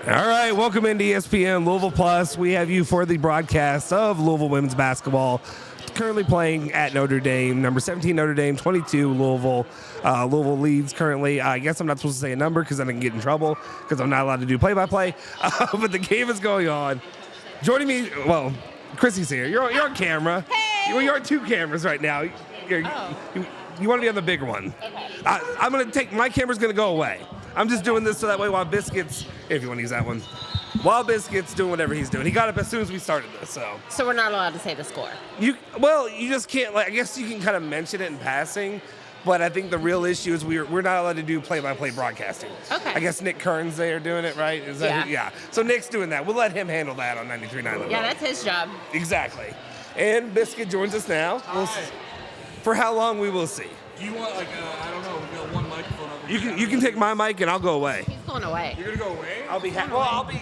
All right, welcome into ESPN Louisville Plus. We have you for the broadcast of Louisville women's basketball. Currently playing at Notre Dame, number 17 Notre Dame, 22 Louisville. Louisville leads currently. I guess I'm not supposed to say a number because I can get in trouble because I'm not allowed to do play-by-play. But the game is going on. Joining me, well, Chrissy's here. You're on camera. Hey! You're on two cameras right now. You want to be on the bigger one. Okay. I'm going to take, my camera's going to go away. I'm just doing this so that way while Biscuit's, if you want to use that one, while Biscuit's doing whatever he's doing. He got up as soon as we started this, so. So we're not allowed to say the score. You just can't, like, I guess you can kind of mention it in passing, but I think the real issue is we're not allowed to do play-by-play broadcasting. Okay. I guess Nick Kern's there doing it, right? Is that Yeah. So Nick's doing that. We'll let him handle that on 93.9. Yeah, that's his job. Exactly. And Biscuit joins us now. For how long, we will see. Do you want I don't know, we got one microphone over here. You can take my mic and I'll go away. He's going away. You're gonna go away? I'll be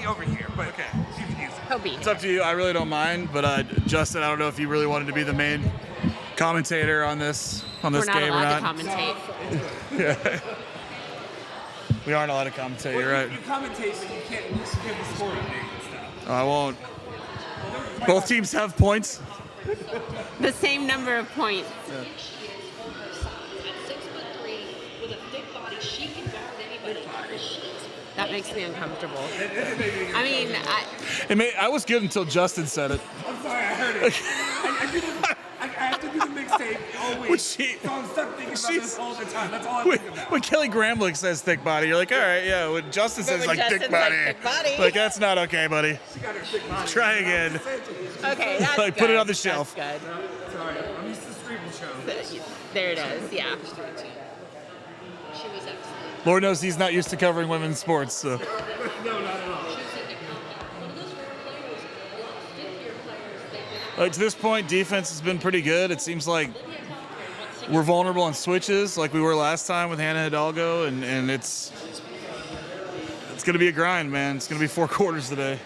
over here, but okay. You can use it. He'll be It's here. up to you. I really don't mind, but Justin, I don't know if you really wanted to be the main commentator on this We're not game or allowed not. to commentate. We aren't allowed to commentate. You're right. You commentate, but you can't give the score update and stuff. I won't. Both teams have points. The same number of points. At 6'3" with a thick body, she can guard anybody. That makes me uncomfortable. I mean, I was good until Justin said it. I'm sorry, I heard it. I have to do the mixtape all week. So I'm stuck thinking about this all the time. That's all I think about. When Kelly Gramlich says thick body, you're like, all right, yeah. When Justin says when like thick Justin's body, like, thick body. like that's not okay, buddy. She got her thick body. Try again. okay, that's Like, good. put it on the shelf. That's good. Sorry, I'm used to streaming shows. There it is, yeah. She was excellent. Lord knows he's not used to covering women's sports. So. No, not at all. One of those rare players, fifth-year players, they've been Like, to this point, defense has been pretty good. It seems like we're vulnerable on switches, like we were last time with Hannah Hidalgo, and it's going to be a grind, man. It's going to be 4 quarters today.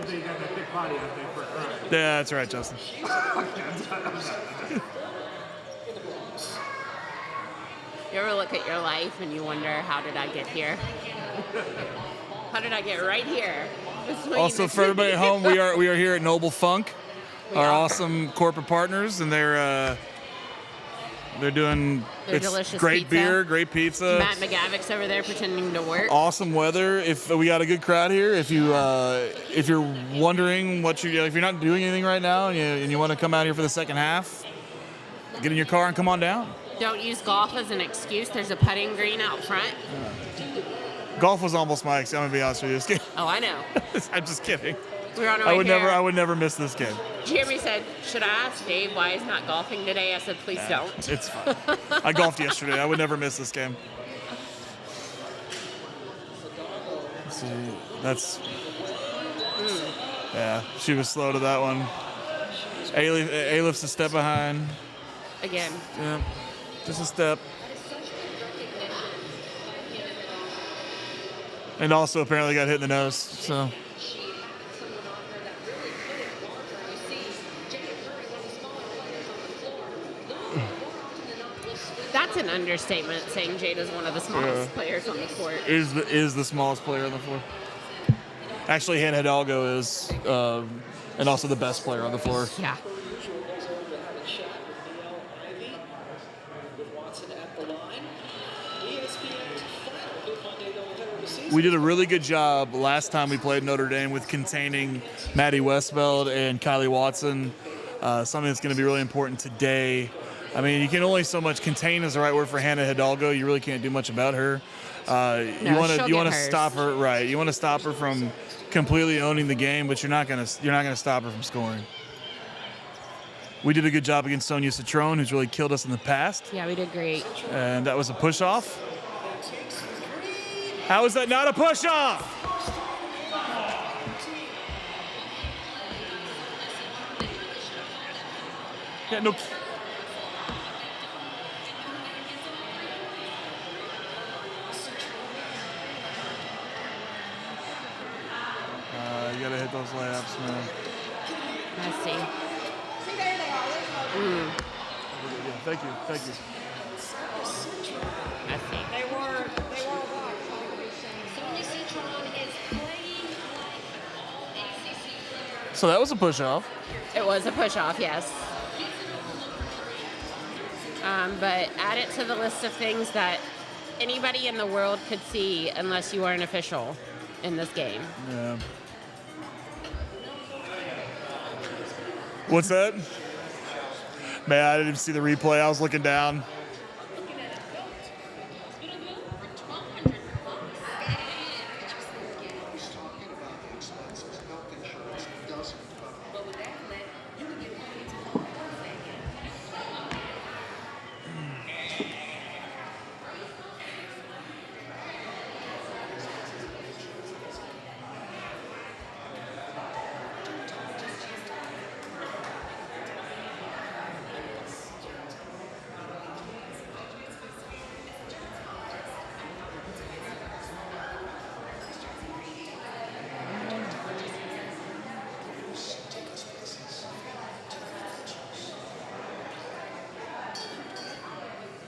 You got that thick body out there for a crime. Yeah, that's right, Justin. You ever look at your life and you wonder, how did I get here? How did I get right here? Also, for everybody at home, we are here at Noble Funk, our awesome corporate partners, and they're doing Their it's delicious great pizza. beer, great pizza. Matt McGavick's over there pretending to work. Awesome weather. If we got a good crowd here, if you're wondering if you're not doing anything right now and you want to come out here for the second half, get in your car and come on down. Don't use golf as an excuse. There's a putting green out front. Golf was almost my excuse. I'm gonna be honest with you. This game. Oh, I know. I'm just kidding. We were on our way here. I would never miss this game. Jeremy said, should I ask Dave why he's not golfing today? I said, please don't. It's fine. I golfed yesterday. I would never miss this game. See, that's. Yeah, she was slow to that one. A-Lift's a step behind. Again. Yeah, just a step. And also apparently got hit in the nose. So. That's an understatement, saying Jada's one of the smallest players on the court. Is the smallest player on the floor. Actually, Hannah Hidalgo is, and also the best player on the floor. Yeah. We did a really good job last time we played Notre Dame with containing Maddie Westbeld and Kylie Watson. Something that's going to be really important today. I mean, you can only so much. Contain is the right word for Hannah Hidalgo. You really can't do much about her. You want to stop her, right? You want to stop her from completely owning the game, but you're not gonna stop her from scoring. We did a good job against Sonia Citrone, who's really killed us in the past. Yeah, we did great. And that was a push-off. How is that not a push-off? Yeah, no. You gotta hit those layups, man. Let's see. Yeah, thank you. Let's see. So that was a push-off. It was a push-off, yes. But add it to the list of things that anybody in the world could see unless you are an official in this game. Yeah. What's that? Man, I didn't even see the replay. I was looking down.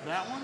That one?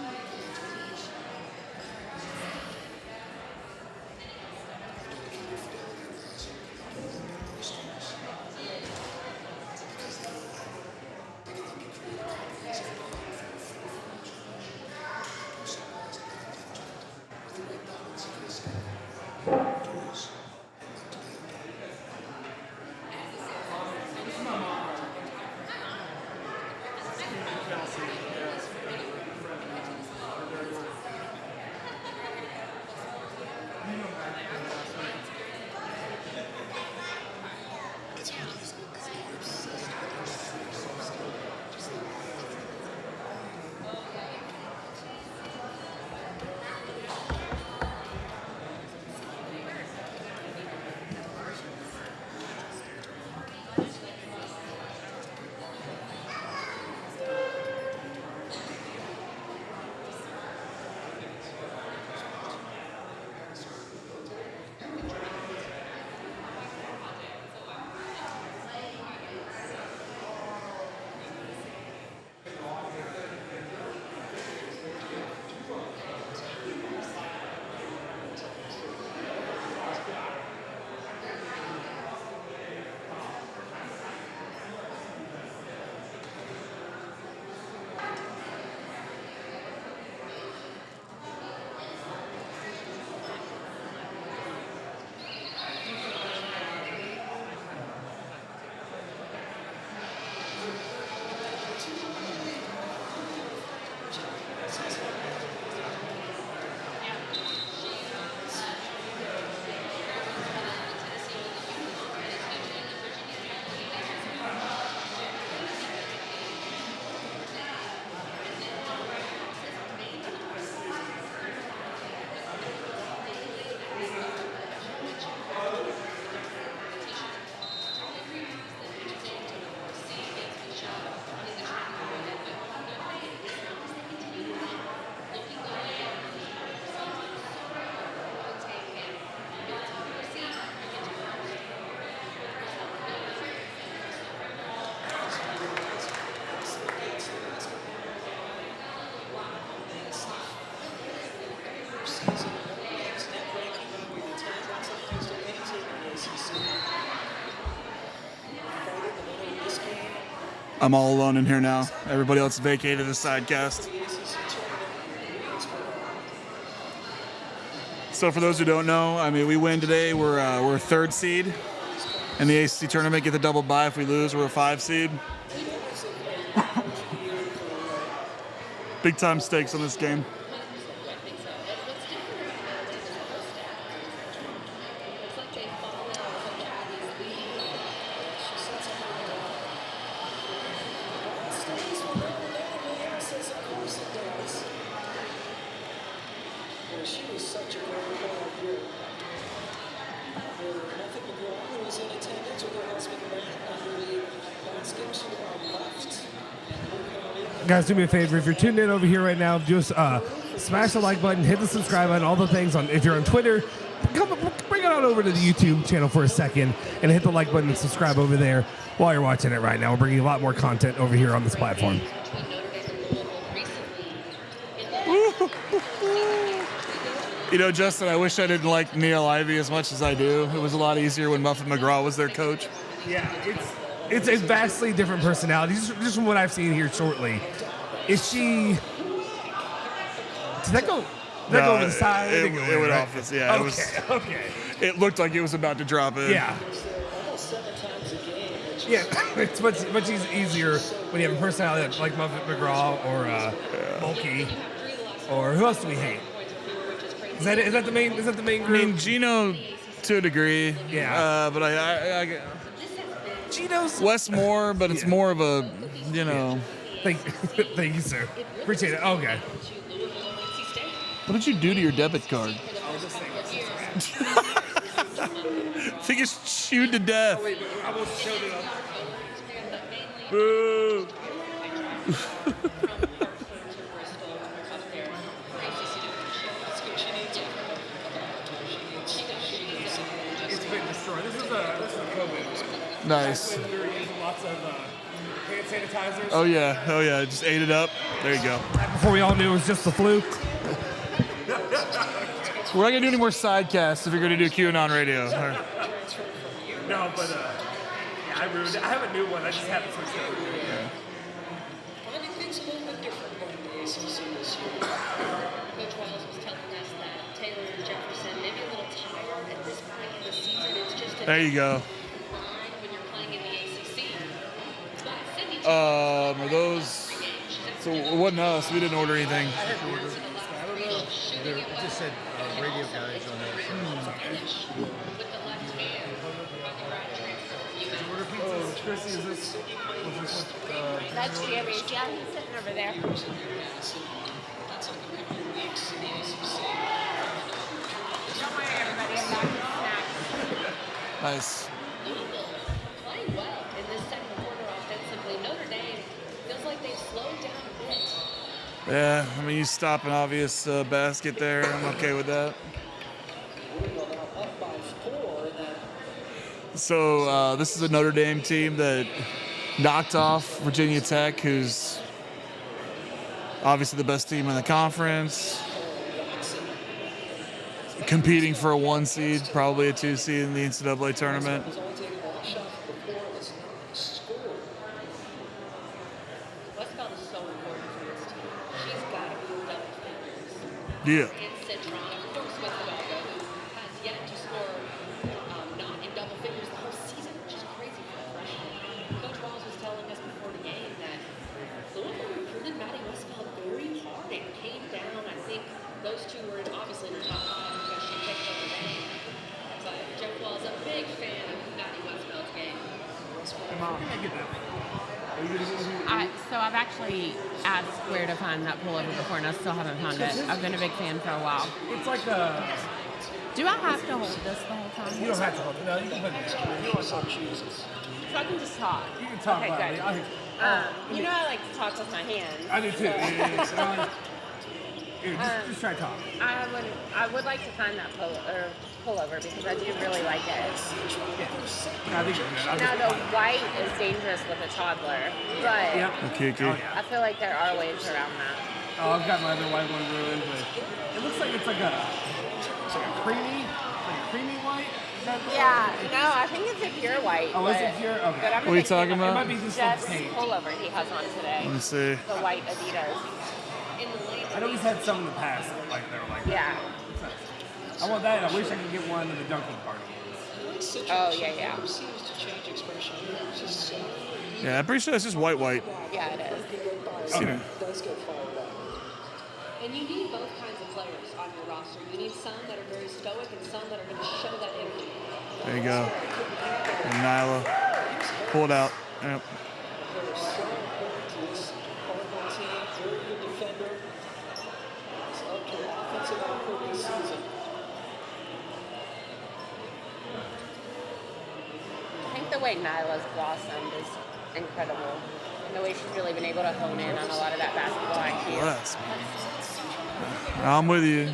I'm all alone in here now. Everybody else vacated the Sidecast. So for those who don't know, I mean, we win today. We're a 3rd seed in the ACC tournament. Get the double bye. If we lose, we're a 5 seed. Big time stakes on this game. Guys, do me a favor. If you're tuned in over here right now, just smash the like button, hit the subscribe button, all the things. If you're on Twitter, bring it on over to the YouTube channel for a second and hit the like button and subscribe over there while you're watching it right now. We're bringing a lot more content over here on this platform. You know, Justin, I wish I didn't like Neil Ivey as much as I do. It was a lot easier when Muffet McGraw was their coach. Yeah, it's a vastly different personality. Just from what I've seen here shortly. Is she? Did that go? Did that go over the side? It went right? off. Yeah, Okay. it was. Okay. It looked like it was about to drop in. Yeah. Yeah, it's much easier when you have a personality like Muffet McGraw or Mulkey, or who else do we hate? Is that the main group? I mean, Gino to a degree. Yeah. But I Gino's. Wes Moore, but it's more of a, you know. Thank you, sir. Appreciate it. Okay. What did you do to your debit card? I think it's chewed to death. I almost showed it up. Boo. It's been destroyed. This is COVID. Nice. When we were using lots of hand sanitizers. Oh yeah. Just ate it up. There you go. Before we all knew it was just the flu. We're not gonna do any more sidecasts if you're gonna do QAnon radio. No, but yeah, I ruined it. I have a new one. I just haven't switched over to it yet. Finding things a little bit different from the ACC this year. Coach Wiles was telling us that Taylor and Jefferson may be a little tired at this point in the season. It's just a There you go. line when you're playing in the ACC. But Sydney Are those? So it wasn't us. We didn't order anything. It just said radio guys on there. with the left hand on the grad transfer. Oh, Chrissy, is this? That's Jimmy's. Yeah, he's sitting over there. Don't worry, everybody. I'm back with snacks. Nice. Louisville playing well in this second quarter offensively. Notre Dame feels like they've slowed down a bit. Yeah, I mean, you stop an obvious basket there. I'm okay with that. So this is a Notre Dame team that knocked off Virginia Tech, who's obviously the best team in the conference, competing for a 1 seed, probably a 2 seed in the NCAA tournament. Westbeld is so important for this team. She's got to be double figures. Yeah. And Citron, of course, Westbeld, who has yet to score not in double figures the whole season, which is crazy for a freshman. Coach Walls was telling us before the game that Louisville recruited Maddie Westbeld very hard and came down. I think those two were obviously in the top 5 because she picked Notre Dame. But Jeff Wall's a big fan of Maddie Westbeld's game. So I've actually asked where to find that pullover before, and I still haven't found it. I've been a big fan for a while. It's like a. Do I have to hold this the whole time? You don't have to hold it. No, you can put it down. You want to talk shoes. So I can just talk. You can talk Okay, loudly. good. You know I like to talk with my hands. I do too. Yeah. Here, just try to talk. I would like to find that pullover because I do really like it. I think you're good. Now the white is dangerous with a toddler, but Yep. Okay. Oh, yeah. I feel like there are ways around that. Oh, I've got my other white one ruined, but it looks like it's like a creamy white. Is that the Yeah, no, I think it's a pure white. Oh, is but- it pure? Okay. But I'm What are you talking It about? might be just some Jeff's paint. pullover he has on today. Let me see. The white Adidas. In the lane, I know he's had some in the past, like they were like. Yeah. I want that. I wish I could get one in the dunking party. Oh, yeah. seems to change expression. Just Yeah, I'm pretty sure that's just white. Yeah, it is. Okay. does get fired up. And you need both kinds of players on your roster. You need some that are very stoic and some that are going to show that energy. There you go. And Nyla. Pull it out. Yep. They're so important to this Cardinal team. Very good defender. It's up to offensive output this season. I think the way Nyla's blossomed is incredible. And the way she's really been able to hone in on a lot of that basketball IQ. Bless, man. I'm with you.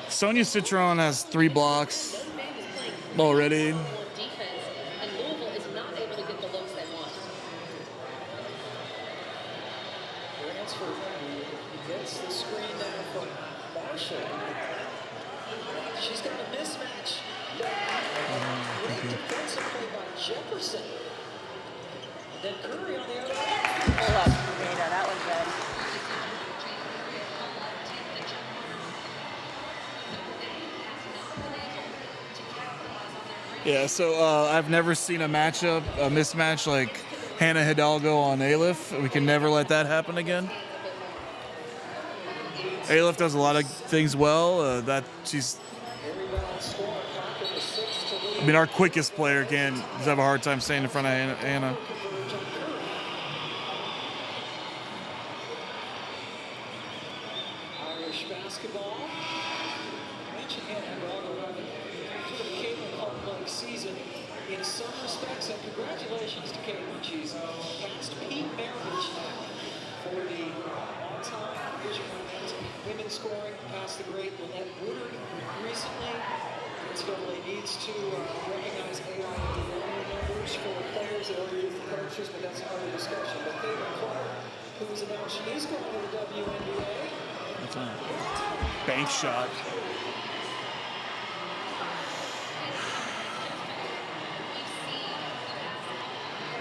Sonia Citron has 3 blocks Notre Dame is playing already. on defense, and Louisville is not able to get the looks they want. Transfer gets the screen down from Marshall. you. Defensive play by Jefferson. Then Curry on the other end. Pull up, Banta. That was good. Yeah, so I've never seen a mismatch like Hannah Hidalgo on Aleph. We can never let that happen again. Aleph does a lot of things well. Our quickest player can have a hard time staying in front of Hannah. Irish basketball. Mentioned Hannah Hidalgo having sort of a Caitlin Clark-like season in some respects, and congratulations to Caitlin. She's passed Pete Maravich now for the all-time Division I women's scoring, past the great Lynette Woodard recently. NCAA needs to recognize AI numbers for players that are used for coaches, but that's another discussion. But Caitlin Clark, who's announced she's going to the WNBA. Bank shot.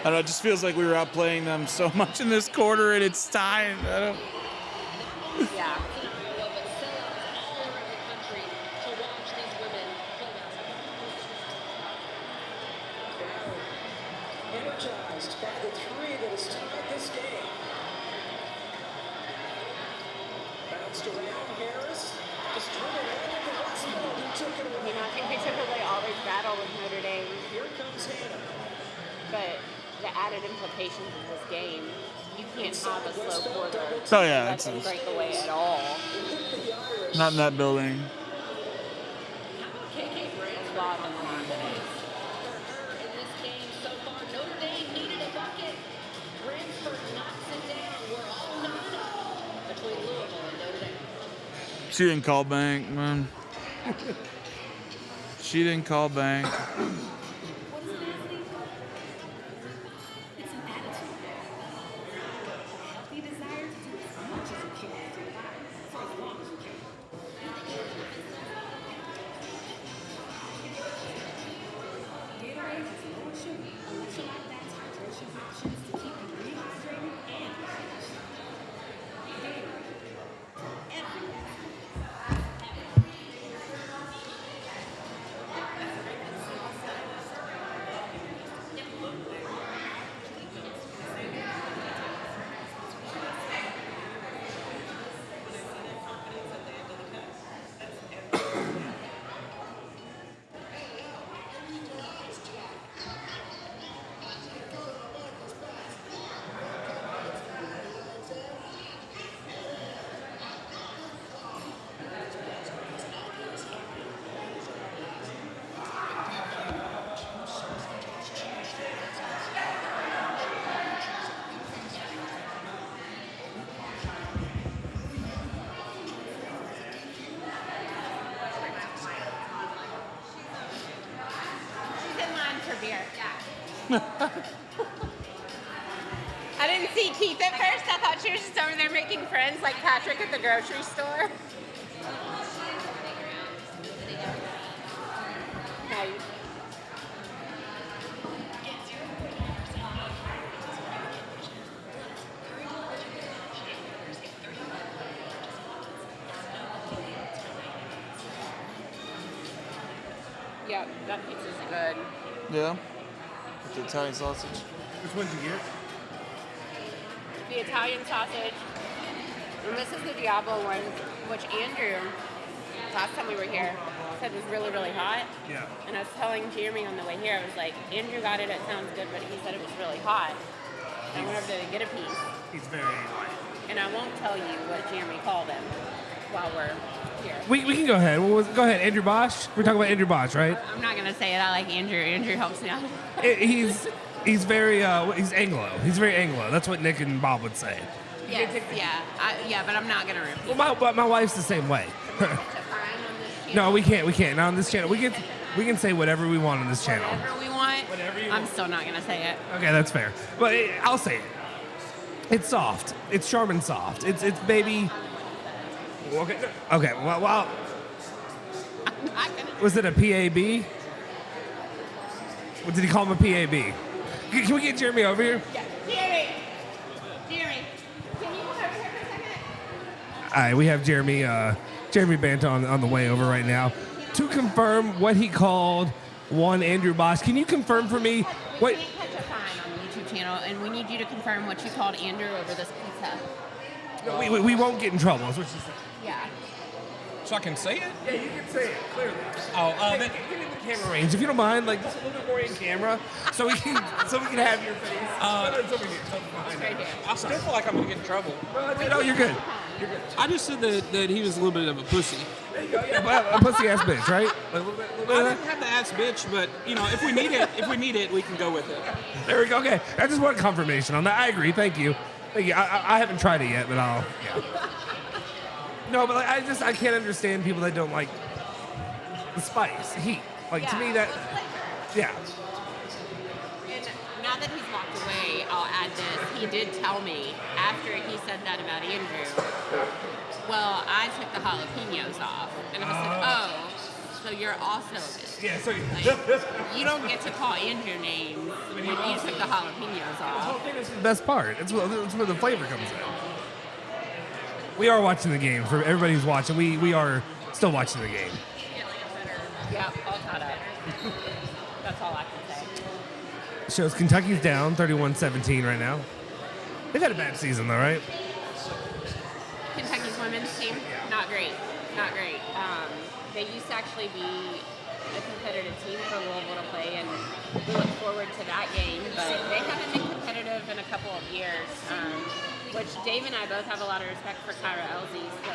I don't know, it just feels like we were outplaying them so much in this quarter, and it's time. Yeah. Energized by the three that has tied this game. Bounced around Harris. Just dribbled right into Westbrook, who took it away. I think they took away all this battle with Notre Dame. Here comes Hannah. But the added implications of this game, you can't have a slow quarter. Oh, yeah. Let them break away at all. Not in that building. KK Brand's Lob in the line. in this game so far. Notre Dame needed a bucket. Bransford knocks it down. We're all knotted between Louisville and Notre Dame. She didn't call bank, man. She didn't call bank. What is an athlete? It's an attitude. A healthy desire to do as much as you can with your body for as long as you can. Gatorade has lower sugar, electrolyte backed hydration options to keep you rehydrated and refreshed. Gatorade. Every athlete. She's in line for beer. I didn't see Keith at first. I thought she was just over there making friends like Patrick at the grocery store. Hey. Yep, that pizza's good. Yeah. With the Italian sausage. Which one did you get? The Italian sausage. And this is the Diablo one, which Andrew, last time we were here, said was really, really hot. Yeah. And I was telling Jeremy on the way here, I was like, Andrew got it sounds good, but he said it was really hot. And I went over there to get a piece. He's very light. And I won't tell you what Jeremy called him while we're here. We can go ahead. Go ahead, Andrew Bosch. We're talking about Andrew Bosch, right? I'm not going to say it. I like Andrew. Andrew helps me out. He's very he's Anglo. He's very Anglo. That's what Nick and Bob would say. Yes, yeah, but I'm not going to repeat. Well, my wife's the same way. No, we can't. Not on this channel. We can say whatever we want on this channel. Whatever we want. Whatever you I'm want. still not going to say it. Okay, that's fair. But I'll say it. It's soft. It's Charmin soft. It's baby. Okay. Okay. Well. I'm not going to. Was it a PAB? Did he call him a PAB? Can we get Jeremy over here? Yeah. Jeremy, can you come over here for a second? All right, we have Jeremy Banta on the way over right now to confirm what he called one Andrew Bosch. Can you confirm for me We what? can't catch a fine on the YouTube channel, and we need you to confirm what you called Andrew over this pizza. No, we won't get in trouble. Is what she said. Yeah. So I can say it? Yeah, you can say it clearly. Oh, Give me the camera range if you don't mind, like just a little bit more in camera, so we can have your face. It's over here. Right here. I still feel like I'm gonna get in trouble. No, you're good. I just said that he was a little bit of a pussy. There you go. Yeah, but a pussy ass bitch, right? A little bit I of didn't that. have the ass bitch, but you know, if we need it, we can go with it. There we go. Okay, I just want confirmation on that. I agree. Thank you. I haven't tried it yet, but I'll. Yeah. No, but like, I can't understand people that don't like the spice, heat. Like to me that, yeah. And now that he's walked away, I'll add this. He did tell me after he said that about Andrew, well, I took the jalapenos off. And I was like, oh, so you're also a bitch. Yeah. So Like, you don't get to call Andrew names when you took the jalapenos off. It's the best part. It's where the flavor comes in. We are watching the game. For everybody who's watching, we are still watching the game. Yeah, all caught up. That's all I can say. Shows Kentucky's down 31-17 right now. They've had a bad season though, right? Kentucky's women's team, not great. Not great. They used to actually be a competitive team for Louisville to play, and we look forward to that game. But they haven't been competitive in a couple of years. Which Dave and I both have a lot of respect for Kyra Elsie. So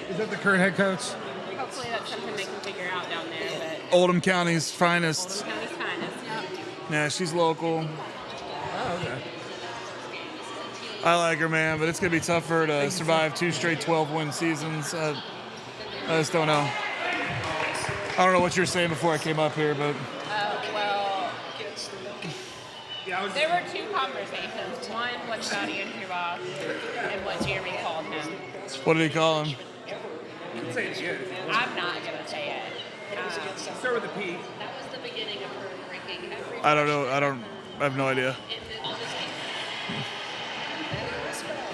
Is that the current head coach? hopefully that's something they can figure out down there. But Oldham County's finest. County's finest. Yep. Yeah, she's local. Oh, okay. I like her, man, but it's going to be tough for her to survive 2 straight 12-win seasons. I just don't know. I don't know what you were saying before I came up here, but Well, there were two conversations. One was about Andrew Bosch and what Jeremy called him. what did he call him? Say it again. I'm not going to say it. Start with a P. That was the beginning of her ranking every. I don't know. I have no idea. And then I'll just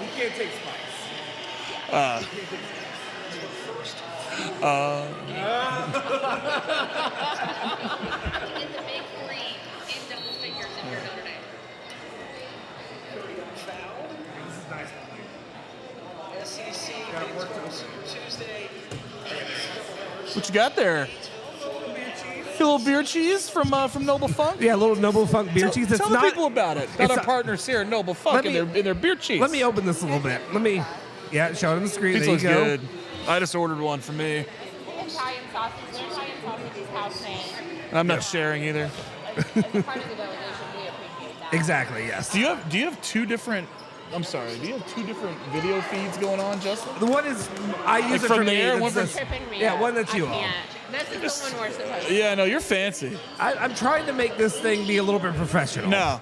You can't take spice. in the big three in double figures if you're Notre Dame. SEC Tuesday. What you got there? A little beer cheese from Noble Funk? Yeah, a little Noble Funk beer cheese. It's Tell not. the people about it. Got it's our not- partners here at Noble Funk Let and me- their beer cheese. Let me open this a little bit. Yeah, show it on the screen. Pizza There looks you go. good. I just ordered one for me. Italian sausage. Their Italian sausage is house made. And I'm not sharing either. As part of the delegation, we appreciate that. Exactly. Yes. Do you have 2 different? I'm sorry. Do you have 2 different video feeds going on, Justin? The one is I use Like it from for me. there, That's one from- this- Tripping me Yeah, up. one that's you I all. can't. This is the one we're supposed to. Yeah, no, you're fancy. I'm trying to make this thing be a little bit professional. No.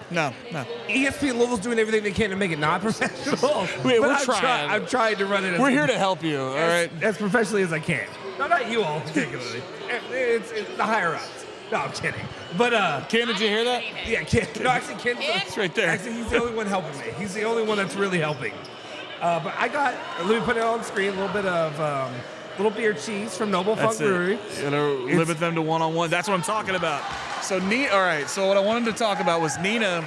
ESPN Louisville's doing everything they can to make it not professional. We're But trying. I'm trying to run it as, We're here to help you, all right? as professionally as I can. No, not you all particularly. It's the higher ups. No, I'm kidding. But Ken, did you hear that? yeah, Ken. No, actually, Ken's It's right there. Actually, he's the only one helping me. He's the only one that's really helping. But I got. Let me put it on screen. A little bit of little beer cheese from Noble Funk That's Brewery. it. You know, limit them to one-on-one. That's what I'm talking about. So, all right. So what I wanted to talk about was Nina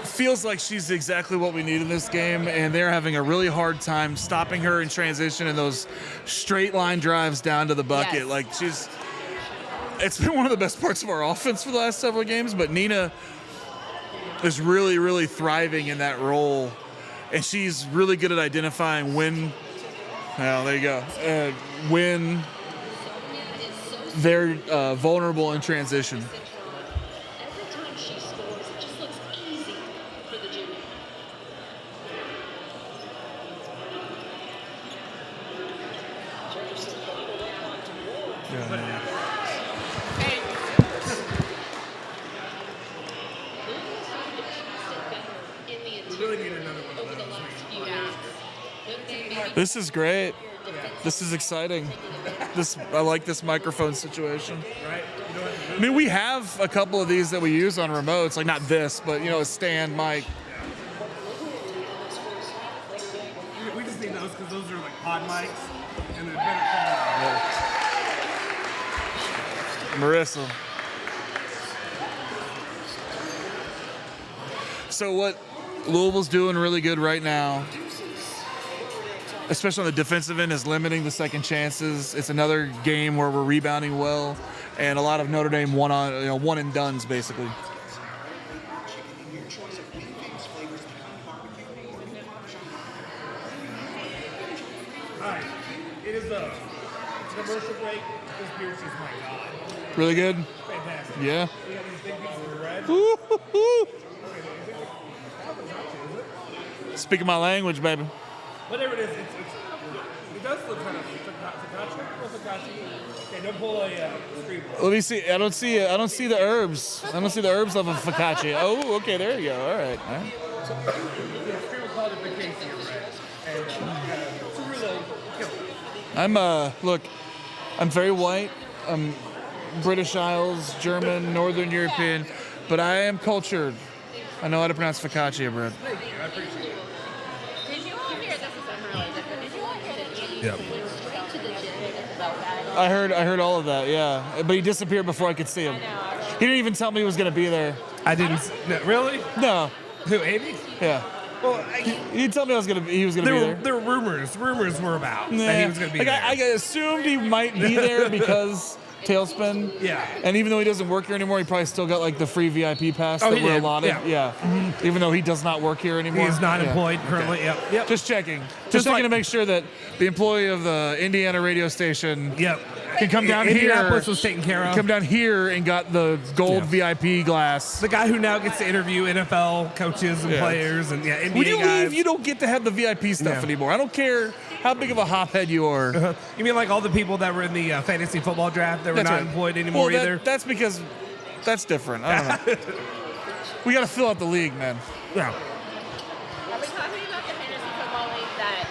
feels like she's exactly what we need in this game, and they're having a really hard time stopping her in transition and those straight line drives down to the bucket. Yes. Like it's been one of the best parts of our offense for the last several games, but Nina is really, really thriving in that role, and she's really good at identifying when. Well, there you go. When they're vulnerable in transition. Every time she scores, it just looks easy for the junior. Hey, In the interior over the last few yeah. games. Notre Dame maybe This is great. This is exciting. taking I like this microphone situation. Right? You don't have to I mean, we have a couple of these that we use on remotes, like not this, but a stand mic. We just need those because those are like pod mics, and they're better quality. Marissa. So what Louisville's doing really good right now, especially on the defensive end, is limiting the second chances. It's another game where we're rebounding well, and a lot of Notre Dame one and dones basically. All right, it is the commercial break. This beer is my god, Really good. fantastic. Yeah. We got these big pieces of red. Woo-hoo-hoo. Speaking my language, baby. Whatever it is, it does look kind of focaccia. Okay, don't pull a screen. Let me see. I don't see the herbs. I don't see the herbs of a focaccia. Oh, okay, there you go. All right. Yeah, screen will call it vacation, right? And Cirillo killed it. Look, I'm very white. I'm British Isles, German, Northern European, but I am cultured. I know how to pronounce focaccia bread. Thank you, I appreciate it. Did you all hear, this is unrelated, but did you all hear that Andy Yep. went straight to the gym about that? I heard all of that, yeah. But he disappeared before I could see him. I know. He didn't even tell me he was going to be there. I didn't. No, really? No. Who, Andy? Yeah. Well, He didn't tell me he was going to be there. there were rumors. Rumors were about that he was going to be Like, there. I assumed he might be there because Tailspin. Yeah. And even though he doesn't work here anymore, he probably still got like the free VIP pass Oh, that he we're did. allotted. Yeah. Even though he does not work here anymore. He is not Yeah. employed currently. Okay. Yep. Just checking. Just checking like- to make sure that the employee of the Indiana radio station Yep. can come down Indianapolis here. was taken care of. Come down here and got the gold VIP glass. The guy who now gets to interview NFL coaches and Yeah. players and NBA When you guys. leave, you don't get to have the VIP stuff Yeah. anymore. I don't care how big of a hophead you are. You mean like all the people that were in the fantasy football draft that were That's not right. employed anymore Well, either? that's because that's different. I don't know. We got to fill out the league, man. Yeah. Are we talking about the fantasy football league that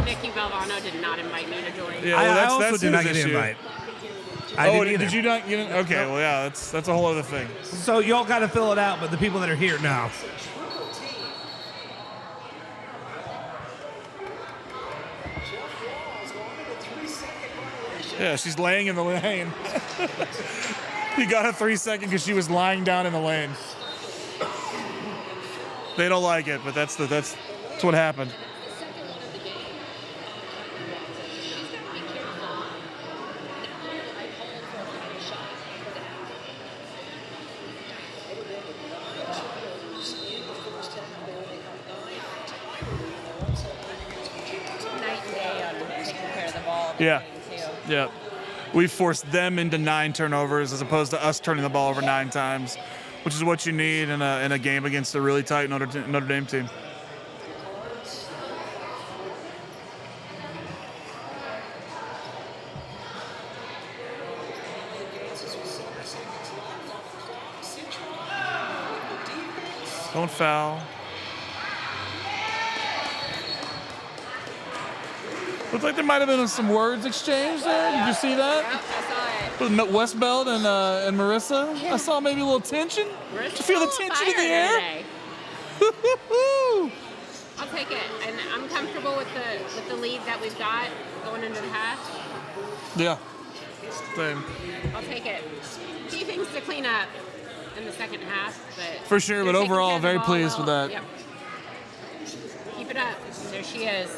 Vicky Valvano did not invite me to join? Yeah, I well, also did not his get an issue. invite. Oh, didn't did either. you not get it? Okay, well, yeah, that's a whole other thing. So y'all got to fill it out, but the people that are here, no. Yeah, she's laying in the lane. You got a 3-second because she was lying down in the lane. They don't like it, but that's what happened. Night and day on taking care of the ball. Yeah. Too. Yeah. We forced them into 9 turnovers as opposed to us turning the ball over 9 times, which is what you need in a game against a really tight Notre Dame team. Don't foul. Looked like there might have been some words exchanged there. Did you see that? Yep, I saw it. With Westbelt and Marissa. I saw maybe a little tension. Did you feel the tension in the air? Today. I'll take it, and I'm comfortable with the lead that we've got going into the half. Yeah. Same. I'll take it. A few things to clean up in the second half, but For sure, but they're taking overall, care of the very ball pleased with well. that. Yep. Keep it up. There she is,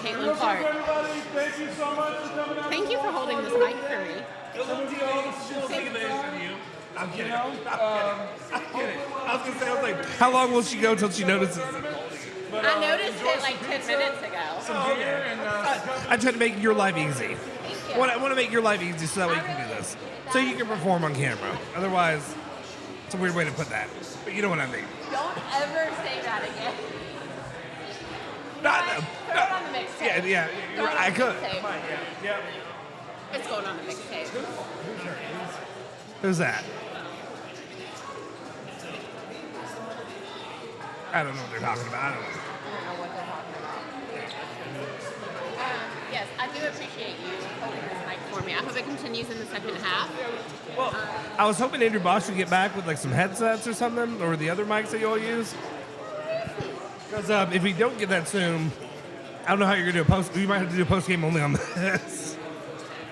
Caitlin Clark. Thank you so much for coming out. Thank you for holding this mic for me. I'm kidding. I'm kidding. I was gonna say, I was like, how long will she go till she notices it? I noticed it like 10 minutes ago. I try to make your life easy. Thank you. I want to make your life easy so that way you can do this. So you can perform on camera. Otherwise, it's a weird way to put that. But you know what I mean. Don't ever say that again. Not, Throw it on the mixtape. yeah. Throw it on I the could. mixtape. Yeah. It's going on the mixtape. Who's that? I don't know what they're talking about. I don't know. I don't know what they're talking about. Yes, I do appreciate you holding this mic for me. I hope it continues in the second half. Well, I was hoping Andrew Bosch would get back with like some headsets or something, or the other mics that you all use. Because if we don't get that soon, I don't know how you're gonna do a post. We might have to do a post game only on this.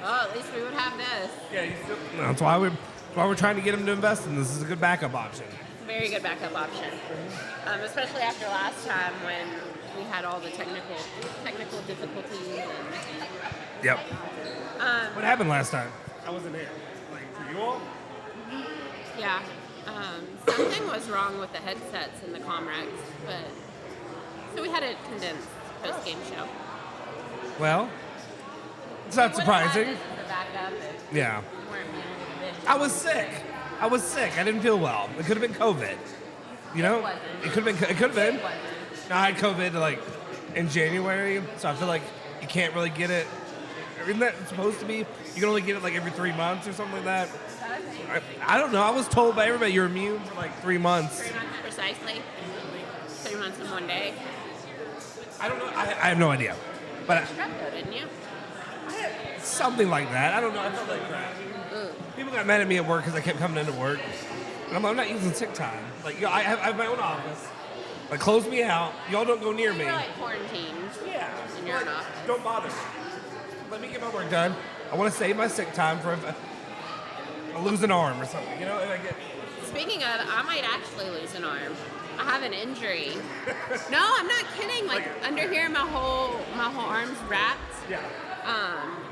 Well, at least we would have this. Yeah, that's why we're trying to get him to invest in this. This is a good backup option. Very good backup option, especially after last time when we had all the technical difficulties. Yep. What happened last time? I wasn't there. Like for you all? Yeah. Something was wrong with the headsets and the Comrex, but so we had a condensed post-game show. Well, it's not surprising. The backup if Yeah. we weren't being able to bitch. I was sick. I didn't feel well. It could have been COVID. You know? It wasn't. It could have been. It could have been. It wasn't. No, I had COVID like in January, so I feel like you can't really get it. Isn't that supposed to be? You can only get it like every 3 months or something like that. I don't know. I was told by everybody you're immune for like 3 months. 3 months precisely. 3 months in 1 day. I don't know. I have no idea. But Strep though, didn't you? something like that. I don't know. I felt like crap. People got mad at me at work because I kept coming into work. And I'm not using sick time. Like, I have my own office. Like, close me out. Y'all don't go near me. You're like quarantined. Yeah. In your own office. Don't bother me. Let me get my work done. I want to save my sick time for if I lose an arm or something. You know, if I get. Speaking of, I might actually lose an arm. I have an injury. No, I'm not kidding. Like under here, my whole arm's wrapped. Yeah.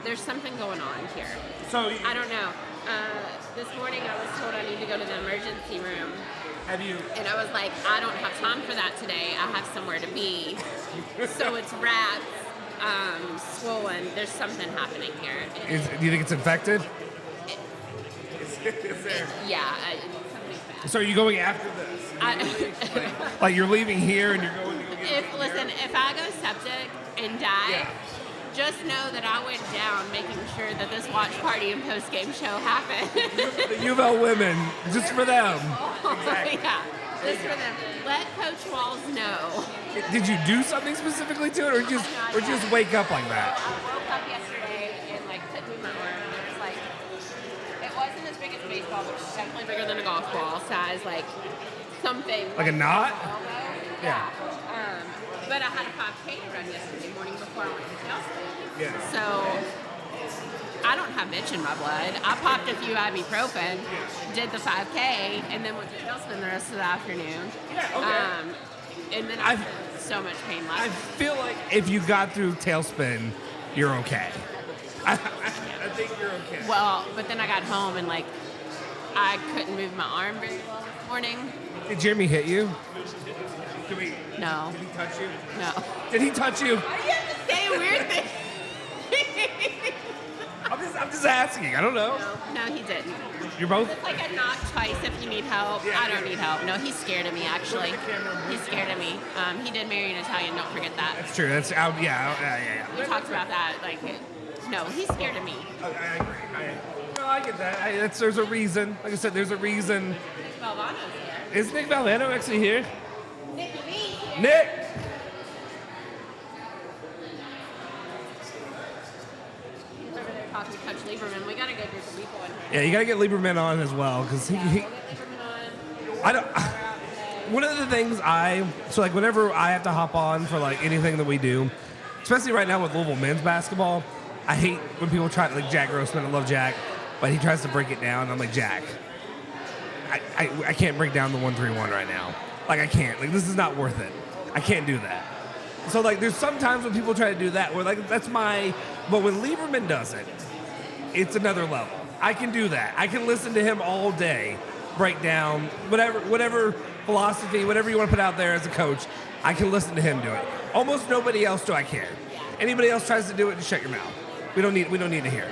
There's something going on here. So I don't know. This morning I was told I need to go to the emergency room. have you? And I was like, I don't have time for that today. I have somewhere to be. So it's wrapped, swollen. There's something happening here. Do you think it's infected? Is there? Yeah, something's bad. So are you going after this? Like you're leaving here and you're going to go get If I go septic and die, just know that I went down making sure that this watch party and post game show happened. the UofL women, just for them. Exactly. Yeah, just for them. Let Coach Walls know. Did you do something specifically to it, or just wake up like that? I woke up yesterday and couldn't move my arm. There was it wasn't as big as a baseball, but it was definitely bigger than a golf ball size, something. Like a knot? Yeah. But I had a 5K to run yesterday morning before I went to Chelsea. Yeah. So I don't have itch in my blood. I popped a few ibuprofen, did the 5K, and then went to Tailspin the rest of the afternoon. Yeah, okay. And then I had so much pain last I feel like if you got through Tailspin, you're okay. I think you're okay. Well, but then I got home and I couldn't move my arm very well this morning. Did Jeremy hit you? No. Did he touch you? No. Did he touch you? Why do you have to say weird things? I'm just asking. I don't know. No, he didn't. You're both? It's like a knock twice if you need help. I don't need help. No, he's scared of me, actually. He's scared of me. He did marry an Italian, don't forget that. That's true. That's out. Yeah. We talked about that. No, he's scared of me. I agree. No, I get that. There's a reason. Like I said, there's a reason. Valvano's here. Is Nick Valvano actually here? Nick Lee. Nick! He's over there talking to Coach Lieberman. We got a good group of people in here. Yeah, you gotta get Lieberman on as well, because We'll get Lieberman on. I don't. One of the things whenever I have to hop on for anything that we do, especially right now with Louisville men's basketball, I hate when people try to Jack Grossman. I love Jack, but he tries to break it down. I'm like, Jack, I can't break down the 1-3-1 right now. I can't. This is not worth it. I can't do that. So there's sometimes when people try to do that where that's my. But when Lieberman does it, it's another level. I can do that. I can listen to him all day, break down whatever philosophy, whatever you want to put out there as a coach. I can listen to him do it. Almost nobody else do I care. Anybody else tries to do it, just shut your mouth. We don't need to hear.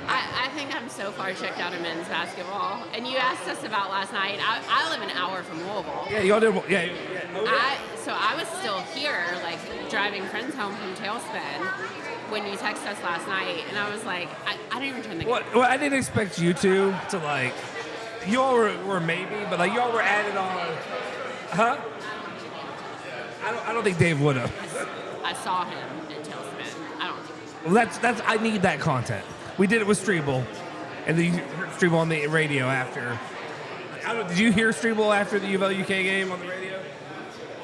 I think I'm so far checked out of men's basketball. And you asked us about last night. I live an hour from Louisville. Yeah, y'all did. Yeah. So I was still here, driving friends home from Tailspin when you texted us last night, and I was like, I didn't even turn the game. Well, I didn't expect you to y'all were maybe, but y'all were added on. Huh? I don't think Dave would have. I saw him in Tailspin. I don't think Well, that's I need that content. We did it with Streeble, and then you heard Streeble on the radio after. Did you hear Streeble after the UofL UK game on the radio?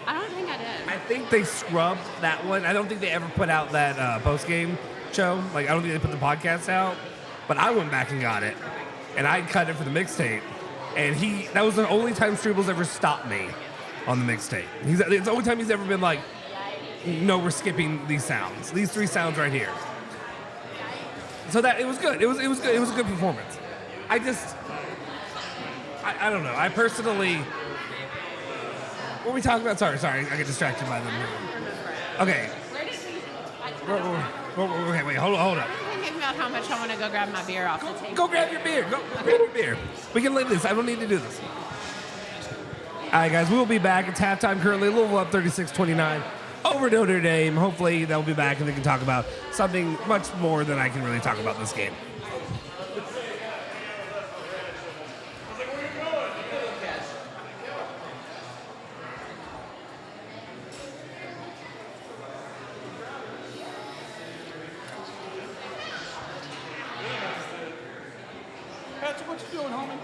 I don't think I did. I think they scrubbed that one. I don't think they ever put out that post-game show. Like, I don't think they put the podcast out. But I went back and got it. And I cut it for the mixtape. And that was the only time Streeble's ever stopped me on the mixtape. It's the only time he's ever been like, no, we're skipping these sounds. These 3 sounds right here. So that, it was good. It was good. It was a good performance. I don't know. I personally... What are we talking about? Sorry, I get distracted by them. Okay. Okay, wait, hold up. I'm thinking about how much I want to go grab my beer off the table. Go grab your beer. Go grab your beer. We can leave this. I don't need to do this. All right, guys, we will be back. It's halftime currently. Louisville up 36-29 over Notre Dame. Hopefully they'll be back and they can talk about something much more than I can really talk about this game. Patrick, what you doing, homie?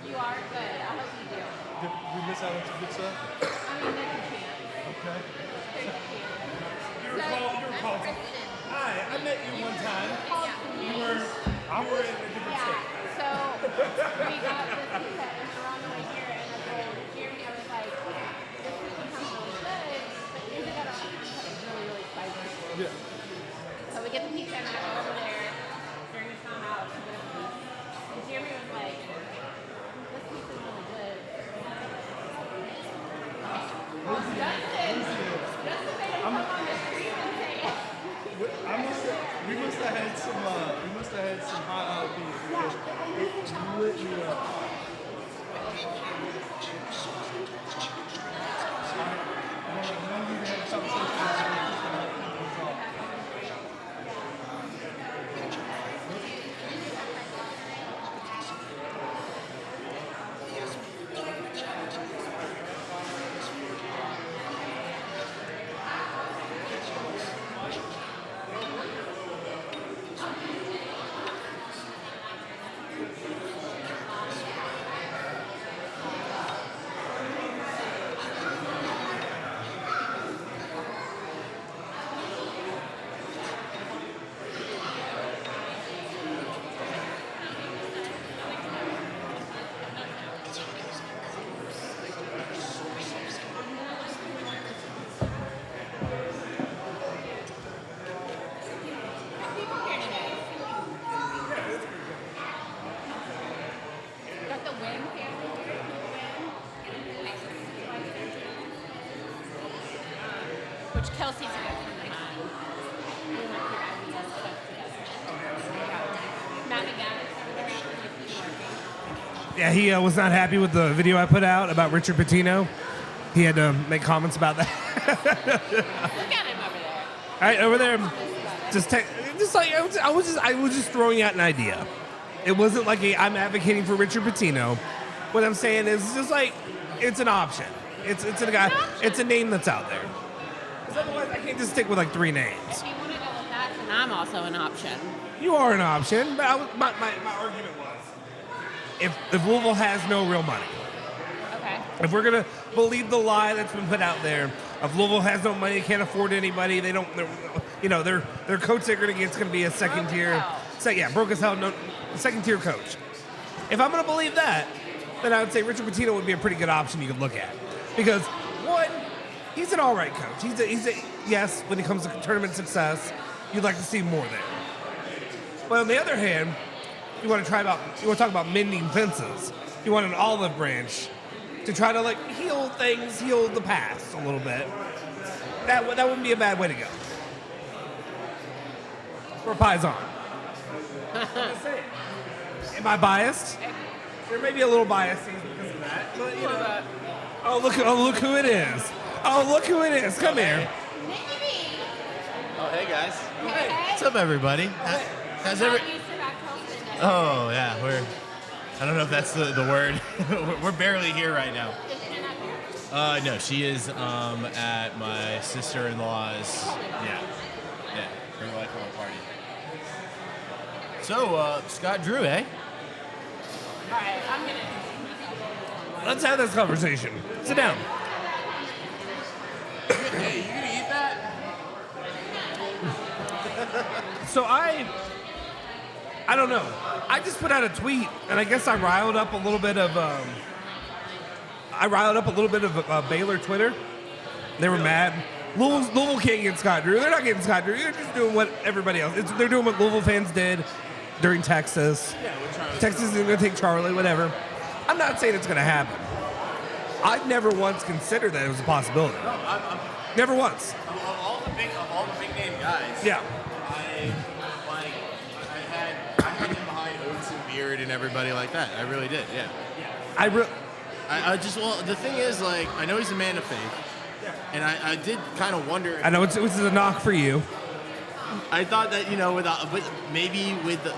You are good. I hope you do. Did we miss out on some good stuff? I mean, they can chant. Okay. They can chant. You recall. Hi, I met you one time. I were in a different state. So we got this pizza and we're on the way here, and I told Jeremy, I was like, this pizza sounds really good, but is it gonna it's really, really spicy? Yeah. So we get the pizza and I go over there. Jeremy found out to get a piece. And Jeremy was like, this pizza's really good. Well, Justin made him come on the street and say it. We must have had some hot beef because it lit me up. Got the win which Kelsey's a good friend of mine. We went through IBS stuff together. Matt McGannis over there he's working. Yeah, he was not happy with the video I put out about Richard Pitino. He had to make comments about that. Look at him over there. All right, over there, I was just throwing out an idea. It wasn't like I'm advocating for Richard Pitino. What I'm saying is just like it's an option. It's a guy. It's a name that's out there. Because otherwise, I can't just stick with like 3 names. If you want to go with that, then I'm also an option. You are an option, but my argument was if Louisville has no real money. Okay. If we're gonna believe the lie that's been put out there, if Louisville has no money, can't afford anybody, their coach they're gonna get is gonna be a second tier. Broke as hell, no second tier coach. If I'm gonna believe that, then I would say Richard Pitino would be a pretty good option you could look at, because one, he's an all right coach. yes, when it comes to tournament success, you'd like to see more there. But on the other hand, you want to talk about mending fences. You want an olive branch to try to like heal the past a little bit. That wouldn't be a bad way to go. For Paisan. Just saying. Am I biased? There may be a little bias because of that, but you know. Oh look who it is. Oh look who it is. Come here. Oh, hey guys. Hey. What's up, everybody? How's Oh, yeah, I don't know if that's the word. We're barely here right now. No, she is at my sister-in-law's. Yeah, her wife on a party. So, Scott Drew, eh? All right, I'm gonna. Let's have this conversation. Sit down. Hey, you gonna eat that? So I don't know. I just put out a tweet, and I guess I riled up a little bit of Baylor Twitter. They were mad. Louisville can't get Scott Drew. They're not getting Scott Drew. They're just doing what everybody else. They're doing what Louisville fans did during Texas. Texas is going to take Charlie, whatever. I'm not saying it's going to happen. I've never once considered that it was a possibility. Never once. Of all the big name guys. Yeah. I had him behind Oates and Beard and everybody like that. I really did. Yeah. The thing is, like, I know he's a man of faith. And I did kind of wonder. I know it's a knock for you. I thought that, maybe with the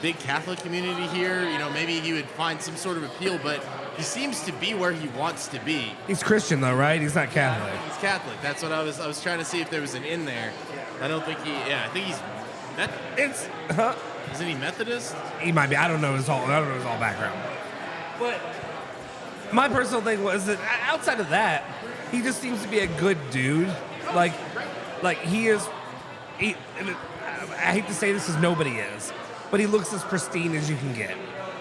big Catholic community here, maybe he would find some sort of appeal, but he seems to be where he wants to be. He's Christian though, right? He's not Catholic. Yeah, he's Catholic. That's what I was trying to see if there was an in there. I don't think I think he's Isn't he Methodist? He might be. I don't know his whole background. But my personal thing was that outside of that, he just seems to be a good dude. Like he is. I hate to say this because nobody is, but he looks as pristine as you can get.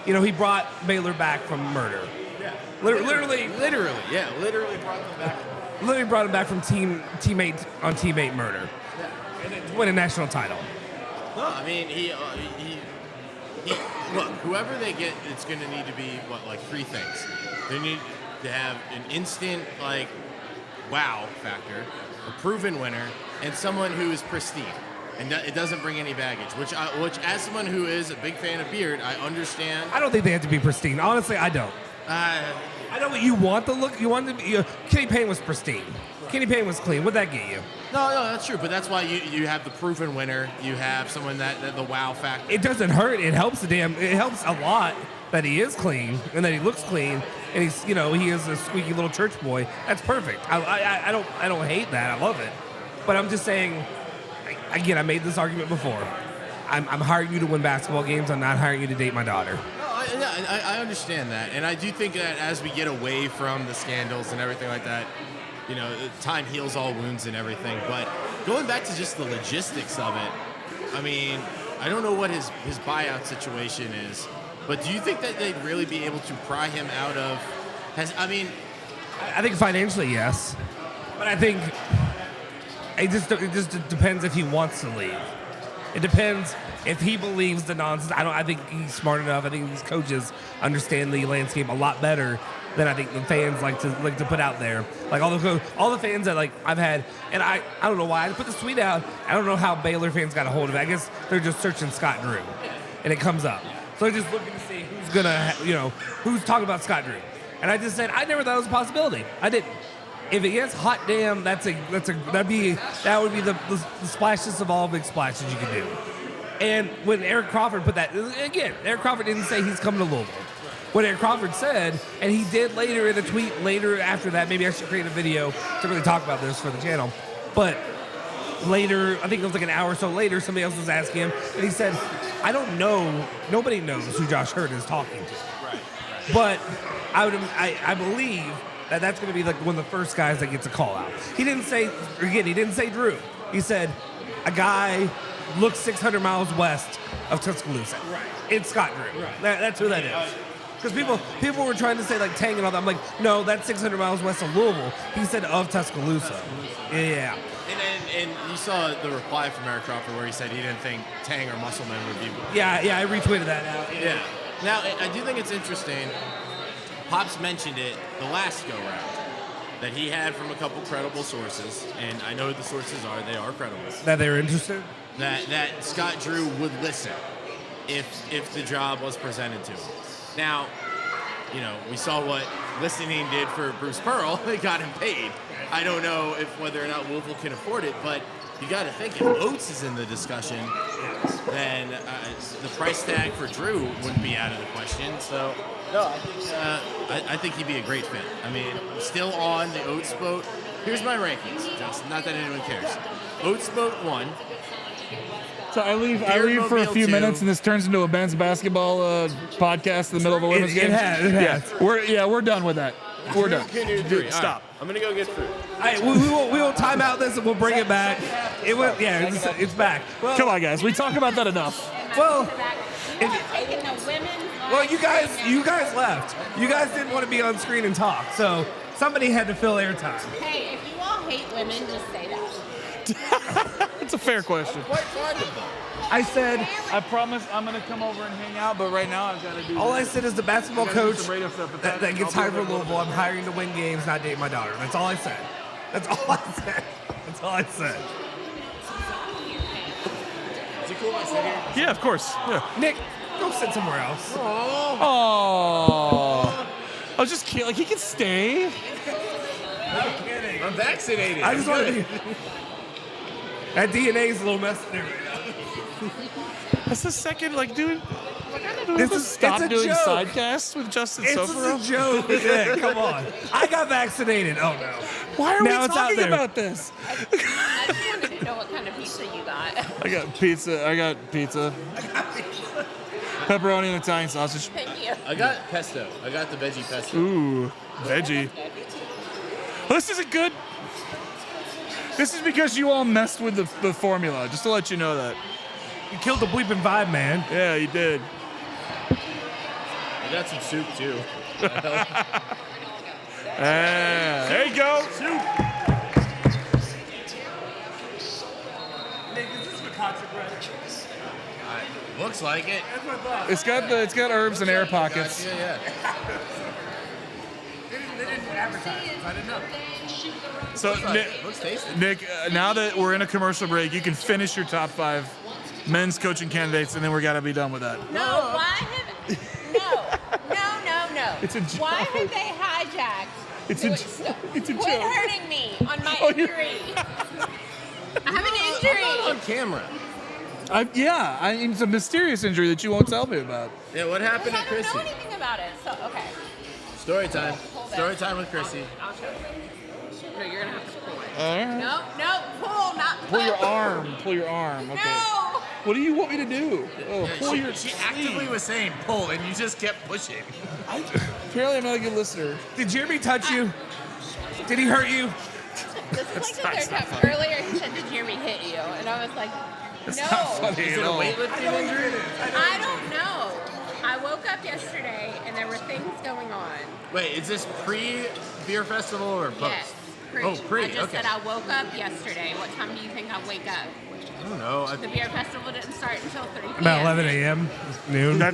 He brought Baylor back from murder. Yeah. Literally brought them back. Literally brought him back from teammate murder. Yeah. And then to win a national title. No, I mean he look, whoever they get, it's going to need to be three things. They need to have an instant wow factor, a proven winner, and someone who is pristine and it doesn't bring any baggage. Which as someone who is a big fan of Beard, I understand. I don't think they have to be pristine. Honestly, I don't. I know what you want the look. You want to be. Kenny Payne was pristine. Kenny Payne was clean. What'd that get you? No, that's true. But that's why you have the proven winner. You have someone that the wow factor. It doesn't hurt. It helps It helps a lot that he is clean and that he looks clean and he's he is a squeaky little church boy. That's perfect. I don't hate that. I love it. But I'm just saying. Again, I made this argument before. I'm hiring you to win basketball games. I'm not hiring you to date my daughter. No, I understand that, and I do think that as we get away from the scandals and everything like that, time heals all wounds and everything. But going back to just the logistics of it, I mean, I don't know what his buyout situation is, but do you think that they'd really be able to pry him out of? I think financially, yes, but I think. It just depends if he wants to leave. It depends if he believes the nonsense. I think he's smart enough. I think these coaches understand the landscape a lot better than I think the fans like to put out there. Like all the fans that I've had, and I don't know why I put this tweet out. I don't know how Baylor fans got a hold of it. I guess they're just searching Scott Drew, and it comes up. So they're just looking to see who's talking about Scott Drew. And I just said I never thought it was a possibility. I didn't. If it gets hot damn, that would be the splashiest of all big splashes you could do. And when Eric Crawford put that again, Eric Crawford didn't say he's coming to Louisville. What Eric Crawford said, and he did later in a tweet later after that, maybe I should create a video to really talk about this for the channel. But later, I think it was an hour or so later, somebody else was asking him, and he said, I don't know, nobody knows who Josh Hurd is talking to. Right. But I believe that's going to be one of the first guys that gets a call out. He didn't say Drew. He said a guy looks 600 miles west of Tuscaloosa. Right. It's Scott Drew. Right. That's who that is. Because people were trying to say like Tang and all that. I'm like, no, that's 600 miles west of Louisville. He said of Tuscaloosa. Yeah. And you saw the reply from Eric Crawford where he said he didn't think Tang or Musselman would be. Yeah, I retweeted that out. Yeah. Now, I do think it's interesting. Pops mentioned it the last go-round, that he had from a couple credible sources, and I know who the sources are. They are credible. That they're interested? That Scott Drew would listen if the job was presented to him. Now, you know, we saw what listening did for Bruce Pearl. They got him paid. I don't know whether or not Louisville can afford it, but you got to think if Oates is in the discussion, then the price tag for Drew wouldn't be out of the question. So, no, I think he'd be a great fit. I mean, still on the Oates boat. Here's my rankings, Justin. Not that anyone cares. Oates boat 1. So I leave for a few 2. minutes, and this turns into a men's basketball podcast in the middle of a women's game. It has. We're done with that. We're done. Dude, stop. Right, I'm gonna go get food. All right, we will time out this and we'll bring it back. It's back. Well, Come on, guys. We talk about that enough. Well, Taking the women's well, you guys left. You guys didn't want to be on screen and talk, so somebody had to fill airtime. Hey, if you all hate women, just say that. It's a fair question. I said, I promise I'm going to come over and hang out, but right now I've got to do all I said is the basketball coach radio stuff, but that gets hired for Louisville, I'm hiring to win games, not date my daughter. That's all I said. That's all I said. That's all I said. Is it cool if I sit here? Yeah, of course. Yeah. Nick, go sit somewhere else. Oh. I was just kidding. Like, he can stay. I'm vaccinated. I just want to be. That DNA's a little messed there right now. That's the second, like, dude. it's Stop a doing joke. Sidecasts with Justin Soforo. It's a joke. Nick, come on. I got vaccinated. Oh, no. Why are Now we it's out talking there. about this? I just wanted to know what kind of pizza you got. I got pizza. Pepperoni and Italian sausage. Thank you. I got pesto. I got the veggie pesto. Ooh, veggie. Well, this isn't good. This is because you all messed with the formula, just to let you know that. You killed the bleeping vibe, man. Yeah, you did. I got some soup too. There you go. Nick, is this focaccia bread? Looks like it. That's what I thought. It's got herbs and air pockets. Yeah. They didn't advertise it, so I didn't know. So, Looks tasty. Nick, now that we're in a commercial break, you can finish your top 5 men's coaching candidates, and then we got to be done with that. No, why have no. It's a joke. Why have they hijacked? It's a joke. It's a Quit joke. hurting me on my Oh, you're- injury. I have an I'm injury. not on camera. It's a mysterious injury that you won't tell me about. Yeah, what happened to I don't know Chrissy? anything about it. So okay. Story time. Hold Story it. time with Chrissy. I'll show you. No, you're gonna have to pull it. All right. No, pull, not pull. Pull your arm. Pull your arm. Okay. No. What do you want me to do? Oh, pull your She sleeve. actively was saying pull, and you just kept pushing. Apparently, I'm not a good listener. Did Jeremy touch you? Did he hurt you? This is like the third time. Earlier he said, "Did Jeremy hit you?" And I was like, It's "No." not funny Is at it a all. weightlifting injury? I don't know. I woke up yesterday and there were things going on. Wait, is this pre-beer festival or post? Yes. Oh, pre, I just okay. said I woke up yesterday. What time do you think I wake up? I don't know. The beer festival didn't start until 3 p.m. About 11 a.m. noon. Nick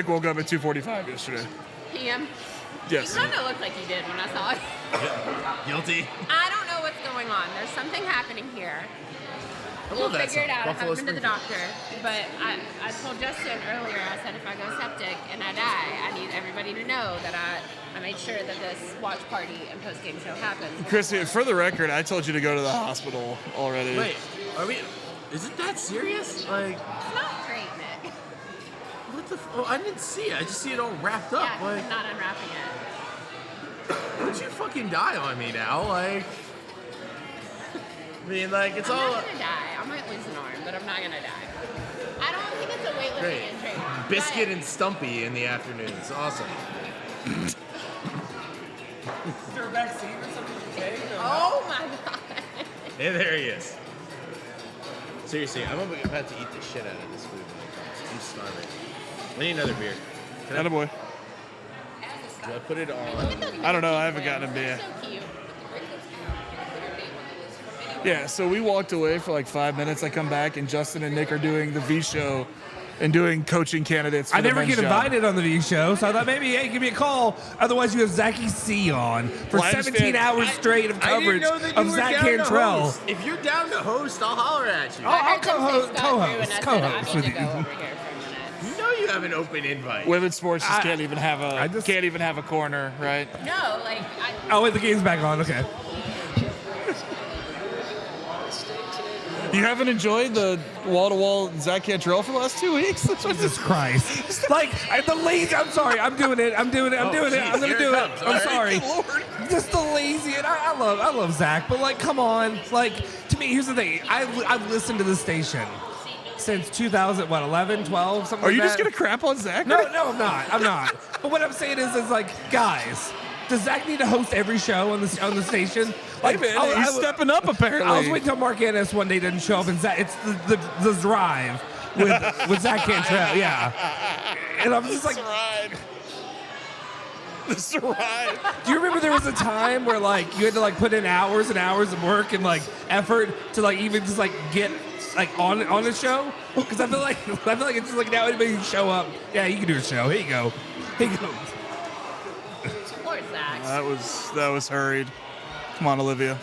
woke up at 2:45 yesterday. p.m. Yes. You kind of looked like you did when I saw it. Guilty. I don't know what's going on. There's something happening here. We'll that figure it song. out. Buffalo I haven't been to the Springfield. doctor, but I told Justin earlier, I said if I go septic and I die, I need everybody to know that I made sure that this watch party and post-game show happens. Chrissy, for the record, I told you to go to the hospital already. Wait, are we? Is it that serious? Like, It's not great, Nick. what the? Oh, I didn't see it. I just see it all wrapped up. Yeah, Like, I'm not unwrapping it. would you fucking die on me now? Like, I mean, like, it's I'm all not gonna die. I might lose an arm, but I'm not gonna die. I don't think it's a weightlifting great. injury. Biscuit but and Stumpy in the afternoons. Awesome. Is there a vaccine or something today? Oh my god. Hey, there he is. Seriously, I'm about to eat the shit out of this food when it comes. I'm starving. I need another beer. Attaboy. Do I put it on? I don't know. I haven't gotten a beer. Yeah, so we walked away for like 5 minutes. I come back, and Justin and Nick are doing the V show and doing coaching candidates for I the never men's get job. invited on the V show, so I thought maybe, hey, give me a call. Otherwise, you have Zachy C on for Well, I 17 understand. hours straight of I didn't coverage know that you of were Zach down to Cantrell. host. If you're down to host, I'll holler at you. Oh, I'll co-host with you. You know you have an open invite. Women's sports just I can't even have a corner, right? No, like Oh, wait, the game's back on. Okay. You haven't enjoyed the wall-to-wall Zach Cantrell for the last 2 weeks? That's what Jesus Christ. Like, the lazy, I'm sorry, I'm doing it. I'm going to do it. I'm sorry. Just the lazy, and I love Zach, but like, come on. Like, to me, here's the thing. I've listened to this station since 2011, 12, something Are like you that. just going to crap on Zach? No, I'm not. But what I'm saying is like, guys, does Zach need to host every show on the station? Like, Hey, man, he's stepping up, apparently. I was waiting till Mark Ennis one day didn't show up, and Zach, it's the drive with Zach Cantrell, yeah. And I'm just like, This ride. do you remember there was a time where like you had to like put in hours and hours of work and like effort to like even just like get like on a show? Because I feel like it's just like now anybody can show up. Yeah, you can do a show. Here you go. support Zach. That was hurried. Come on, Olivia.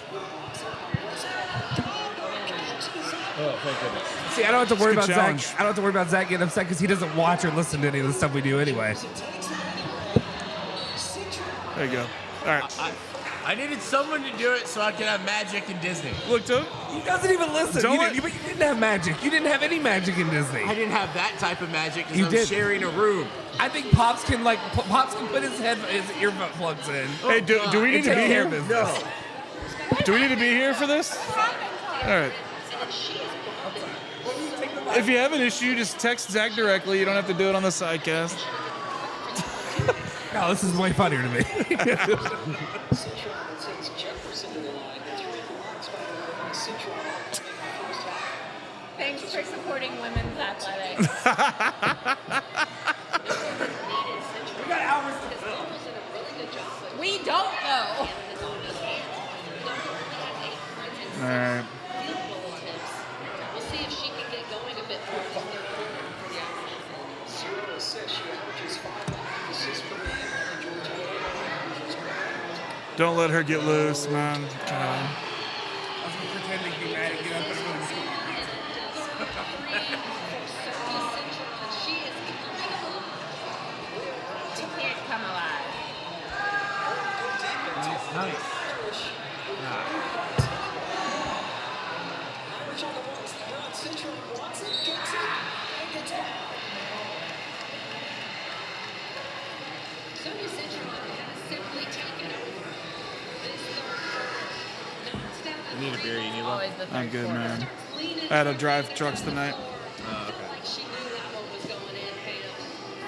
Oh, thank goodness. See, I don't have to worry It's about a good challenge. Zach. I don't have to worry about Zach getting upset because he doesn't watch or listen to any of the stuff we do anyway. There you go. All right. I needed someone to do it so I could have magic in Disney. Look, don't. He doesn't even listen. Don't You let- didn't have magic. You didn't have any magic in Disney. I didn't have that type of magic You because I'm did. sharing a room. I think Pops can put his earbud plugs in. Hey, do we need and to take be care here? of business. Do we need to be here for this? All right. If you have an issue, just text Zach directly. You don't have to do it on the Sidecast. No, this is way funnier to me. Thanks for supporting women's athletics. We got hours. We don't know. All right. We'll see if she can get going a bit more in the third quarter for the Irish. Cyril says she averages 5 assists per game on the Georgia Hoosiers. Don't let her get loose, man. God. I was pretending to be mad and get up and go to school. She can't come alive. Nice. Sonia Citron has simply taken over this third non-step. I need a beer. You need one? Always the third I'm good, quarter. man. I had to drive trucks tonight. Like she knew that one was going in,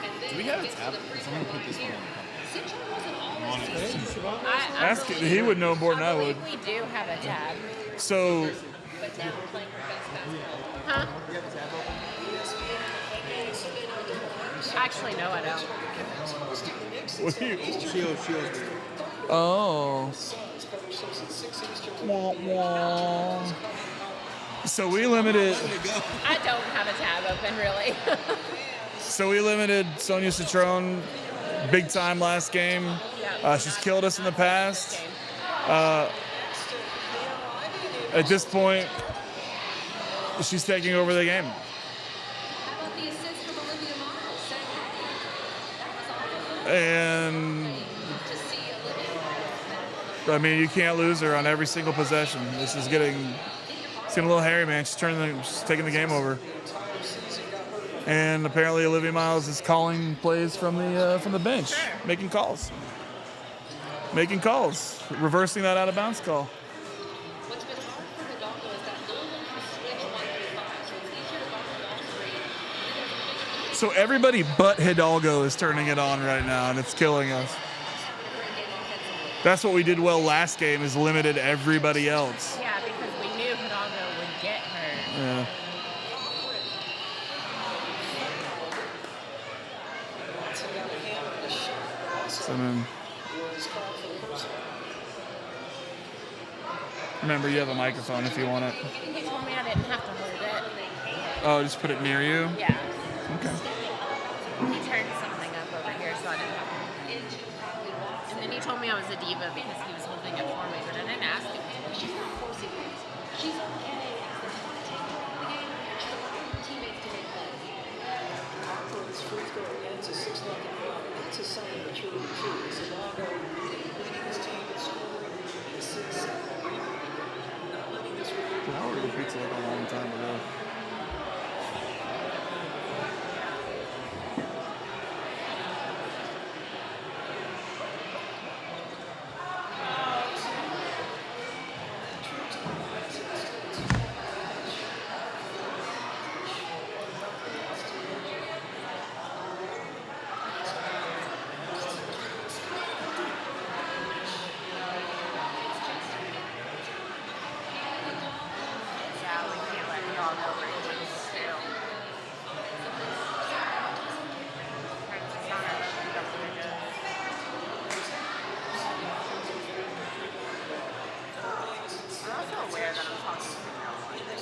and then Do we have a gets to tab? the free Someone throw put this line one here. Citron wasn't always Ask it. He would know more than I would. believe we do have a tab. So, but now playing her best basketball. Huh? Actually, no, I don't. what do you? Oh. Wah, wah. So we limited. I don't have a tab open, really. So we limited Sonia Citron big time last game. She's killed us in the past. At this point, she's taking over the game. How about the assist from Olivia Miles? Saying, hey, that was awful. And To see Olivia. I mean, you can't lose her on every single possession. This is getting a little hairy, man. She's taking the game over. And apparently, Olivia Miles is calling plays from the bench, making calls, reversing that out of bounds call. What's been hard for Hidalgo is that Louisville can switch 1 through 5, so it's easier to guard the ball 3. So everybody but Hidalgo is turning it on right now, and it's killing us. That's what we did well last game, is limited everybody else. Yeah, because we knew Hidalgo would get her. Yeah. So then, remember, you have a microphone if you want it. He told me I didn't have to hold it. Oh, just put it near you? Yeah. Okay. He turned something up over here, so I didn't have to. And then he told me I was a diva because he was holding it for me, but I didn't ask him. She's not forcing things. She's okay. If you want to take her out of the game, she's allowing her teammates to make plays. Rockford's free throw ends a 6-0 run. That's a sign of maturity, too. Soforo leading his team in scoring, assists, and rebounding. Not letting this really I ordered pizza like a long time ago. Yeah, we can't let y'all know where he is still. I'm also aware that I'm talking to no one right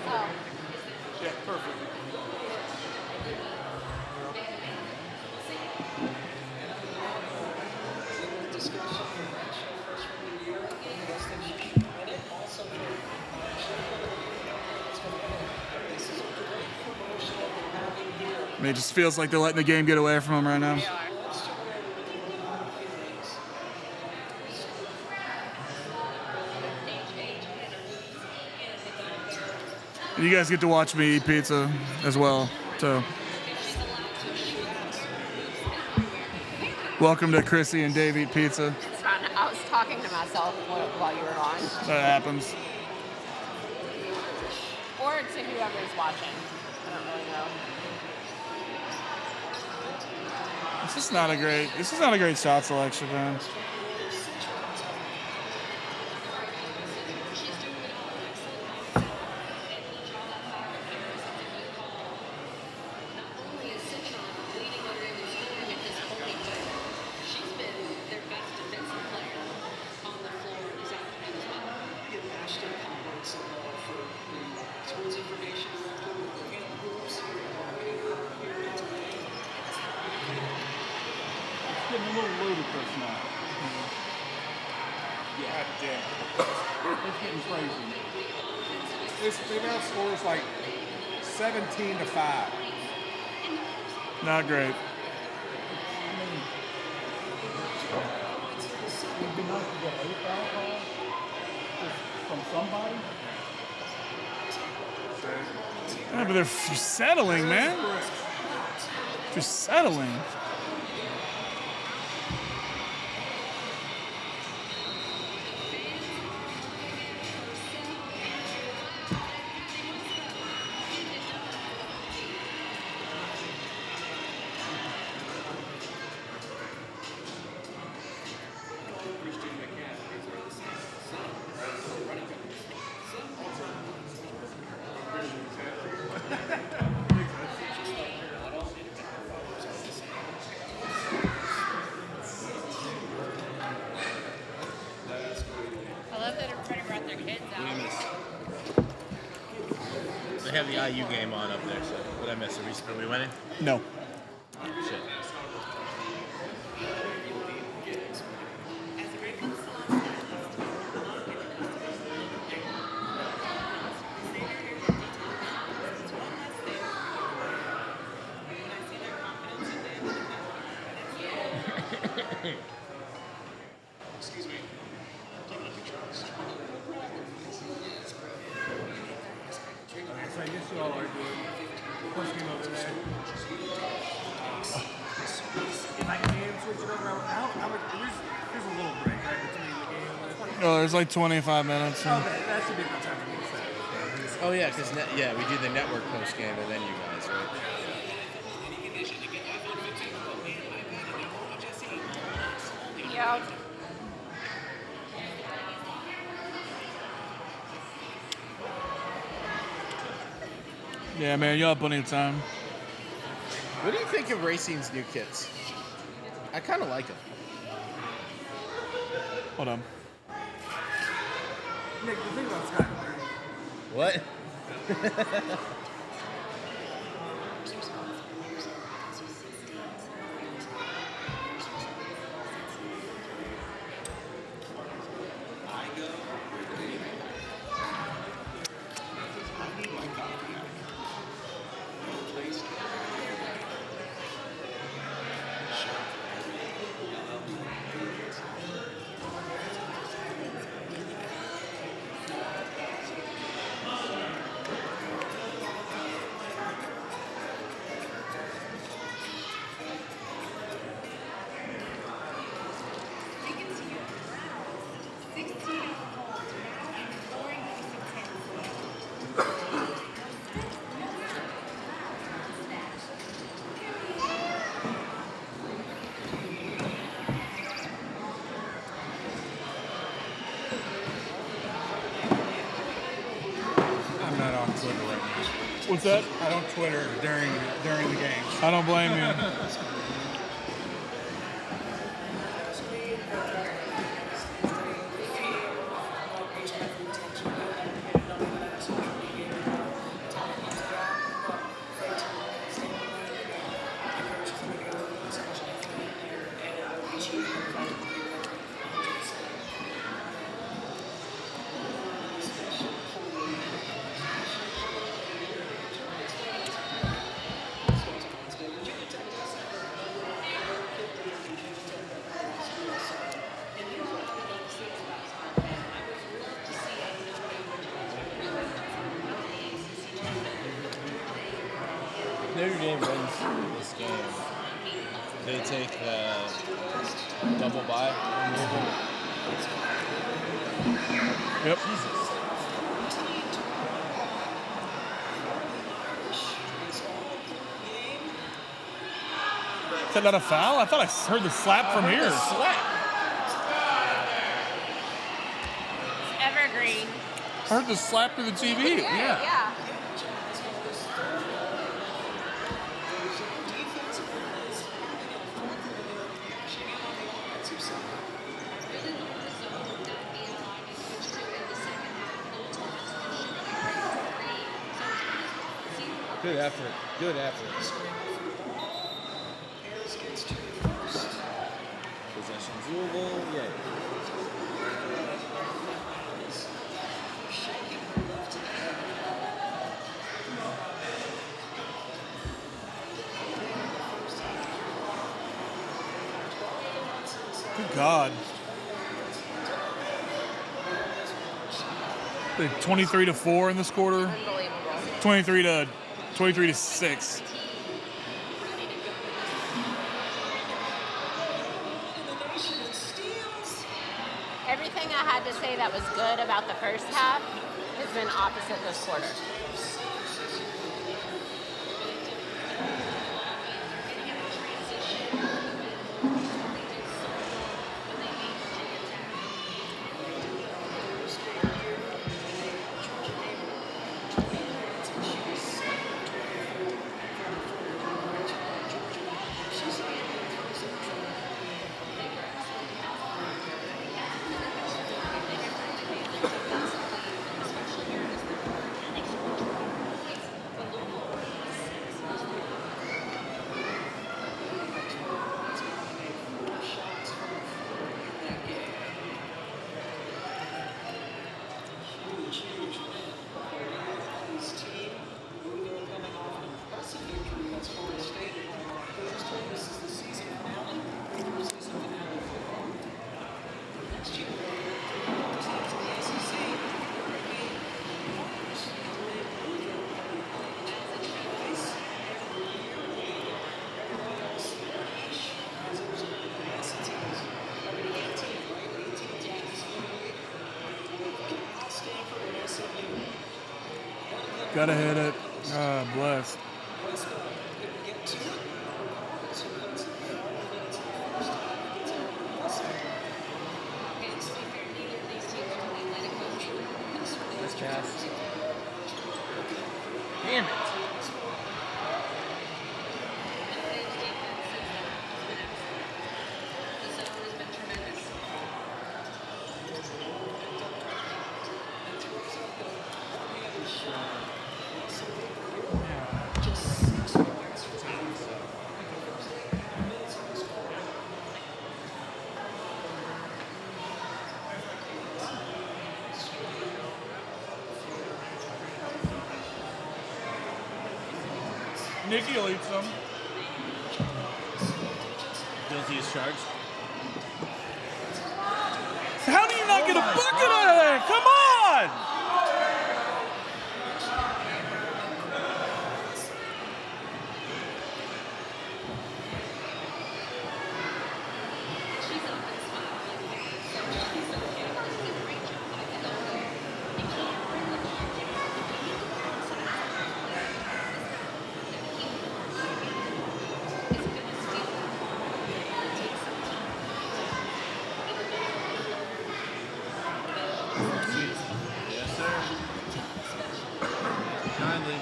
now. Yeah, perfect. discussion for national freshman of the year. Best thing she should win it. Also, this is a great promotion that they're having here. I mean, it just feels like they're letting the game get away from them right now. They are. And you guys get to watch me eat pizza as well. So, welcome to Chrissy and Dave Eat Pizza. It's fine. I was talking to myself while you were on. That happens. Or to whoever's watching. I don't really know. This is not a great shot selection, man. She's been their best defensive player on the floor this afternoon as well. Get Ashton comments for the sports information director with the hand groups here today. It's getting a little ludicrous now. God damn. It's getting crazy. They now scores like 17-5. Not great. It'd be nice to get a foul call from somebody. Yeah, but they're settling, man. They're settling. I love that everybody brought their kids out. They have the IU game on up there, so what I miss? Are we winning? No. Shit. Excuse me. Taking a picture of this. So I guess you all are good. First game over there. If I can switch it over, here's a little break right between the game. No, there's like 25 minutes. Okay, that should be enough time for me to say. Oh yeah, because we do the network post game and then you guys, right? Yeah. Yeah, man, you'll have plenty of time. What do you think of Racing's new kits? I kind of like them. Hold on. Nick, the thing about Sky. What? I'm not on Twitter right now. What's that? I don't Twitter during the games. I don't blame you. Notre Dame wins this game. They take the double bye. Yep. Is that not a foul? I thought I heard the slap from here. Evergreen. I heard the slap through the TV. Yeah. Good effort. Good effort. Possessions Louisville. Yay. Good God. The 23-4 in this quarter. Unbelievable. 23 to 6. Everything I had to say that was good about the first half has been opposite this quarter. Gotta hit it. Ah, blessed. Nice pass. Damn it. Nikki will eat some. Guilty as charged. How do you not get a bucket out of there? Come on! Yes, sir. Kindly.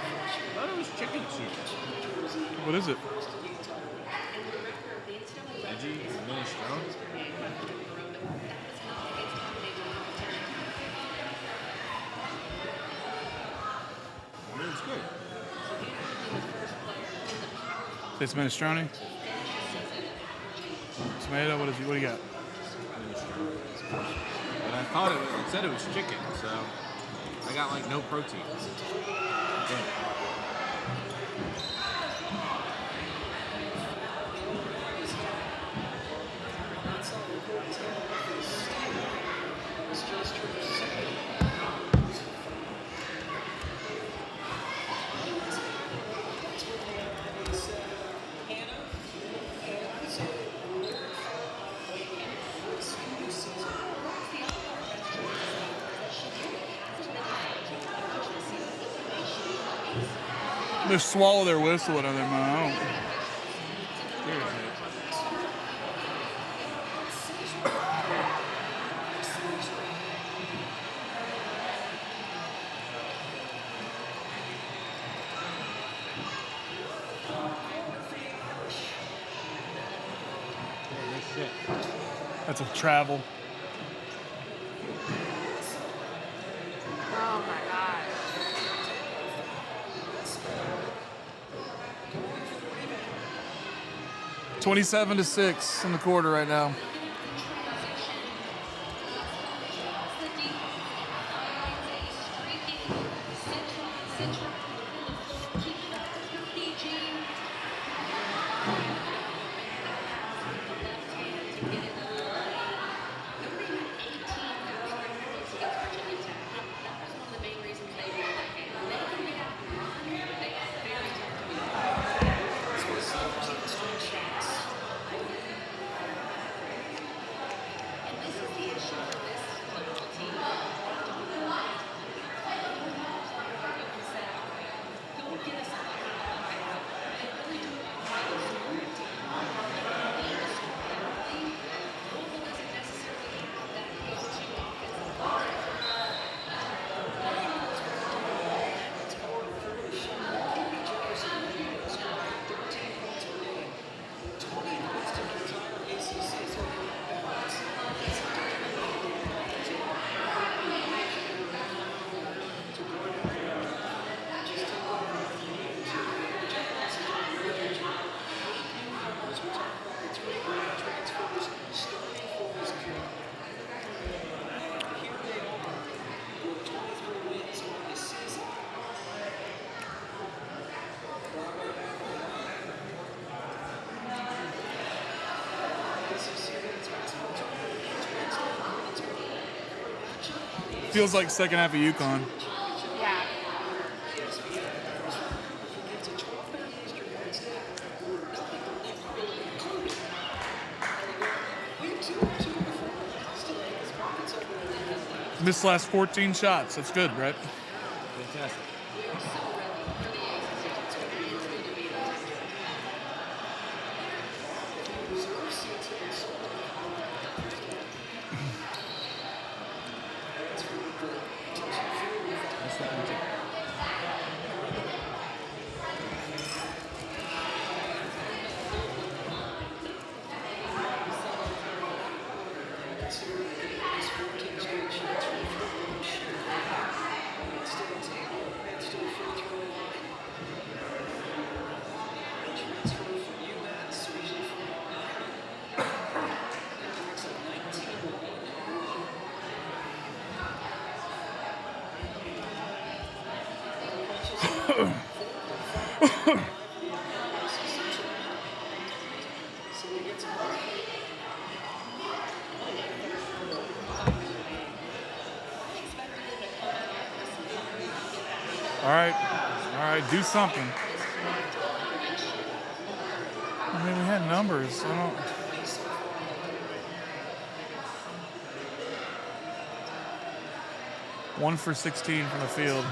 I thought it was chicken soup. What is it? Veggie, minestrone. I mean, it's good. It's minestrone. Tomato. What do you got? But I thought it said it was chicken, so I got like no protein. Okay. They swallow their whistle out of their mouth. That's a travel. Oh my gosh. 27-6 in the quarter right now. Feels like second half of UConn. Yeah. Missed last 14 shots. That's good, right? Fantastic. That's that one too. All right, do something. I mean, we had numbers. I don't. One for 16 from the field.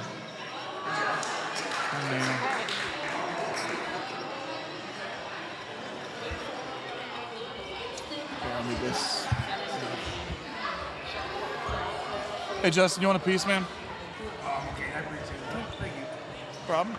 I mean, yeah, I need this. Hey, Justin, you want a piece, man? Okay, I appreciate it. Thank you. Problem?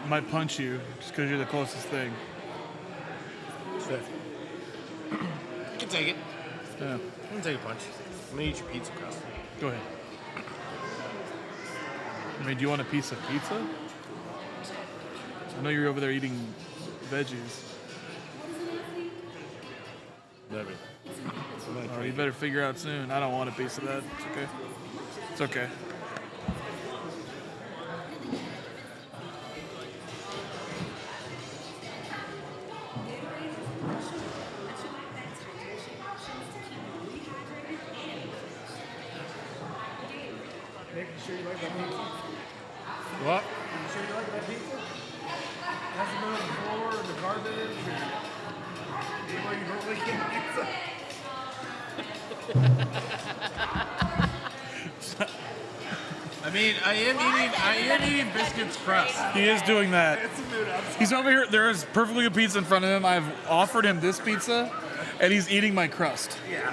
I might punch you just because you're the closest thing. You can take it. Yeah. You can take a punch. I'm gonna eat your pizza crust. Go ahead. I mean, do you want a piece of pizza? I know you're over there eating veggies. Maybe. Oh, you better figure out soon. I don't want a piece of that. It's okay. It's okay. Nick, you sure you like that pizza? What? You sure you like that pizza? Has it been on the floor or the carpet? Anybody normally get pizza? I mean, I am eating biscuits crust. He is doing that. It's a mood outside. He's over here. There is perfectly good pizza in front of him. I've offered him this pizza, and he's eating my crust. Yeah.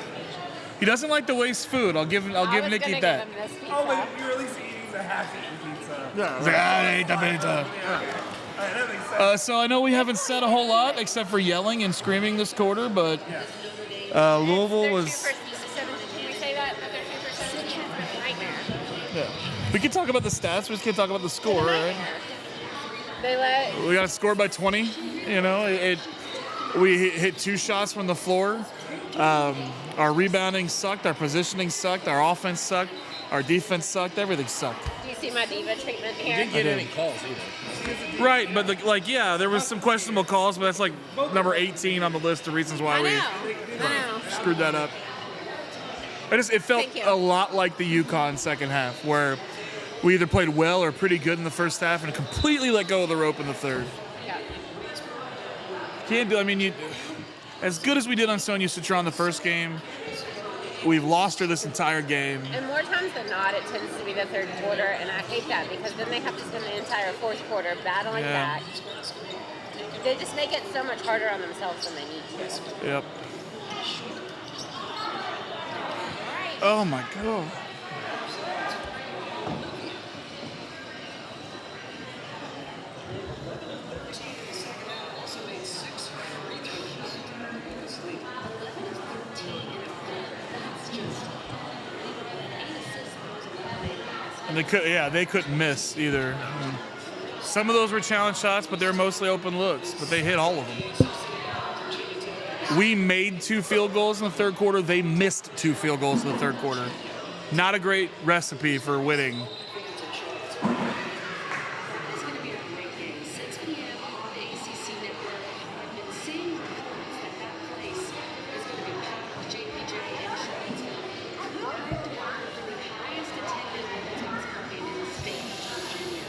He doesn't like to waste food. I'll give Nicky that. Oh, wait, you're at least eating the half-eaten pizza. Yeah, I ate the pizza. All right, that makes sense. So I know we haven't said a whole lot except for yelling and screaming this quarter, but Louisville was. Can we say that? That they're 2 for 17 has been a nightmare. Yeah. We can talk about the stats. We just can't talk about the score, right? They let. We got scored by 20. You know, We hit 2 shots from the floor. Our rebounding sucked. Our positioning sucked. Our offense sucked. Our defense sucked. Everything sucked. Do you see my diva treatment here? Didn't get any calls either. Right, but there was some questionable calls, but that's like number 18 on the list of reasons why I we know. screwed that up. It felt Thank you. a lot like the UConn second half, where we either played well or pretty good in the first half and completely let go of the rope in the third. Yeah. Can't do. I mean, as good as we did on Sonia Citron the first game, we've lost her this entire game. And more times than not, it tends to be the third quarter, and I hate that because then they have to spend the entire fourth quarter battling back. They just make it so much harder on themselves than they need to. Yep. Oh my God. And they couldn't miss either. I mean, some of those were challenge shots, but they were mostly open looks, but they hit all of them. We made 2 field goals in the third quarter. They missed 2 field goals in the third quarter. Not a great recipe for winning. It's going to be a great game. 6 p.m. on the ACC network. I've been seeing reports that place is going to be packed with JPJ and Charlottesville. They're going to be the highest attended women's basketball game in the state of Virginia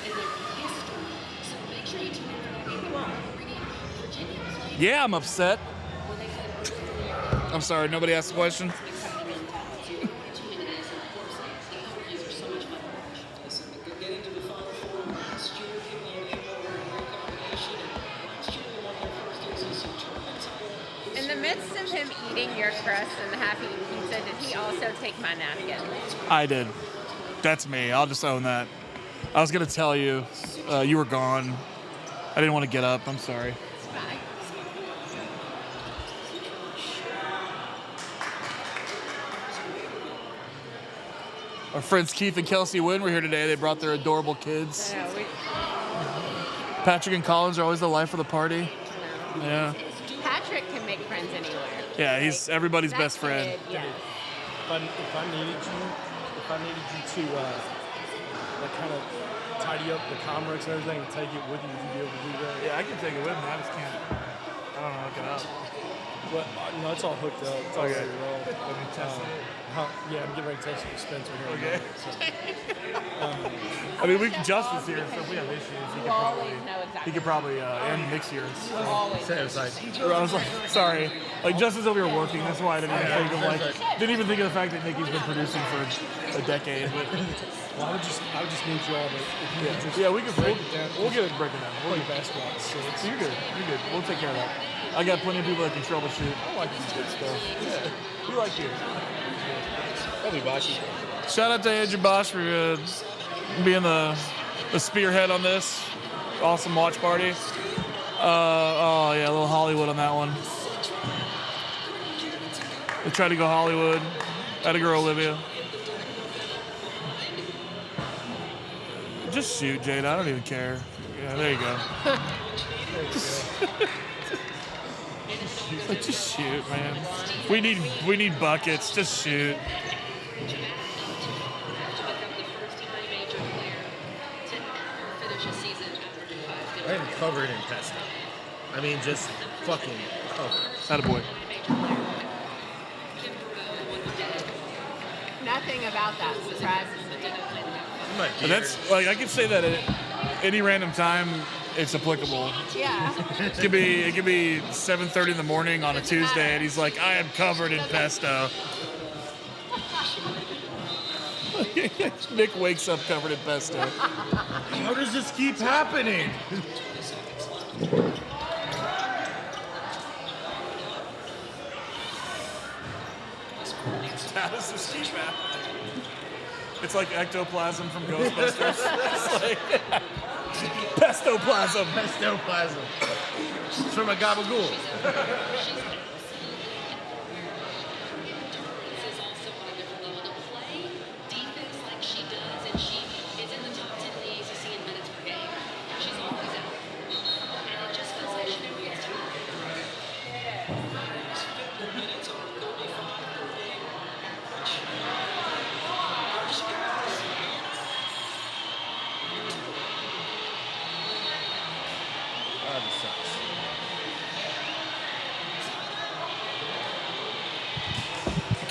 in their history. So make sure you tune in for that game. Virginia played. Yeah, I'm upset. I'm sorry, nobody asked the question. Getting to the Final Four last year, giving you a great combination, and last year they won their first ACC tournament title. In the midst of him eating your crust and half-eaten pizza, did he also take my napkin? I did. That's me. I'll just own that. I was going to tell you, you were gone. I didn't want to get up. I'm sorry. Bye. Our friends Keith and Kelsey Wynn were here today. They brought their adorable kids. Patrick and Collins are always the life of the party. Yeah. Patrick can make friends anywhere. Yeah, he's everybody's That best friend. kid, yeah. If I needed you to like kind of tidy up the Comrex and everything and take it with you, would you be able to do that? Yeah, I can take it with me. I just can't. I don't know, hook it up. Well, no, it's all hooked up. It's all Okay. ready to roll. Let me test it. Yeah, I'm getting ready to test it with Spencer here. Okay. So, I mean, we can Justin's here, so if we have issues, he Always know exactly. could probably end Nick's here. Always. Say it was like, I was like, sorry, like Justin's over here working. That's why I didn't even think of didn't even think of the fact that Nicky's been producing for a decade. But well, I would just need you all to, if you could just yeah, we can break it down. we'll get it breaking down. Play basketball at 6. You're good. You're good. We'll take care of that. I got plenty of people that can troubleshoot. I like this good stuff. Yeah. We like you. Shout out to Andrew Bosch for being the spearhead on this awesome watch party. Oh yeah, a little Hollywood on that one. They tried to go Hollywood. Had to girl Olivia. Just shoot, Jade. I don't even care. Yeah, there you go. Just shoot, man. We need buckets. Just shoot. I am covered in pesto. I mean, just fucking covered. Attaboy. Nothing about that surprises me. And that's like I could say that at any random time it's applicable. Yeah. It could be 7:30 in the morning on a Tuesday, and he's like, "I am covered in pesto." Nick wakes up covered in pesto. How does this keep happening? How does this keep happening? It's like ectoplasm from Ghostbusters. It's like pestoplasm. Pestoplasm. It's from a gabagool. Is also on a different level to play defense like she does, and she is in the top 10 in the ACC in minutes per game. She's always out, and it just feels like she never gets tired.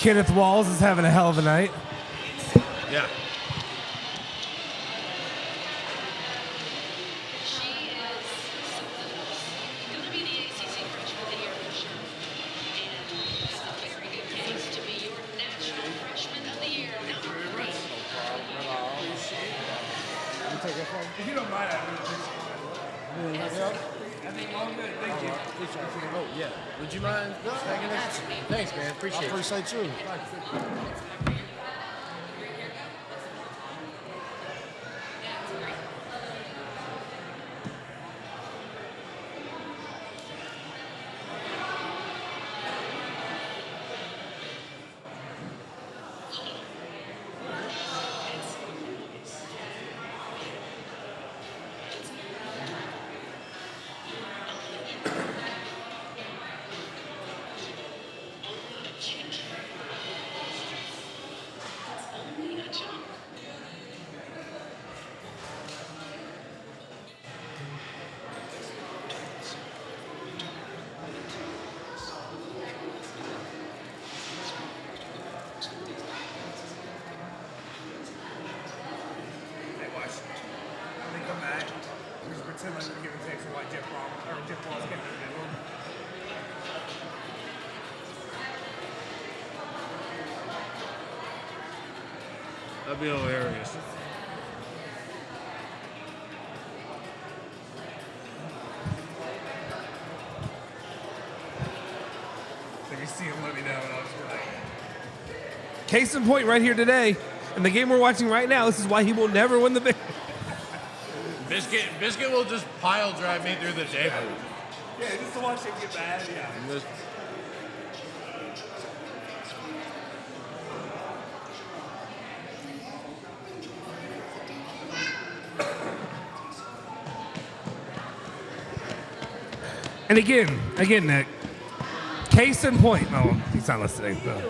Kenneth Walls is having a hell of a night. Yeah. She is going to be the ACC Freshman of the Year for sure. And it's a very good case to be your National Freshman of the Year, number 3. If you don't mind, I think all good. Thank you. Oh, yeah. Would you mind taking this? Thanks, man. Appreciate it. I appreciate you. That'd be hilarious. If you see him, let me know. And I'll just be like, case in point, right here today, in the game we're watching right now, this is why he will never win the big. Biscuit will just pile drive me through the table. Yeah, just to watch him get bad. Yeah. And again, Nick, case in point. No, he's not listening. No.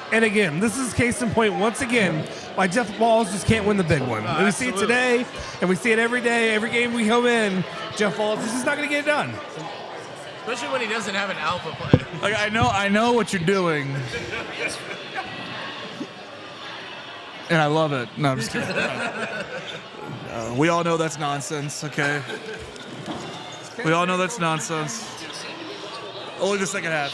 And again, this is case in point once again why Jeff Walls just can't win the big one. And we see it today, and we see it every day. Every game we come in, Jeff Walls is just not going to get it done. Especially when he doesn't have an alpha play. Like I know what you're doing, and I love it. No, I'm just kidding. We all know that's nonsense. Okay. We all know that's nonsense. Only the second half.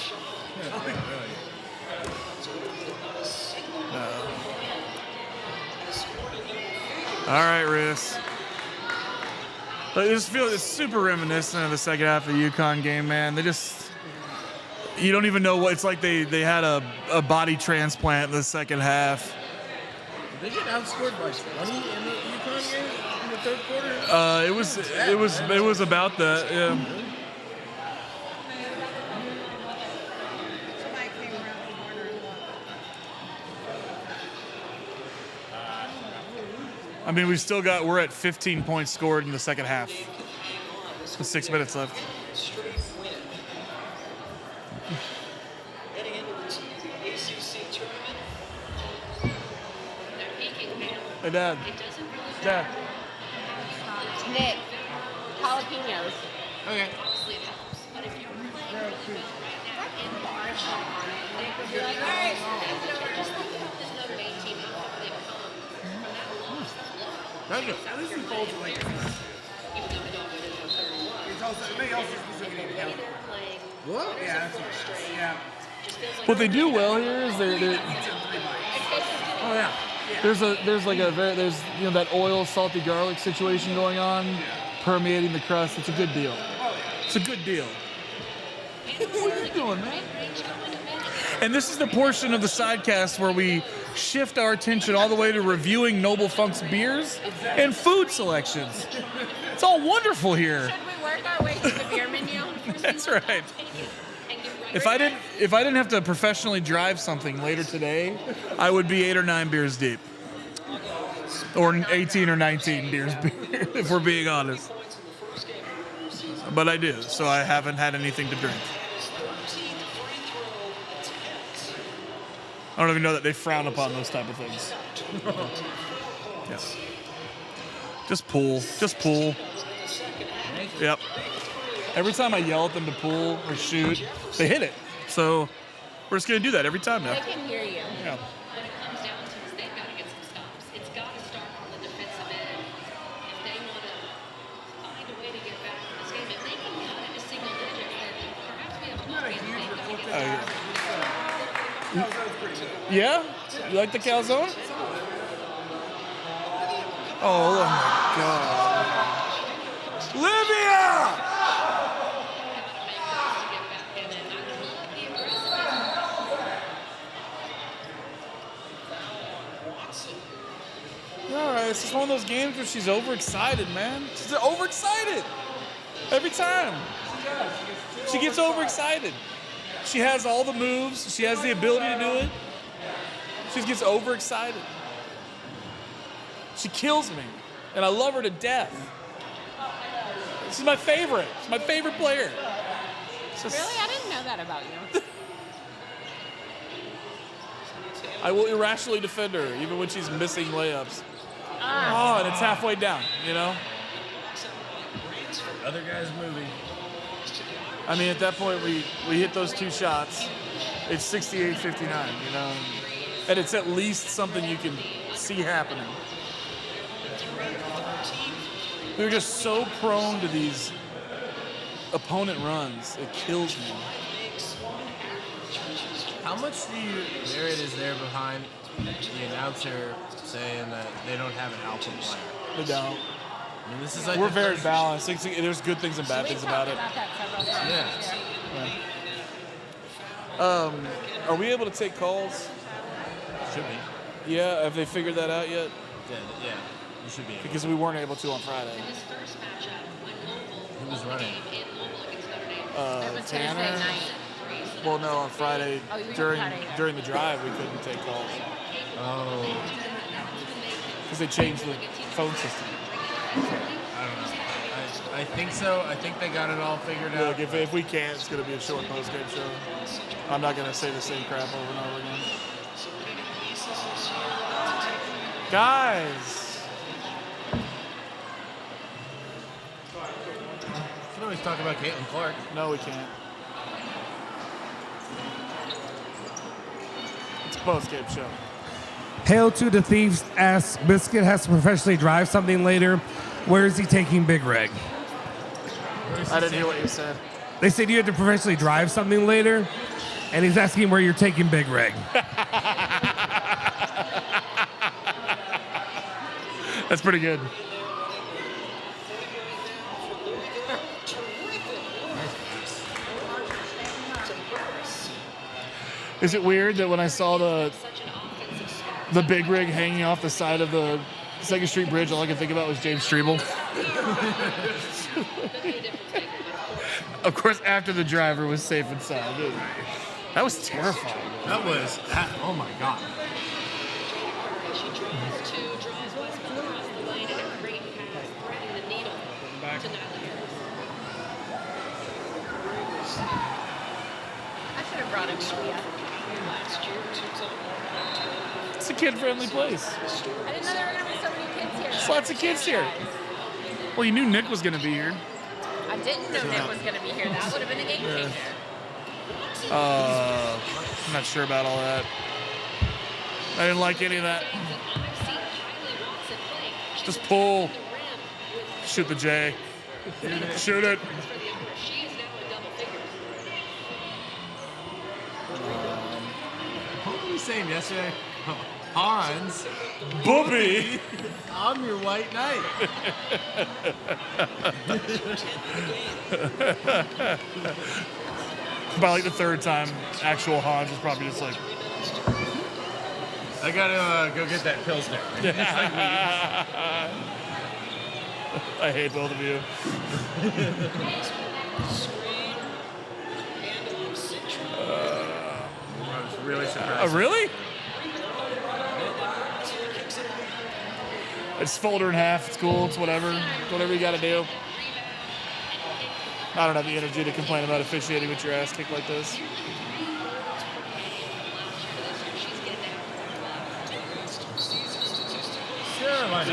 All right, Riss. I just feel it's super reminiscent of the second half of the UConn game, man. You don't even know what it's like. They had a body transplant in the second half. Did they get outscored by 20 in the UConn game in the third quarter? It was about that. Yeah. I mean, we're at 15 points scored in the second half. With 6 minutes left. Straight win. Heading into the ACC tournament. They're peaking now. Hey, Dad. It doesn't really Dad. Nick, jalapenos. Okay. obviously it helps. But if you're playing really well right now in March, they would be like, all right, just think about this Notre Dame team and what they've come from that loss. Thank you. Even though we don't win in the 31. They're playing What? just feels like What they do well here is there's that oil salty garlic situation going on, permeating the crust. It's a good deal. It's a good deal. What are you doing, man? And this is the portion of the sidecast where we shift our attention all the way to reviewing Noble Funk's beers and food selections. It's all wonderful here. Should we work our way through the beer menu? That's right. If I didn't have to professionally drive something later today, I would be 8 or 9 beers deep, or 18 or 19 beers, if we're being honest. But I do, so I haven't had anything to drink. I don't even know that they frown upon those type of things. Yeah. Just pool. Just pool. Yep. Every time I yell at them to pull or shoot, they hit it. So we're just going to do that every time now. They can hear you. Yeah. What it comes down to is they've got to get some stops. It's got to start on the defensive end. If they want to find a way to get back in this game, if they can cut it to single digits, then perhaps we have a ball game. They've got to get Yeah? You like the calzone? Oh my God. Livia! All right, it's just one of those games where she's overexcited, man. She's overexcited. Every time. She gets overexcited. She has all the moves. She has the ability to do it. She just gets overexcited. She kills me, and I love her to death. This is my favorite. She's my favorite player. Really? I didn't know that about you. I will irrationally defend her, even when she's missing layups. Oh, and it's halfway down, you know? Other guy's movie. I mean, at that point, we hit those 2 shots. It's 68-59, you know? And it's at least something you can see happening. We're just so prone to these opponent runs. It kills me. How much merit is there behind the announcer saying that they don't have an alpha player? They don't. I mean, this is like We're the very first- balanced. There's good things and bad We things talked about it. about that several times. Yeah. Are we able to take calls? Should be. Yeah, have they figured that out yet? Yeah, you should be. Because we weren't able to on Friday. Who was running? It was Thursday Tanner. night. Well, no, on Friday Oh, you were during Friday, yeah. during the drive we couldn't take calls Oh, because they changed the phone system. I don't know. I think so. I think they got it all figured out. Look, if we can't, it's going to be a short post-game show. I'm not going to say the same crap over and over again. Guys, You can always talk about Caitlin Clark. no, we can't. It's a post-game show. Hail to the Thieves asks, Biscuit has to professionally drive something later. Where is he taking Big Rig? I didn't hear what you said. They said you had to professionally drive something later, and he's asking where you're taking Big Rig. That's pretty good. Is it weird that when I saw the Big Rig hanging off the side of the 2nd Street Bridge, all I could think about was James Strebel? Of course, after the driver was safe and sound. That was terrifying. That was. Oh my God. She drives 2, draws Westbrook across the lane, and a great pass, threading the needle to Natalie Harris. I should have brought him Julia. Last year, 2-time It's a kid-friendly place. I didn't know there were going to be so many kids here. There's lots of kids here. Well, you knew Nick was going to be here. I didn't know Nick was going to be here. That would have been a game changer. I'm not sure about all that. I didn't like any of that. Just pull. Shoot the J. Shoot it. What were you saying yesterday? Hans. Booby. I'm your white knight. About like the third time, actual Hans was probably just like, I gotta go get that Pilsner. I hate both of you. I was really surprised. Really? It's fold her in half. It's cool. It's whatever. Whatever you got to do. I don't have the energy to complain about officiating with your ass kicked like this. Sure, why not?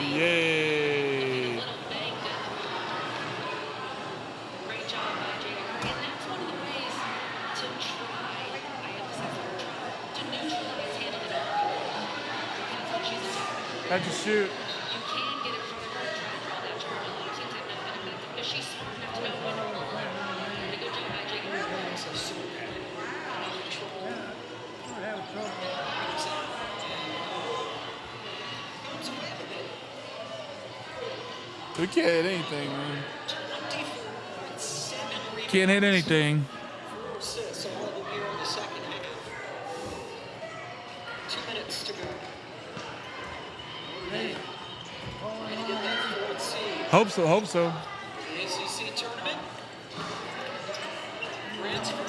Yay. Great job by Jada Curry, and that's one of the ways to try, I emphasize the word try, to neutralize Hannah Hidalgo. That's what she's attacking. How'd you shoot? You can get in front of her and try to draw that charge. A lot of teams have not been effective, but she's smart enough to know when to pull her. Pretty good job by Jada Curry. We can't hit anything, man. Can't hit anything. Assists, all of them here in the second half. 2 minutes to go. And to get that fourth seed Hope so. Hope so. in the ACC tournament. Transfer.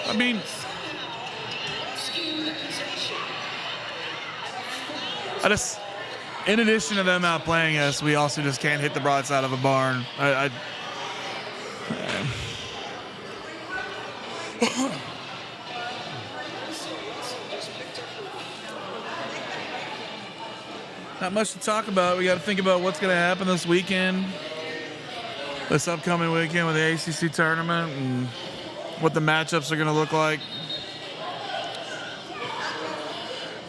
I mean, Rescue the possession. I just, in addition to them outplaying us, we also just can't hit the broadside of a barn. Not much to talk about. We got to think about what's going to happen this weekend, this upcoming weekend with the ACC tournament, and what the matchups are going to look like.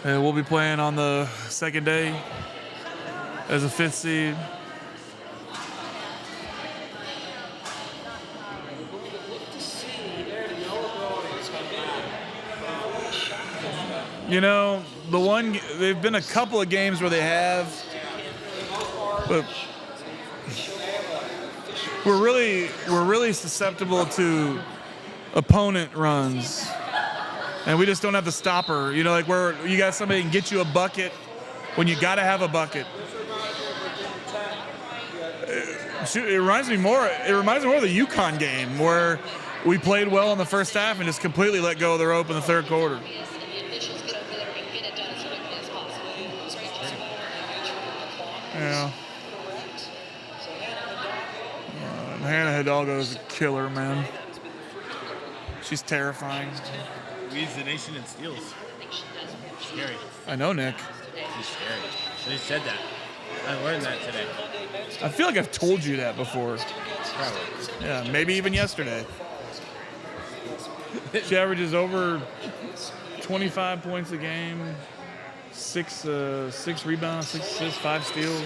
And we'll be playing on the second day as a 5th seed. You know, they've been a couple of games where they have, but we're really susceptible to opponent runs, and we just don't have the stopper. You know, like where you got somebody who can get you a bucket when you got to have a bucket. It reminds me more of the UConn game where we played well in the first half and just completely let go of the rope in the third quarter. Yeah. Hannah Hidalgo is a killer, man. She's terrifying. Leads the nation in steals. Scary. I know, Nick. She's scary. They said that. I learned that today. I feel like I've told you that before. Probably. Yeah, maybe even yesterday. She averages over 25 points a game, six rebounds, 6 assists, 5 steals.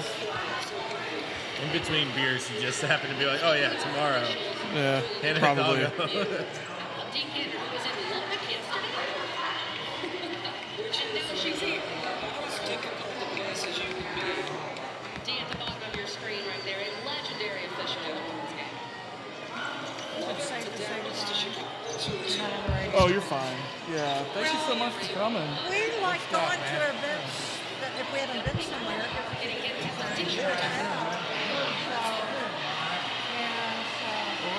In between beers, you just happen to be like, oh yeah, tomorrow. Yeah, Hannah probably. Hidalgo. She's here. As difficult a place as you can be. D at the bottom of your screen right there, a legendary official in the women's game. Oh, you're fine. Yeah, thank you so much for coming. We like going to events that if we haven't been somewhere. We're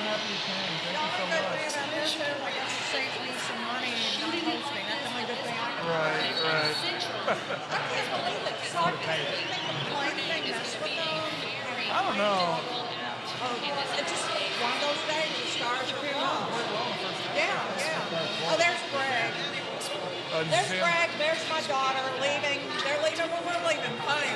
happy you came. Thank you so much. Saves me some money not hosting. That's the only good thing I can do. Right. I can't believe it. So I think the plane thing messed with them. I don't know. It's just one of those days the stars appear on. Yeah. Oh, there's Greg. There's Greg. There's my daughter leaving. They're leaving when we're leaving. Funny.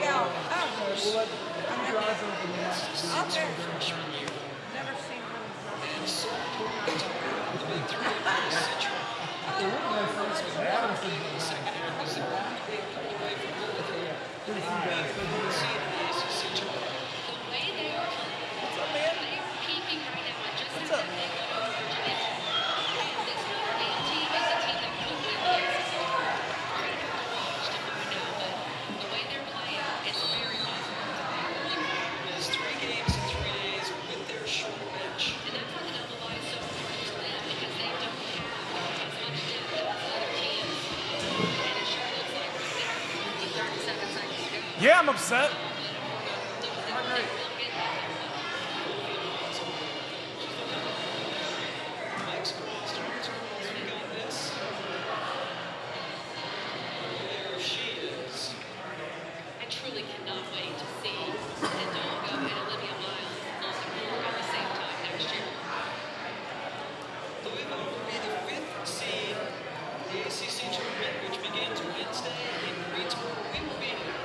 Yeah. Up there. Never seen Yeah, I'm upset. I truly cannot wait to see Hidalgo and Olivia Miles on the court at the same time next year. Louisville will be the 5th seed in the ACC tournament, which begins Wednesday in Greensboro. We will be there.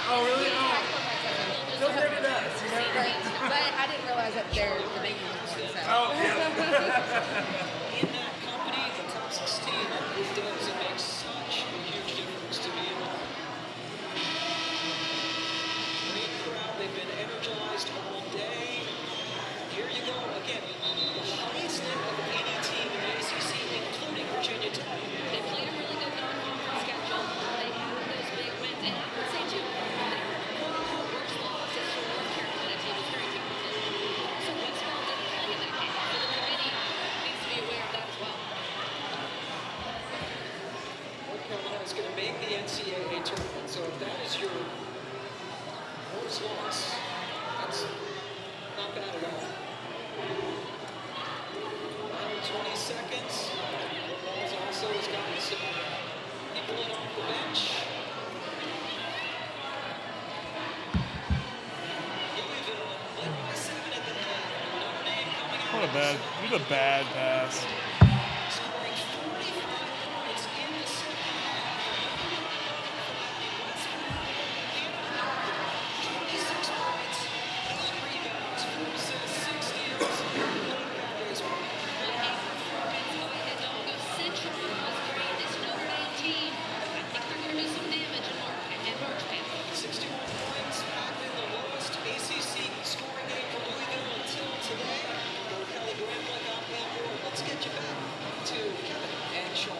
Oh, really? Oh. Still never does. You know? Right. But I didn't realize that they're the making ones. Oh, yeah. In that company, the top 16, it does. It makes such a huge difference to be able. Great crowd. They've been energized all day. Here you go again. The highest net of any team in the ACC, including Virginia Tech. They played a really good non-conference schedule. They have those big wins, and I would say too, their worst loss is to North Carolina team was very talented. So Westball didn't play in that game. So the committee needs to be aware of that as well. North Carolina is going to make the NCAA tournament. So if that is your worst loss, that's not bad at all. 20 seconds. The Walls also has gotten some people in off the bench. Louisville led by 7 at the half. Notre Dame coming out. What a bad pass. Scoring 45 points in the second half. 26 points, 8 rebounds, 4 assists, 6 steals. Central was great. This Notre Dame team, I think they're going to do some damage in March Madness. 61 points, have been the lowest ACC scoring game for Louisville until today. Kelly Graham went out that world. Let's get you back to Kevin and Sean.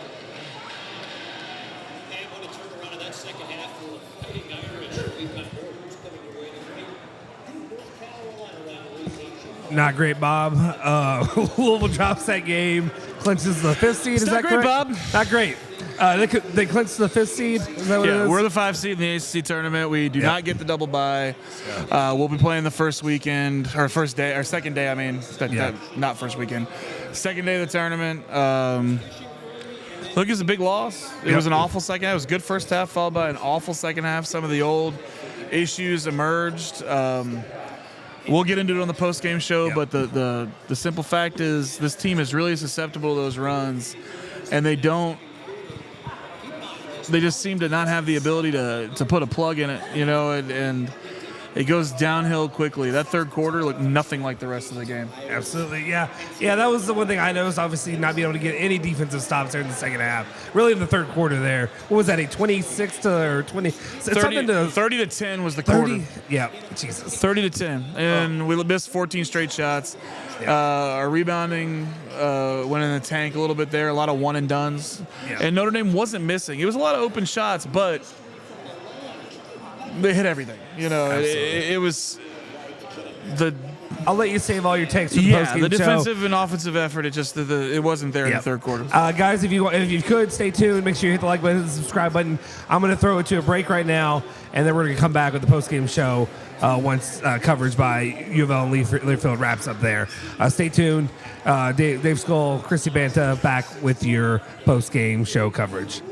And what a turnaround in that second half for Fighting Irish. We've got more who's coming your way tonight. North Carolina rivalry. Not great, Bob. Louisville drops that game, clinches the 5th seed. Is that not great, correct? Bob. Not great. They clinched the 5th seed. Is that what it Yeah, is? we're the 5 seed in the ACC tournament. We do not get the double bye. We'll be playing the first weekend, or first day, or second day. I mean, not first weekend. Second day of the tournament. Look, it's a big loss. It was an awful second half. It was a good first half, followed by an awful second half. Some of the old issues emerged. We'll get into it on the post-game show, but the simple fact is this team is really susceptible to those runs, and they just seem to not have the ability to put a plug in it, and it goes downhill quickly. That third quarter looked nothing like the rest of the game. Absolutely, yeah. Yeah, that was the one thing I noticed, obviously, not being able to get any defensive stops there in the second half. Really in the third quarter there. What was that, a 26 or 20? 30 to 10 was the 30? quarter. Yeah, Jesus. 30 to 10. And we missed 14 straight shots. Our rebounding went in the tank a little bit there, a lot of one-and-dones. Yeah. And Notre Dame wasn't missing. It was a lot of open shots, but they hit everything. It was the. I'll let you save all your takes for the Yeah, postgame the show. defensive and offensive effort, it wasn't there in the third quarter. Guys, if you could, stay tuned. Make sure you hit the like button, the subscribe button. I'm going to throw it to a break right now, and then we're going to come back with the postgame show once coverage by UofL and Learfield wraps up there. Stay tuned. Dave Scull, Chrissy Banta back with your postgame show coverage.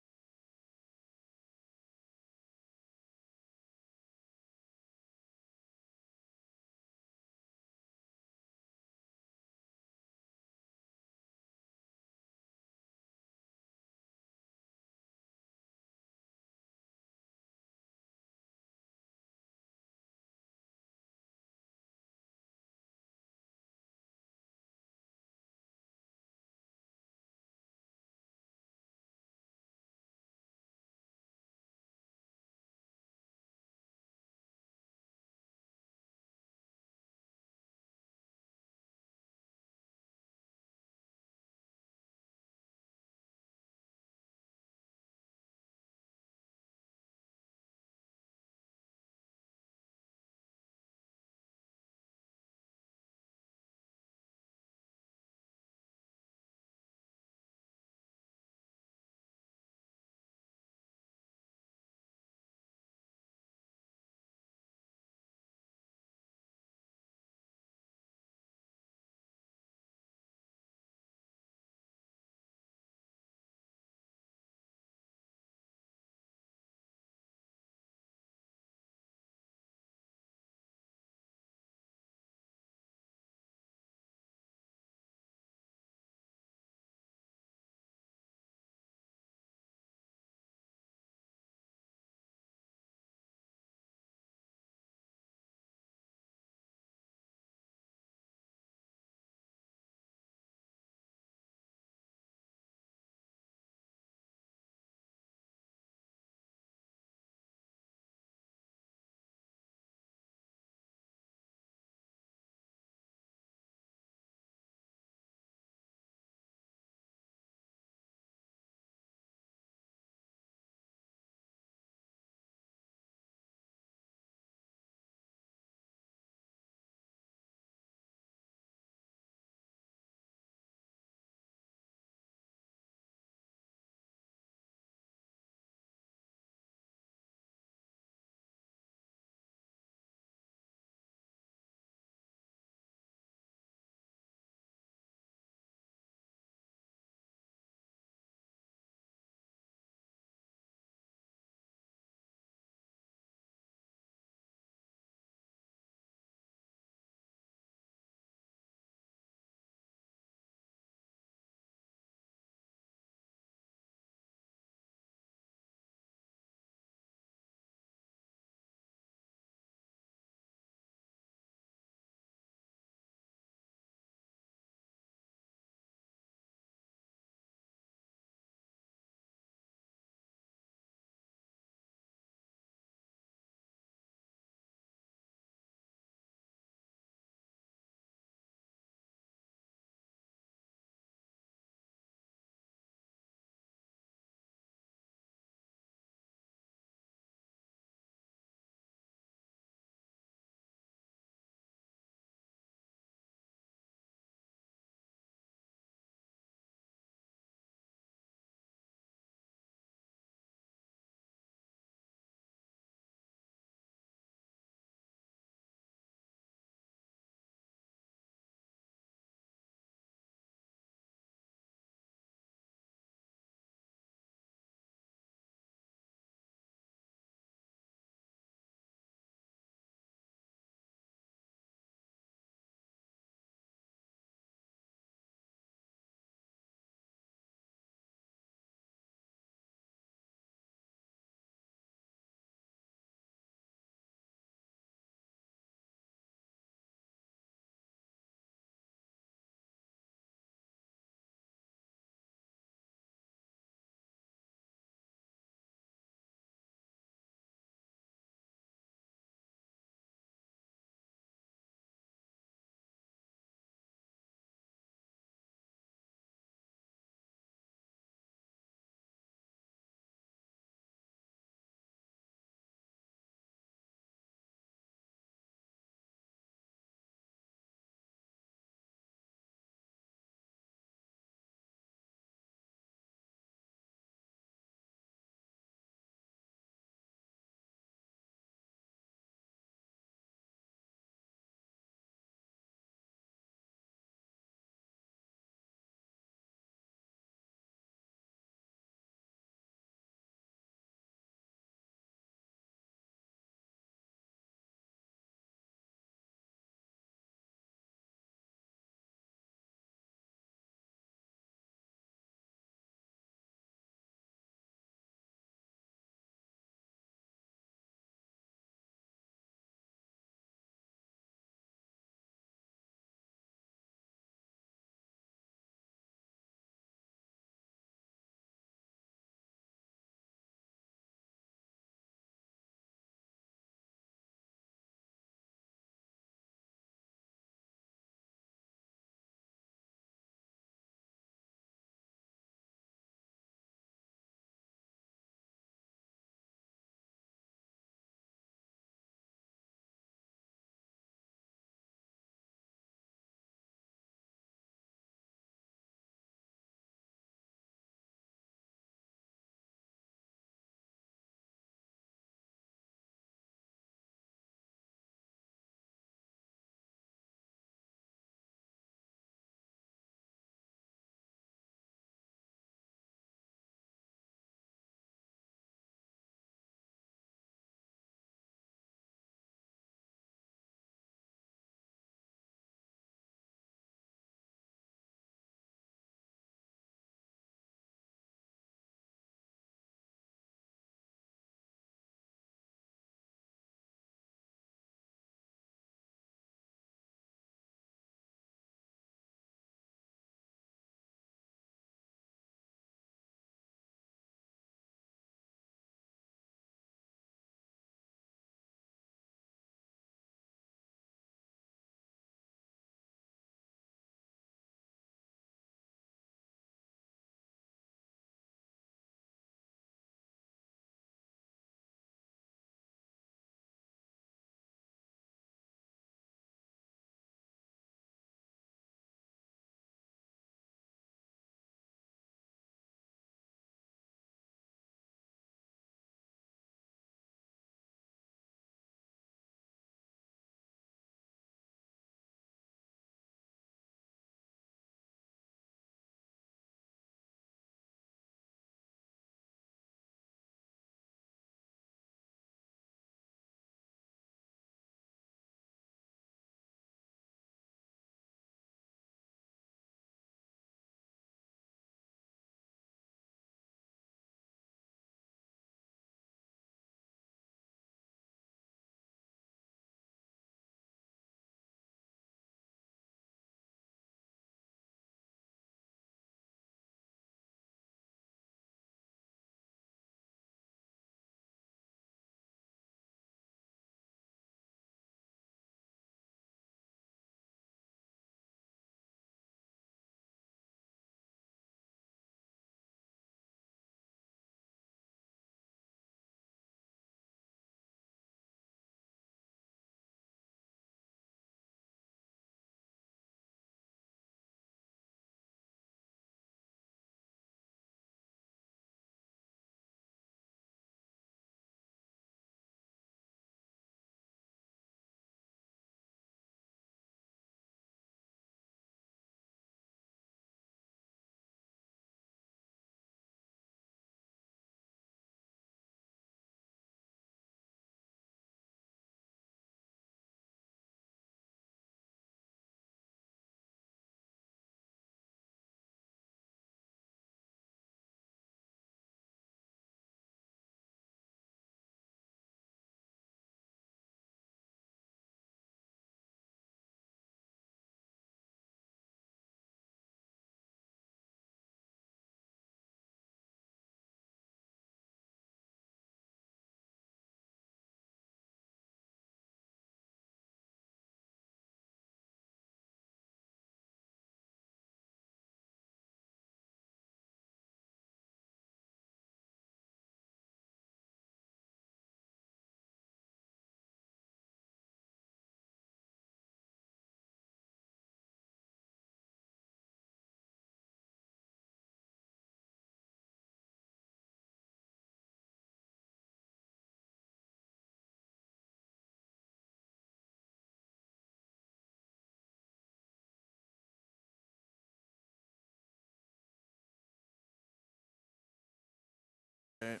Right.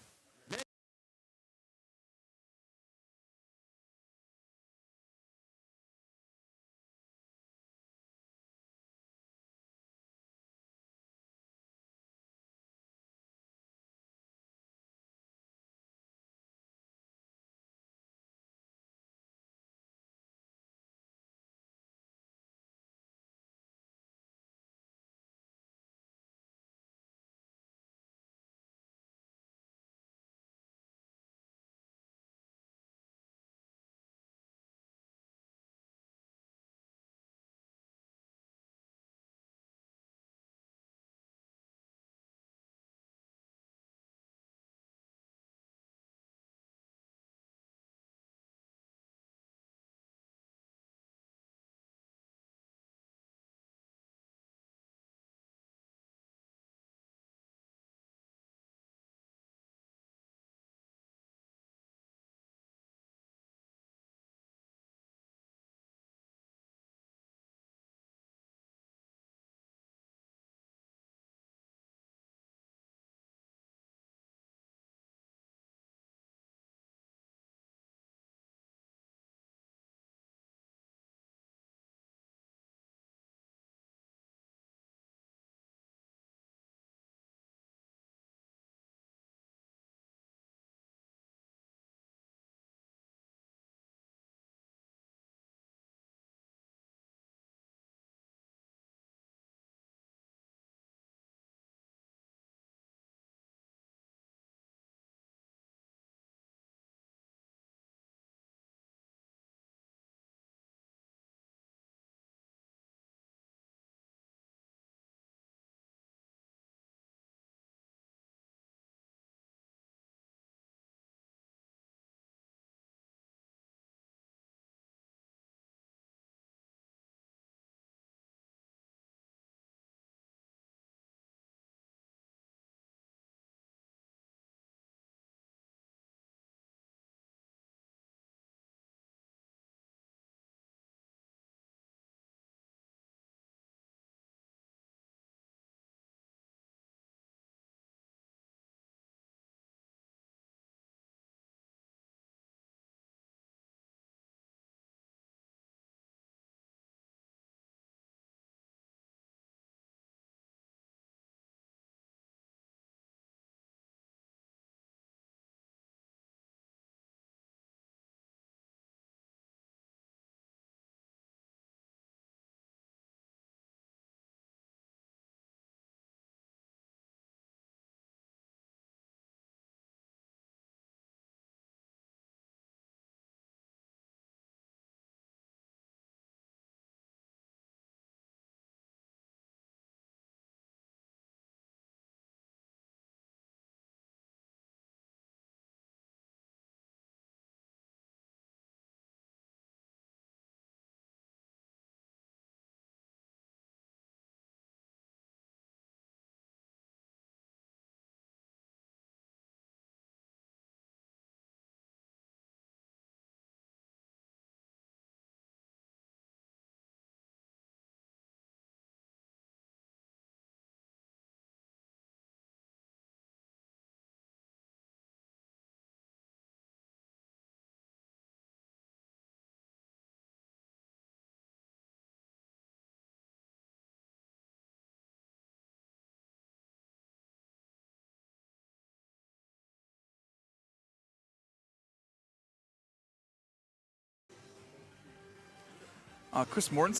Chris Mortensen.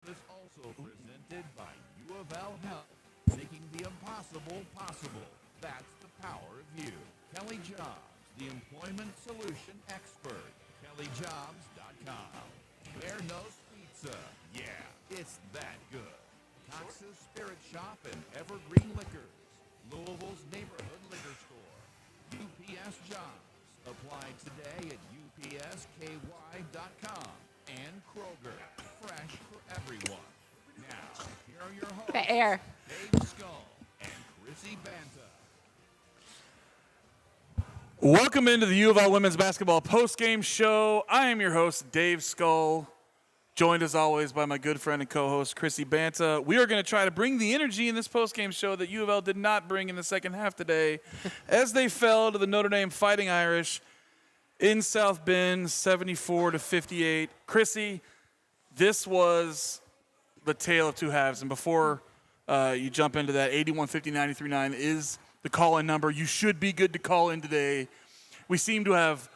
Is also presented by UofL Health, making the impossible possible. That's the power of you. Kelly Jobs, the employment solution expert. KellyJobs.com. Vernos Pizza. Yeah, it's that good. Cox's Spirit Shop and Evergreen Liquors. Louisville's neighborhood liquor store. UPS Jobs. Apply today at UPSKY.com. And Kroger. Fresh for everyone. Now, here are your hosts, The air. Dave Scull and Chrissy Banta. Welcome into the UofL Women's Basketball Postgame Show. I am your host, Dave Scull, joined as always by my good friend and co-host, Chrissy Banta. We are going to try to bring the energy in this postgame show that UofL did not bring in the second half today as they fell to the Notre Dame Fighting Irish in South Bend, 74-58. Chrissy, this was the tale of two halves. And before you jump into that, 81-50-93-9 is the call-in number. You should be good to call in today. We seem to have,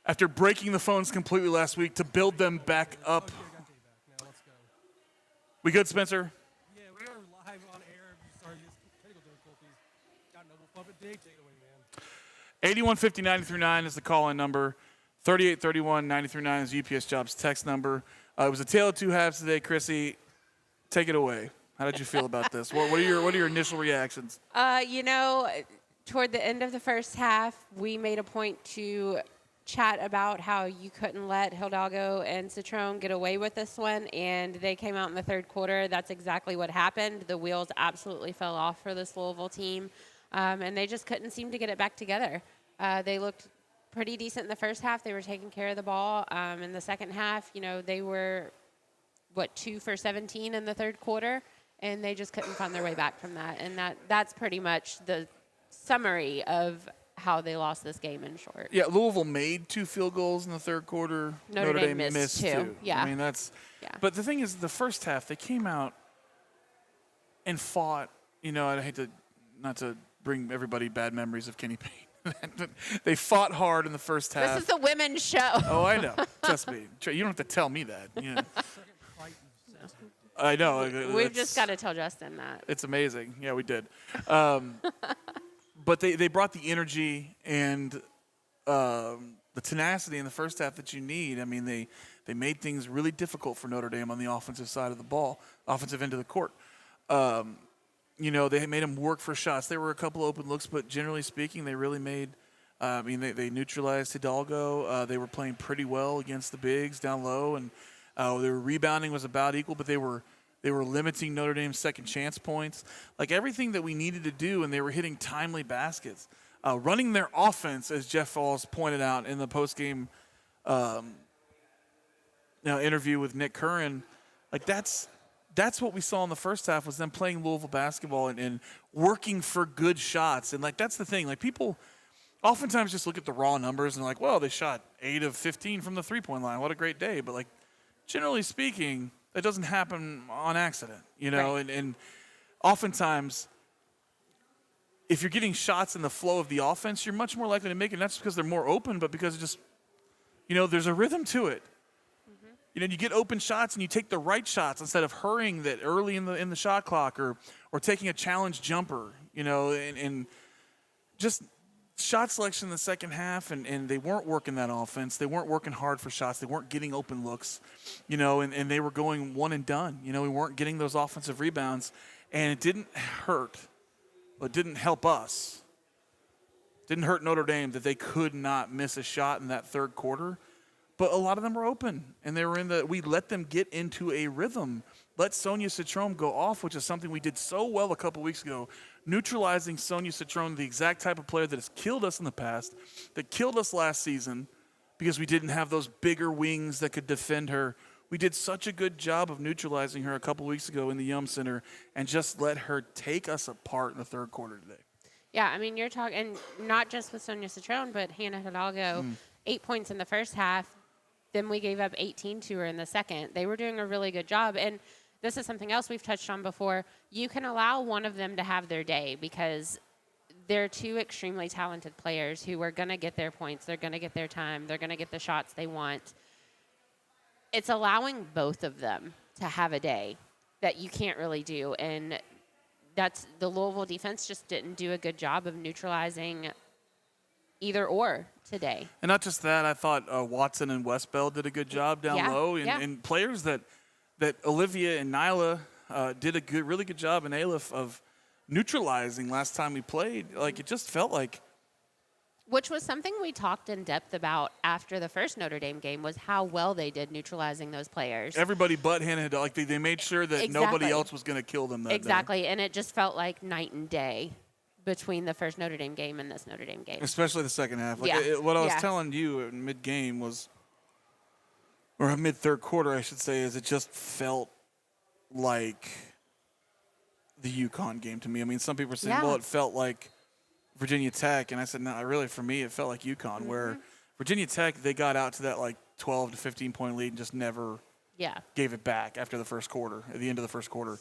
after breaking the phones completely last week, to build them back up. We good, Spencer? Yeah, we are live on air. Sorry, just technical difficulties. Got Noble Puppet Dig. Take it away, man. 81-50-93-9 is the call-in number. 3831-93-9 is UPS Jobs text number. It was a tale of two halves today, Chrissy. Take it away. How did you feel about this? What are your initial reactions? Toward the end of the first half, we made a point to chat about how you couldn't let Hidalgo and Citron get away with this one, and they came out in the third quarter. That's exactly what happened. The wheels absolutely fell off for this Louisville team, and they just couldn't seem to get it back together. They looked pretty decent in the first half. They were taking care of the ball. In the second half, they were, 2 for 17 in the third quarter, and they just couldn't find their way back from that. And that's pretty much the summary of how they lost this game in short. Yeah, Louisville made 2 field goals in the third quarter. Notre Dame missed 2. Yeah. I mean, that's – But the thing is, the first half, they came out and fought. I hate to – not to bring everybody bad memories of Kenny Payne. But they fought hard in the first half. This is the women's show. Oh, I know. Trust me. You don't have to tell me that. I know. We've just got to tell Justin that. It's amazing. Yeah, we did. But they brought the energy and the tenacity in the first half that you need. I mean, they made things really difficult for Notre Dame on the offensive side of the ball, offensive end of the court. They made them work for shots. There were a couple open looks, but generally speaking, they really made they neutralized Hidalgo. They were playing pretty well against the bigs down low, and their rebounding was about equal, but they were limiting Notre Dame's second chance points. Like everything that we needed to do, and they were hitting timely baskets. Running their offense, as Jeff Falls pointed out in the postgame interview with Nick Curran, like that's what we saw in the first half was them playing Louisville basketball and working for good shots. And like that's the thing. Like people oftentimes just look at the raw numbers and like, well, they shot 8 of 15 from the three-point line. What a great day. But like generally speaking, that doesn't happen on accident, right. And oftentimes if you're getting shots in the flow of the offense, you're much more likely to make it, not just because they're more open, but because it just, there's a rhythm to it. Mm-hmm. You get open shots and you take the right shots instead of hurrying that early in the shot clock or taking a challenge jumper, and just shot selection in the second half, and they weren't working that offense. They weren't working hard for shots. They weren't getting open looks, and they were going one and done. We weren't getting those offensive rebounds, and it didn't hurt. It didn't help us. It didn't hurt Notre Dame that they could not miss a shot in that third quarter, but a lot of them were open, and we let them get into a rhythm. Let Sonia Citron go off, which is something we did so well a couple weeks ago, neutralizing Sonia Citron, the exact type of player that has killed us in the past, that killed us last season because we didn't have those bigger wings that could defend her. We did such a good job of neutralizing her a couple weeks ago in the Yum Center and just let her take us apart in the third quarter today. Yeah, I mean, you're talking not just with Sonia Citron, but Hannah Hidalgo, 8 points in the first half. Then we gave up 18 to her in the second. They were doing a really good job. And this is something else we've touched on before. You can allow one of them to have their day because they're 2 extremely talented players who are going to get their points. They're going to get their time. They're going to get the shots they want. It's allowing both of them to have a day that you can't really do. And that's the Louisville defense just didn't do a good job of neutralizing either or today. And not just that, I thought Watson and Westbell did a good job down low. And players that Olivia and Nyla did a really good job in Aleph of neutralizing last time we played. Like, it just felt like. Which was something we talked in depth about after the first Notre Dame game was how well they did neutralizing those players. Everybody but Hannah, like they made sure that nobody else was going to kill them that day. And it just felt like night and day between the first Notre Dame game and this Notre Dame game. Especially the second half. Like Yeah. what I was Yeah. telling you in mid-game was, or mid-third quarter, I should say, is it just felt like the UConn game to me. I mean, some people are saying, well, it felt like Virginia Tech. And I said, no, really, for me, it felt like UConn, where Virginia Tech, they got out to that like 12 to 15-point lead and just never gave it back after the first quarter, at the end of the first quarter.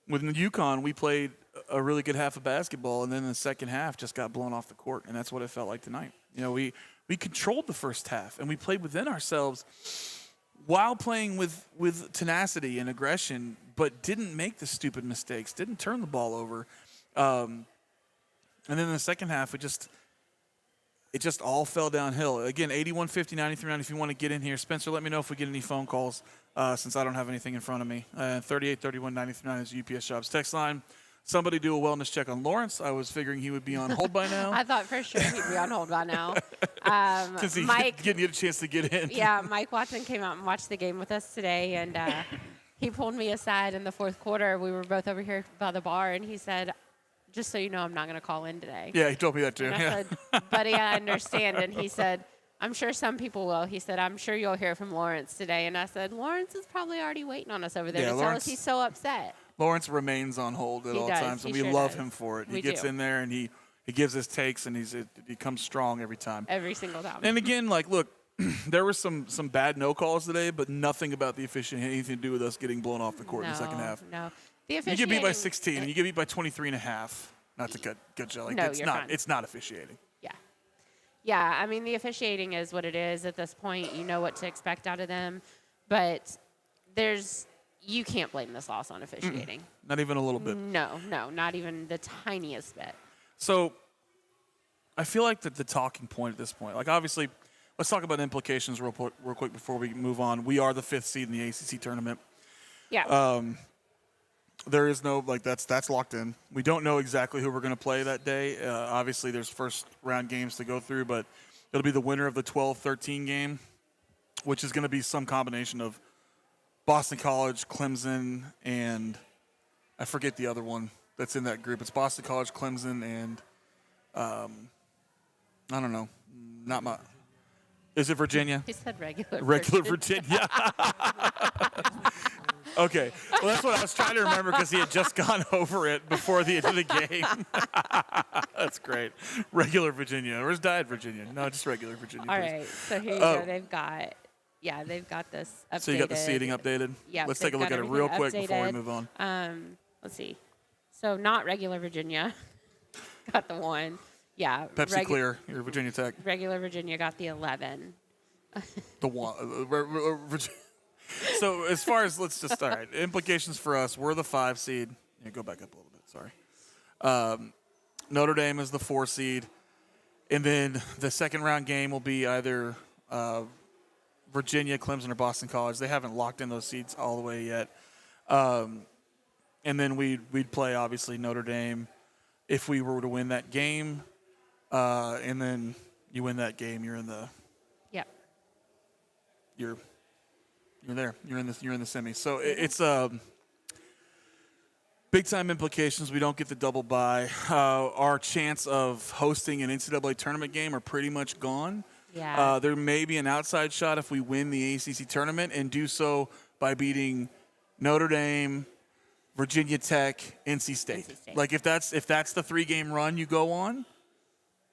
With UConn, we played a really good half of basketball, and then in the second half just got blown off the court, and that's what it felt like tonight. You know, we controlled the first half, and we played within ourselves while playing with tenacity and aggression, but didn't make the stupid mistakes, didn't turn the ball over. And then in the second half, it just all fell downhill. Again, 81-50, 93-9. If you want to get in here, Spencer, let me know if we get any phone calls since I don't have anything in front of me. 38-31, 93-9 is UPS Jobs text line. Somebody do a wellness check on Lawrence. I was figuring he would be on hold by now. I thought for sure he'd be on hold by now. Since he's getting you a chance to get in. Yeah, Mike Watson came out and watched the game with us today, and he pulled me aside in the fourth quarter. We were both over here by the bar, and he said, just so you know, I'm not going to call in today. Yeah, he told me that too. And I said, buddy, I understand. And he said, I'm sure some people will. He said, I'm sure you'll hear from Lawrence today. And I said, Lawrence is probably already waiting on us over there to tell us he's so upset. Lawrence remains on hold at all times, and we love him for it. He gets in there, and he gives his takes, and he comes strong every time. Every single time. And again, like, look, there were some bad no calls today, but nothing about the officiating had anything to do with us getting blown off the court in the second half. No, you get beat by 16, and you get beat by 23 and a half. Not to gut you. Like, no, it's not officiating. Yeah, I mean, the officiating is what it is at this point. You know what to expect out of them. But you can't blame this loss on officiating. Not even a little bit. No, not even the tiniest bit. So I feel like the talking point at this point, like, obviously, let's talk about implications real quick before we move on. We are the 5th seed in the ACC tournament. Yeah. There is no, like, that's locked in. We don't know exactly who we're going to play that day. Obviously, there's first round games to go through, but it'll be the winner of the 12-13 game, which is going to be some combination of Boston College, Clemson, and I forget the other one that's in that group. It's Boston College, Clemson, and I don't know. Is it Virginia? He said regular. Regular Virginia. Okay. Well, that's what I was trying to remember because he had just gone over it before the end of the game. That's great. Regular Virginia. Where's Diet Virginia? No, just regular Virginia. All please. right. So here you go. They've got this updated. So you got the seating updated? Yeah. Let's take a look at it real quick before we move on. Let's see. So not regular Virginia. Got the 1. Yeah. Pepsi Clear, your Virginia Tech. Regular Virginia got the 11. The 1. So as far as, all right, implications for us, we're the 5 seed. Yeah, go back up a little bit, sorry. Notre Dame is the 4 seed. And then the second round game will be either Virginia, Clemson, or Boston College. They haven't locked in those seeds all the way yet. And then we'd play, obviously, Notre Dame if we were to win that game. And then you win that game, you're in the You're there. You're in the semi. So it's big time implications. We don't get the double bye. Our chance of hosting an NCAA tournament game are pretty much gone. Yeah. There may be an outside shot if we win the ACC tournament and do so by beating Notre Dame, Virginia Tech, NC State. Like if that's the 3-game run you go on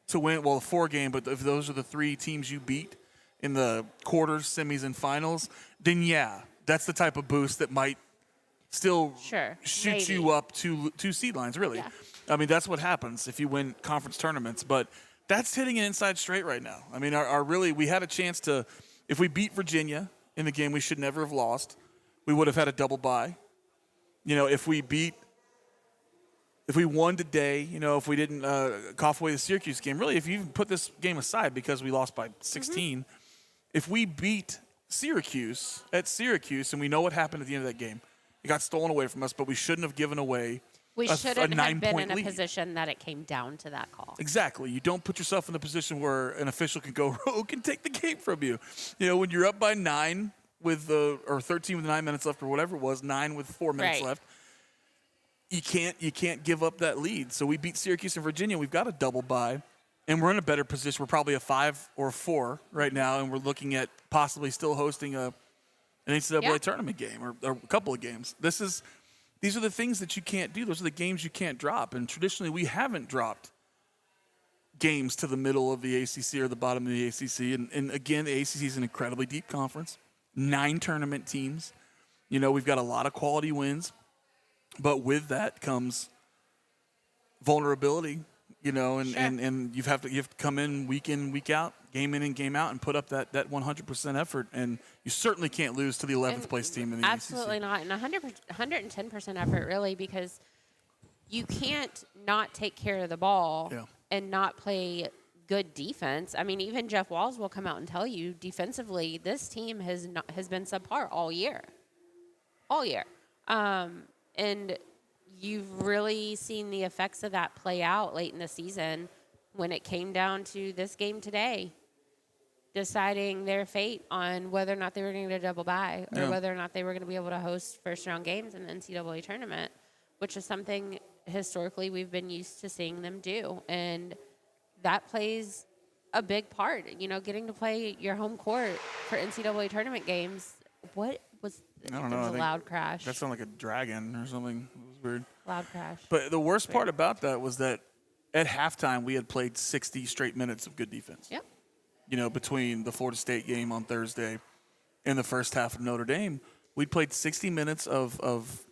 to win, well, 4-game, but if those are the 3 teams you beat in the quarters, semis, and finals, then that's the type of boost that might still shoot you up to 2 seed lines, really. Yeah. I mean, that's what happens if you win conference tournaments, but that's hitting an inside straight right now. I mean, we had a chance to, if we beat Virginia in the game we should never have lost, we would have had a double bye. You know, if we won today, if we didn't cough away the Syracuse game, really, if you even put this game aside because we lost by 16, if we beat Syracuse at Syracuse, and we know what happened at the end of that game, it got stolen away from us, but we shouldn't have given away we shouldn't have been in a lead. position that it came down to that call. Exactly. You don't put yourself in a position where an official can go rogue and take the game from you. When you're up by 9 or 13 with 9 minutes left or whatever it was, 9 with 4 minutes left, you can't give up that lead. So we beat Syracuse and Virginia. We've got a double bye, and we're in a better position. We're probably a 5 or 4 right now, and we're looking at possibly still hosting an NCAA tournament game or a couple of games. These are the things that you can't do. Those are the games you can't drop. And traditionally, we haven't dropped games to the middle of the ACC or the bottom of the ACC. And again, the ACC is an incredibly deep conference. 9 tournament teams. We've got a lot of quality wins. But with that comes vulnerability, and you have to come in, week out, game in and game out, and put up that 100% effort. And you certainly can't lose to the 11th place team in the absolutely ACC. not. And 110% effort, really, because you can't not take care of the ball and not play good defense. I mean, even Jeff Walls will come out and tell you, defensively, this team has been subpar all year. And you've really seen the effects of that play out late in the season when it came down to this game today, deciding their fate on whether or not they were going to get a double bye or whether or not they were going to be able to host first-round games in the NCAA tournament, which is something historically we've been used to seeing them do. And that plays a big part, getting to play your home court for NCAA tournament games. What was I don't there know. was a loud crash. That sounded like a dragon or something. It was weird. Loud crash. But the worst part about that was that at halftime we had played 60 straight minutes of good defense. Yep. Between the Florida State game on Thursday and the first half of Notre Dame, we played 60 minutes of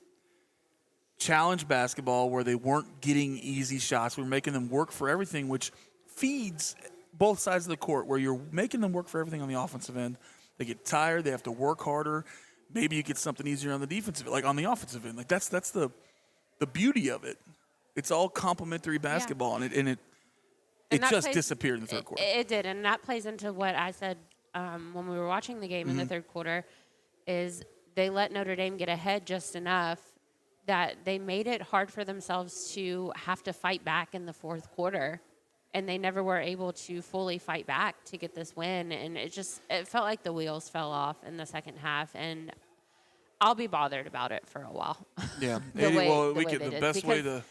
challenge basketball where they weren't getting easy shots. We were making them work for everything, which feeds both sides of the court, where you're making them work for everything on the offensive end. They get tired. They have to work harder. Maybe you get something easier on the defensive, like on the offensive end. Like that's the beauty of it. It's all complementary basketball, and it just disappeared in the third quarter. It did, and that plays into what I said when we were watching the game in the third quarter, is they let Notre Dame get ahead just enough that they made it hard for themselves to have to fight back in the fourth quarter, and they never were able to fully fight back to get this win, and it felt like the wheels fell off in the second half, and I'll be bothered about it for a while. Yeah. The best way to...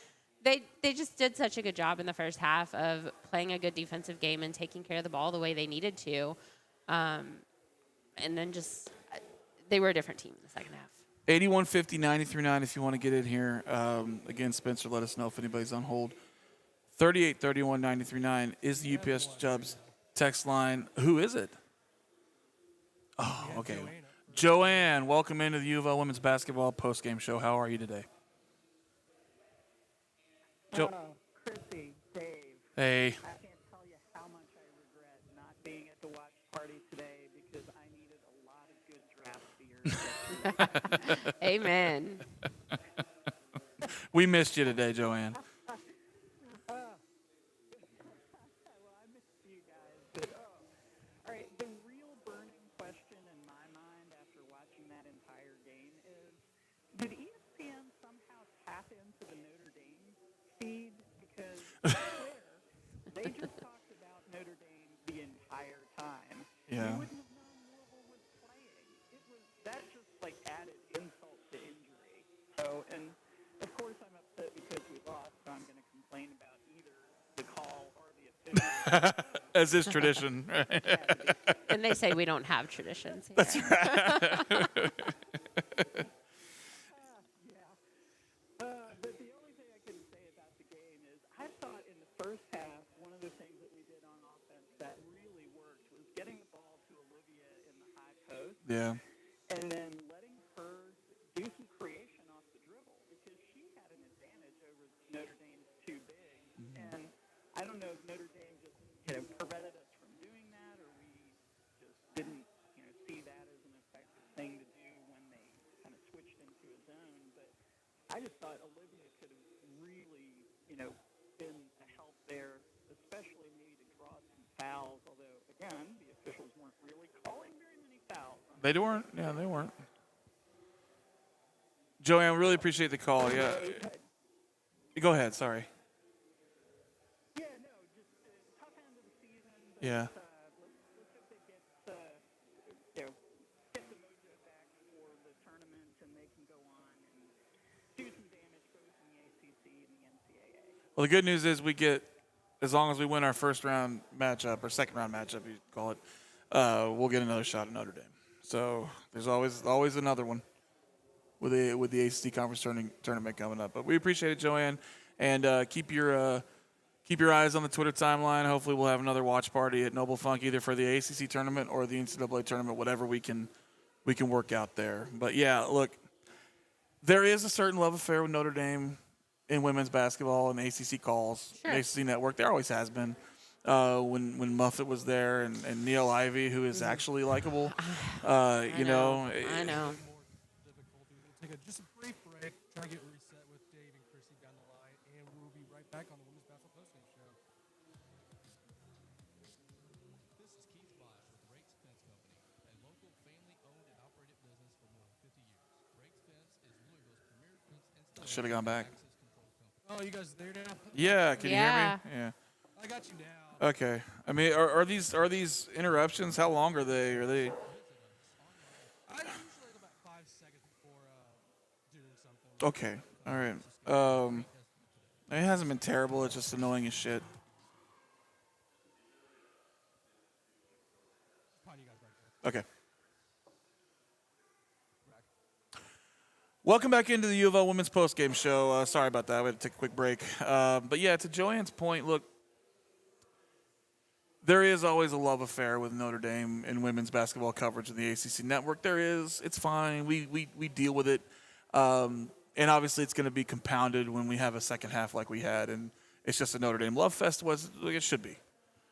They just did such a good job in the first half of playing a good defensive game and taking care of the ball the way they needed to. And then they were a different team in the second half. 8150-93.9 if you want to get in here. Again, Spencer, let us know if anybody's on hold. 3831-93.9 is the UPS Jobs text line. Who is it? Oh, okay. Joanne, welcome into the UofL Women's Basketball postgame show. How are you today? Chrissy, Dave. Hey. I can't tell you how much I regret not being at the watch party today because I needed a lot of good draft beers. Amen. We missed you today, Joanne. Well, I missed you guys. But, all right, the real burning question in my mind after watching that entire game is, did ESPN somehow tap into the Notre Dame feed? Because I swear, they just talked about Notre Dame the entire time. Yeah. You wouldn't have known Louisville was playing. That just like added insult to injury. So, and of course I'm upset because we lost, so I'm going to complain about either the call or the official. As is tradition. And they say we don't have traditions here. That's right. But the only thing I can say about the game is I thought in the first half, one of the things that we did on offense that really worked was getting the ball to Olivia in the high post. Yeah. And then letting her do some creation off the dribble because she had an advantage over Notre Dame's too big. Mm-hmm. And I don't know if Notre Dame just prevented us from doing that, or we just didn't see that as an effective thing to do when they kind of switched into a zone. But I just thought Olivia could have really been a help there, especially maybe to draw some fouls. Although again, the officials weren't really calling very many fouls. They weren't. Yeah, they weren't. Joanne, really appreciate the call. Yeah. Go ahead. Sorry. Yeah, no, just tough end of the season. But, Yeah. Let's hope they get the mojo back for the tournament, and they can go on and do some damage both in the Well, the good news is we get, as long as we win our first round matchup or second round matchup, you call it, we'll get another shot at Notre Dame. So there's always another one with the ACC conference tournament coming up. But we appreciate it, Joanne, and keep your eyes on the Twitter timeline. Hopefully, we'll have another watch party at Noble Funk, either for the ACC tournament or the NCAA tournament, whatever we can work out there. But yeah, look, there is a certain love affair with Notre Dame in women's basketball and ACC calls, Sure. ACC network. There always has been. When Muffet was there and Neil Ivey, who is actually likable, I know. We'll take just a brief break, try to get reset with Dave and Chrissy down the line, and we'll be right back on the Women's Basketball Postgame Show. This is Keith Bosch with Rakes Fence Company, a local family-owned and operated business for more than 50 years. Rakes Fence is Louisville's premier fence installer. Should have gone back. Oh, you guys there now? Yeah, can you hear me? Yeah. I got you now. Okay. I mean, are these interruptions? How long are they? Are they? I usually about 5 seconds before doing something. Okay. All right. It hasn't been terrible. It's just annoying as shit. Okay. Welcome back into the UofL Women's Postgame Show. Sorry about that. We had to take a quick break. But yeah, to Joanne's point, look, there is always a love affair with Notre Dame and women's basketball coverage in the ACC network. There is. It's fine. We deal with it. And obviously it's going to be compounded when we have a second half like we had. And it's just a Notre Dame love fest. It should be.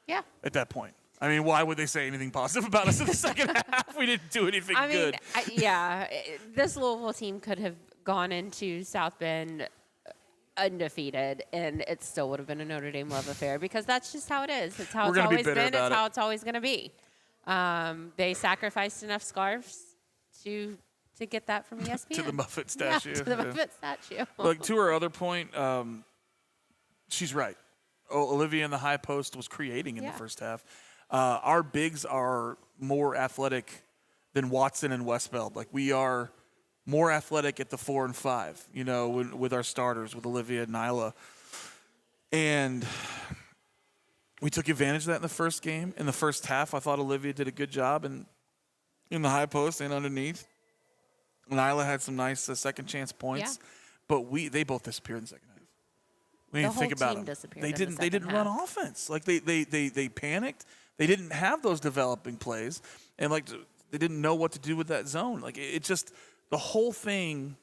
Yeah. At that point. I mean, why would they say anything positive about us in the second half? We didn't do anything good. This Louisville team could have gone into South Bend undefeated, and it still would have been a Notre Dame love affair because that's just how it is. It's how it's always been. It's how it's always going to be. They sacrificed enough scarves to get that from ESPN. To the Muffet statue. Yeah, to the Muffet statue. Look, to her other point, she's right. Olivia in the high post was creating in the first half. Our bigs are more athletic than Watson and Westbeld. Like, we are more athletic at the 4 and 5, with our starters, with Olivia and Nyla. And we took advantage of that in the first game. In the first half, I thought Olivia did a good job in the high post and underneath. Nyla had some nice second chance points. Yeah. But they both disappeared in the second half. We didn't think about them. They didn't run offense. Like, they panicked. They didn't have those developing plays, and they didn't know what to do with that zone. Like, it just, the whole thing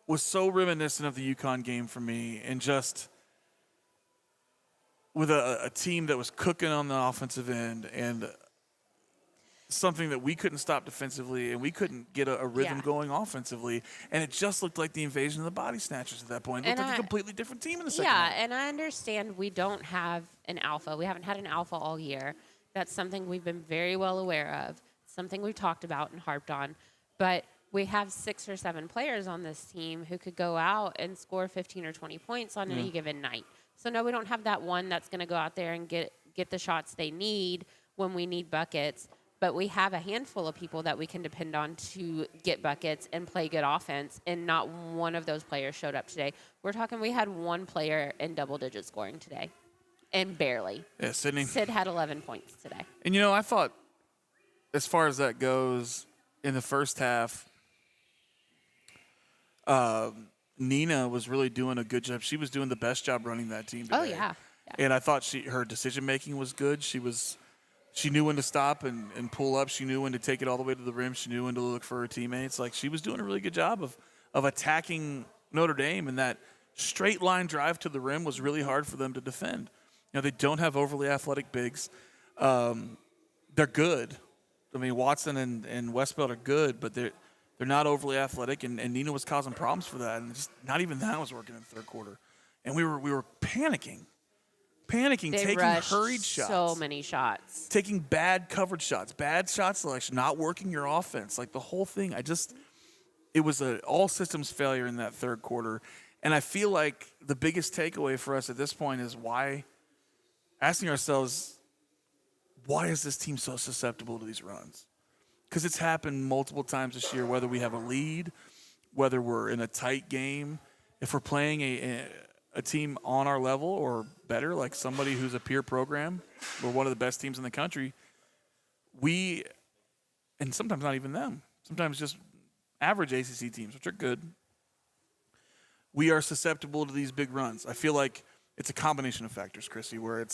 was so reminiscent of the UConn game for me, and just with a team that was cooking on the offensive end and something that we couldn't stop defensively, and we couldn't get a rhythm going offensively, and it just looked like the invasion of the body snatchers at that point. It looked like a completely different team in the second half. Yeah, and I understand we don't have an alpha. We haven't had an alpha all year. That's something we've been very well aware of, something we've talked about and harped on. But we have 6 or 7 players on this team who could go out and score 15 or 20 points on any given night. So, no, we don't have that one that's going to go out there and get the shots they need when we need buckets. But we have a handful of people that we can depend on to get buckets and play good offense, and not one of those players showed up today. We're talking we had one player in double-digit scoring today, and barely. Yeah, Sydney. Sid had 11 points today. And, I thought, as far as that goes, in the first half, Nina was really doing a good job. She was doing the best job running that team today. Oh, yeah. And I thought her decision-making was good. She knew when to stop and pull up. She knew when to take it all the way to the rim. She knew when to look for her teammates. Like, she was doing a really good job of attacking Notre Dame, and that straight line drive to the rim was really hard for them to defend. They don't have overly athletic bigs. They're good. I mean, Watson and Westbeld are good, but they're not overly athletic, and Nina was causing problems for that, and just not even that was working in the third quarter. And we were panicking, They taking rushed hurried shots. so many shots. Taking bad coverage shots, bad shot selection, not working your offense. Like, the whole thing, it was an all systems failure in that third quarter. And I feel like the biggest takeaway for us at this point is asking ourselves, why is this team so susceptible to these runs? Because it's happened multiple times this year, whether we have a lead, whether we're in a tight game, if we're playing a team on our level or better, like somebody who's a peer program, we're one of the best teams in the country. And sometimes not even them, sometimes just average ACC teams, which are good, we are susceptible to these big runs. I feel like it's a combination of factors, Chrissy, where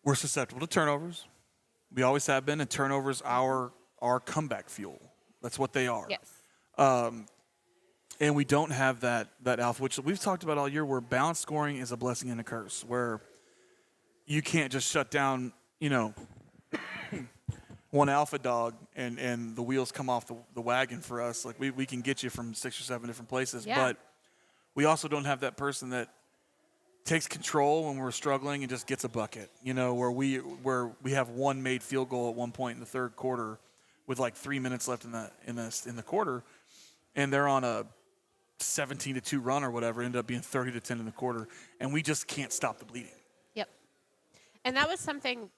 we're susceptible to turnovers. We always have been, and turnovers are our comeback fuel. That's what they are. Yes. And we don't have that alpha, which we've talked about all year, where balanced scoring is a blessing and a curse, where you can't just shut down, one alpha dog and the wheels come off the wagon for us. Like we can get you from 6 or 7 different places, but we also don't have that person that takes control when we're struggling and just gets a bucket. Where we have one made field goal at one point in the third quarter with like 3 minutes left in the quarter, and they're on a 17-2 run or whatever, ended up being 30-10 in the quarter, and we just can't stop the bleeding. Yep. And that was something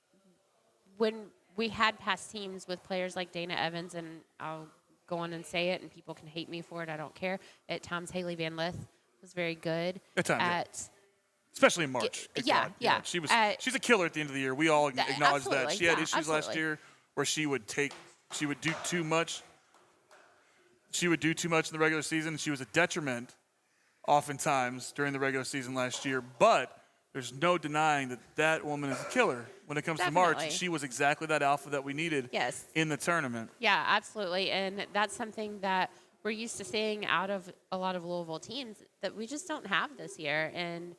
when we had past teams with players like Dana Evans, and I'll go on and say it, and people can hate me for it, I don't care. At times, Haley Van Lith was very good. At times, especially in March. Yeah. She's a killer at the end of the year. We all acknowledge that. She had issues last year where she would do too much. She would do too much in the regular season. She was a detriment oftentimes during the regular season last year, but there's no denying that woman is a killer when it comes to March. She was exactly that alpha that we needed in the tournament. Yeah, absolutely. And that's something that we're used to seeing out of a lot of Louisville teams that we just don't have this year. And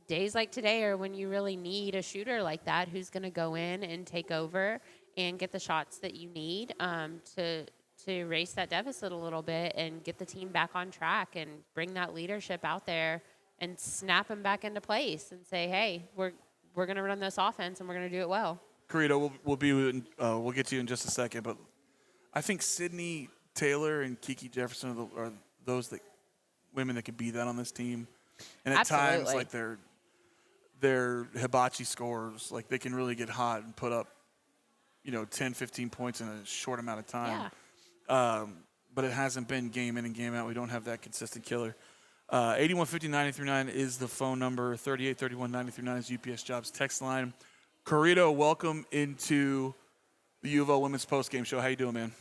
days like today are when you really need a shooter like that who's going to go in and take over and get the shots that you need to erase that deficit a little bit and get the team back on track and bring that leadership out there and snap them back into place and say, hey, we're going to run this offense and we're going to do it well. Carito, we'll get to you in just a second, but I think Sydney Taylor and Kiki Jefferson are those women that could be that on this team. And at times, like their hibachi scores, like they can really get hot and put up, 10, 15 points in a short amount of time. Yeah. But it hasn't been game in and game out. We don't have that consistent killer. 8150-939 is the phone number. 3831-939 is UPS Jobs text line. Carito, welcome into the UofL Women's Post Game Show. How you doing, man?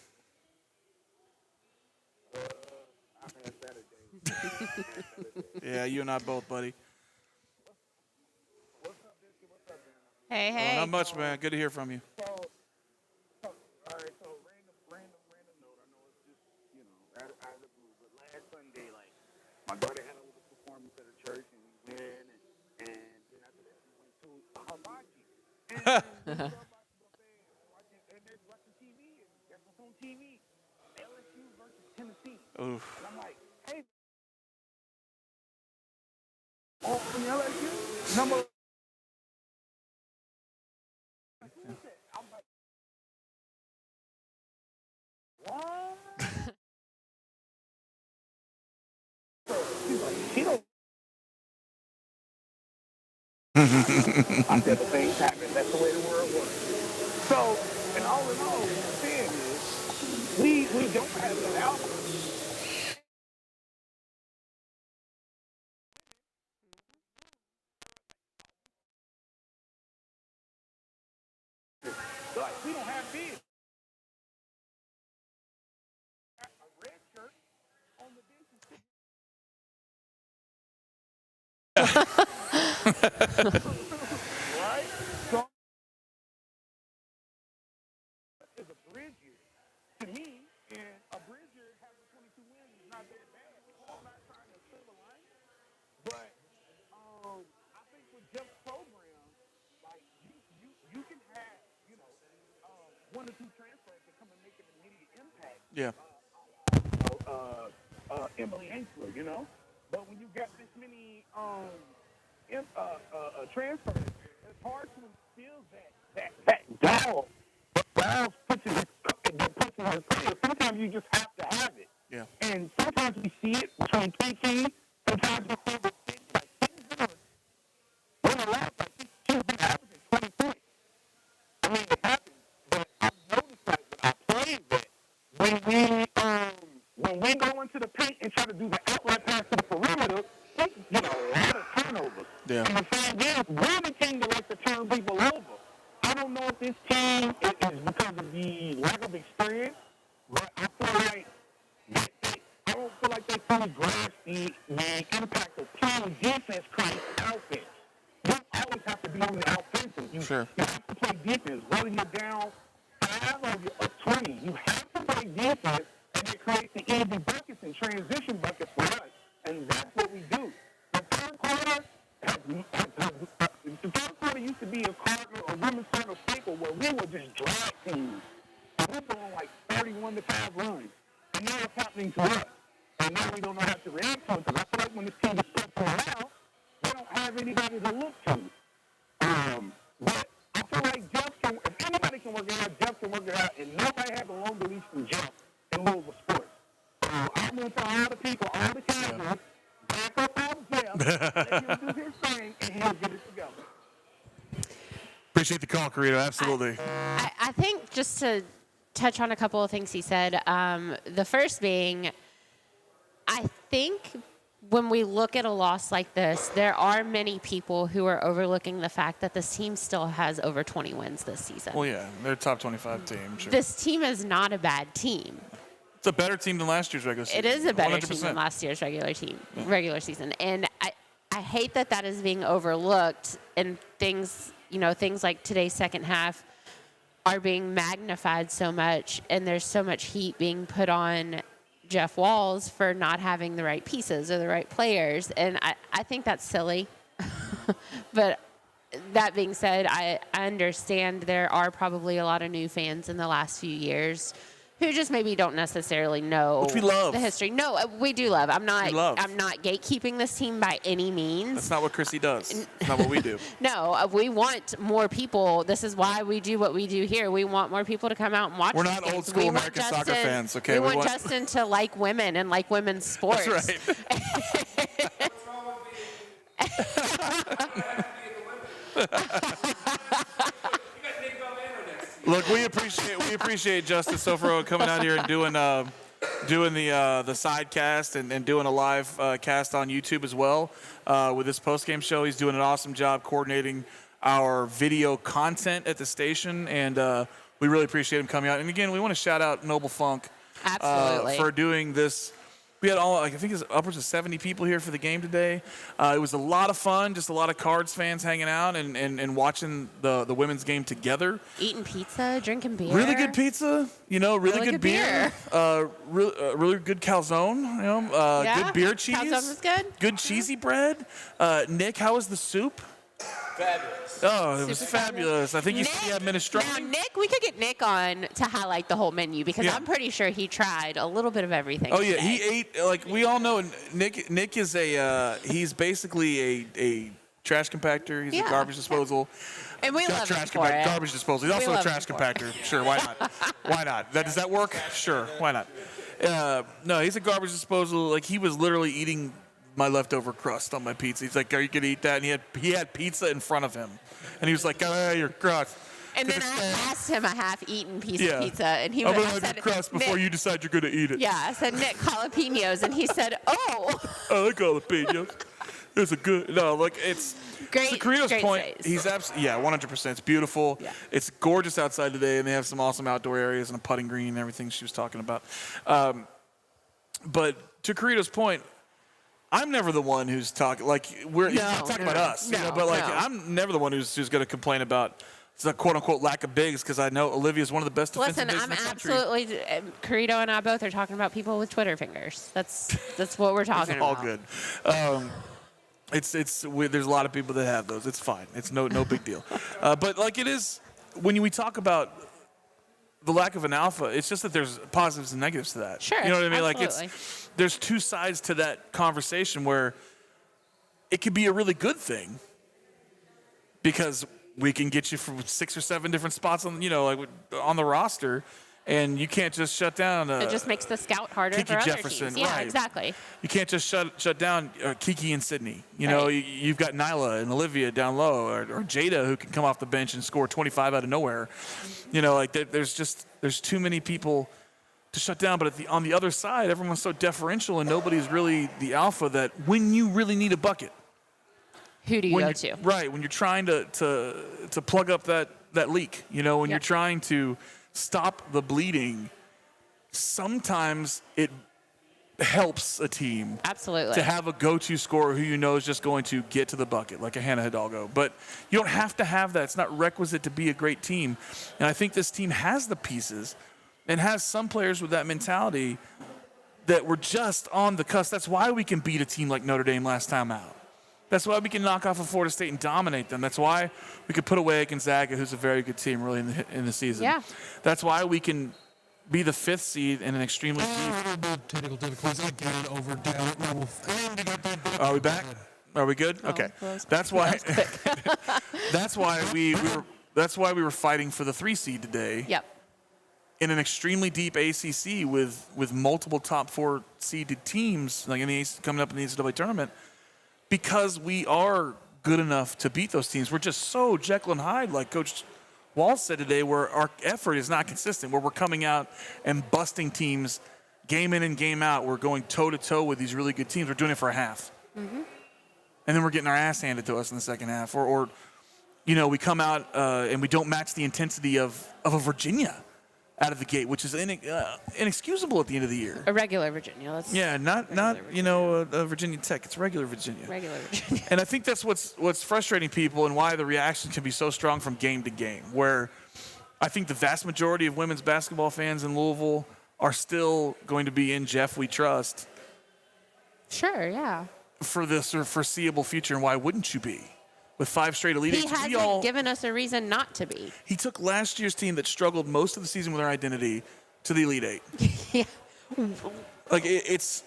Yeah, you and I both, buddy. Hey. Not much, man. Good to hear from you. My daughter had a little performance at a church, and we went, and then after that, we went to hibachi. And watching TV, and that's what's on TV. LSU versus Tennessee. Oof. And I'm like, hey, from LSU, number. I'm like, what? She don't. I said the things happen. That's the way the world works. So, and all in all, what I'm saying is, we don't have that alpha. Like, we don't have this. A red shirt on the bench. Right? So is a bridge year. To me, and a bridge year having 22 wins is not that bad. I'm not trying to fill the line, but I think with Jeff's program, like you can have one or two transfers that come and make an immediate impact. Yeah. Emily Ainsworth, But when you got this many transfers, it's hard to instill that dog. Dog puts in his player. Sometimes you just have to have it. Yeah. And sometimes we see it between three teams. Sometimes we see it when the last she's been averaging 20 points. I mean, it happens. But I've noticed that when I play that when we go into the paint and try to do the outlet pass to the perimeter, Yeah. And the thing is, we're the team that likes to turn people over. I don't know if this team is because of the lack of experience, but I feel like I don't feel like they fully grasp the impact of playing defense creates offense. You don't always have to be on the offensive. You have to play defense, whether you're down 5 or you're up 20. You have to play defense, and it creates the easy buckets and transition buckets for us, and that's what we do. The third quarter used to be a Cardinal or women's Cardinal staple where we would just drag teams. And we were on like 31-5 runs. And now it's happening to us. And now we don't know how to react to it. Because I feel like when this team is pulled out, they don't have anybody to look to. But I feel like if anybody can work it out, Jeff can work it out. And nobody has a longer leash than Jeff in Louisville sports. I'm going to tell all the people, all the casuals, back up out Jeff, let him do his thing, and he'll get it together. Appreciate the call, Carito. Absolutely. I think just to touch on a couple of things he said, the first being, I think when we look at a loss like this, there are many people who are overlooking the fact that this team still has over 20 wins this season. Well, yeah, they're a top 25 team. Sure. This team is not a bad team. It's a better team than last year's regular season. It is a better 100%. team than last year's regular season. And I hate that that is being overlooked, and things like today's second half are being magnified so much, and there's so much heat being put on Jeff Walz for not having the right pieces or the right players, and I think that's silly. But that being said, I understand there are probably a lot of new fans in the last few years who just maybe don't necessarily know Which we love. the history. No, we do love. I'm not love. gatekeeping this team by any means. That's not what Chrissy does. It's not what we do. No, we want more people. This is why we do what we do here. We want more people to come out and watch. We're these not games. old school American soccer fans, okay? We want Justin to like women and like women's sports. That's right. Look, we appreciate Justin Soforo coming out here and doing the sidecast and doing a live cast on YouTube as well with this postgame show. He's doing an awesome job coordinating our video content at the station, and we really appreciate him coming out. And again, we want to shout out Noble Funk for doing this. We had I think it's upwards of 70 people here for the game today. It was a lot of fun, just a lot of Cards fans hanging out and watching the women's game together. Eating pizza, drinking beer. Really good pizza, really good beer. Really good calzone, good beer cheese. Calzone was good. Good cheesy bread. Nick, how was the soup? Fabulous. Oh, it was fabulous. I think you had minestrone. Now, Nick, we could get Nick on to highlight the whole menu because I'm pretty sure he tried a little bit of everything. Oh yeah, today. he ate like we all know. Nick is he's basically a trash compactor. He's a garbage disposal. And we love him for it. Garbage disposal. He's also a trash compactor. Sure, why not? Why not? Does that work? Sure, why not? No, he's a garbage disposal. Like he was literally eating my leftover crust on my pizza. He's like, "Are you gonna eat that?" And he had pizza in front of him, and he was like, "Oh, your crust." And then I asked him a half-eaten piece of pizza, and he I'm went, gonna have your crust before you decide you're gonna eat it. Yeah, I said, Nick, jalapenos, and he said, "Oh." I like jalapenos. It's a good it's great. To Carito's great point, space. he's absolutely 100%. It's beautiful. Yeah. It's gorgeous outside today, and they have some awesome outdoor areas and a putting green and everything she was talking about. But to Carito's point, I'm never the one who's talking he's not talking about us, but I'm never the one who's going to complain about the quote unquote lack of bigs because I know Olivia's one of the best defensive bigs in the country. Absolutely. Carito and I both are talking about people with Twitter fingers. That's what we're talking about. It's all good. There's a lot of people that have those. It's fine. It's no big deal. But it is when we talk about the lack of an alpha, it's just that there's positives and negatives to that. Sure. You know what I mean? Absolutely. There's two sides to that conversation where it could be a really good thing because we can get you from 6 or 7 different spots on the roster, and you can't just shut down. It just makes the scout harder Kiki for other Jefferson, teams. Yeah, right. exactly. You can't just shut down Kiki and Sydney. You've got Nyla and Olivia down low, or Jada who can come off the bench and score 25 out of nowhere. There's too many people to shut down. But on the other side, everyone's so deferential, and nobody's really the alpha that when you really need a bucket, Who do you go to? Right, when you're trying to plug up that leak, when you're trying to stop the bleeding, sometimes it helps a team absolutely to have a go-to scorer who is just going to get to the bucket, like a Hannah Hidalgo. But you don't have to have that. It's not requisite to be a great team. And I think this team has the pieces and has some players with that mentality that were just on the cusp. That's why we can beat a team like Notre Dame last time out. That's why we can knock off of Florida State and dominate them. That's why we could put away Gonzaga, who's a very good team really in the season. Yeah. That's why we can be the 5th seed in an extremely deep. Technical difficulties again over down at level. Are we back? Are we good? Okay. That's why. That's why we were fighting for the 3 seed today. Yep. In an extremely deep ACC with multiple top 4 seeded teams like coming up in the NCAA tournament, because we are good enough to beat those teams. We're just so Jekyll and Hyde, like Coach Wall said today, where our effort is not consistent, where we're coming out and busting teams game in and game out. We're going toe-to-toe with these really good teams. We're doing it for a half. Mm-hmm. And then we're getting our ass handed to us in the second half. Or we come out and we don't match the intensity of a Virginia out of the gate, which is inexcusable at the end of the year. A regular Virginia. Not Virginia Tech. It's regular Virginia. Regular Virginia. And I think that's what's frustrating people and why the reaction can be so strong from game to game, where I think the vast majority of women's basketball fans in Louisville are still going to be in Jeff We Trust. Sure, yeah. For the sort of foreseeable future, and why wouldn't you be? With 5 straight Elite Eights. He hasn't given us a reason not to be. He took last year's team that struggled most of the season with their identity to the Elite 8. Yeah. Like it's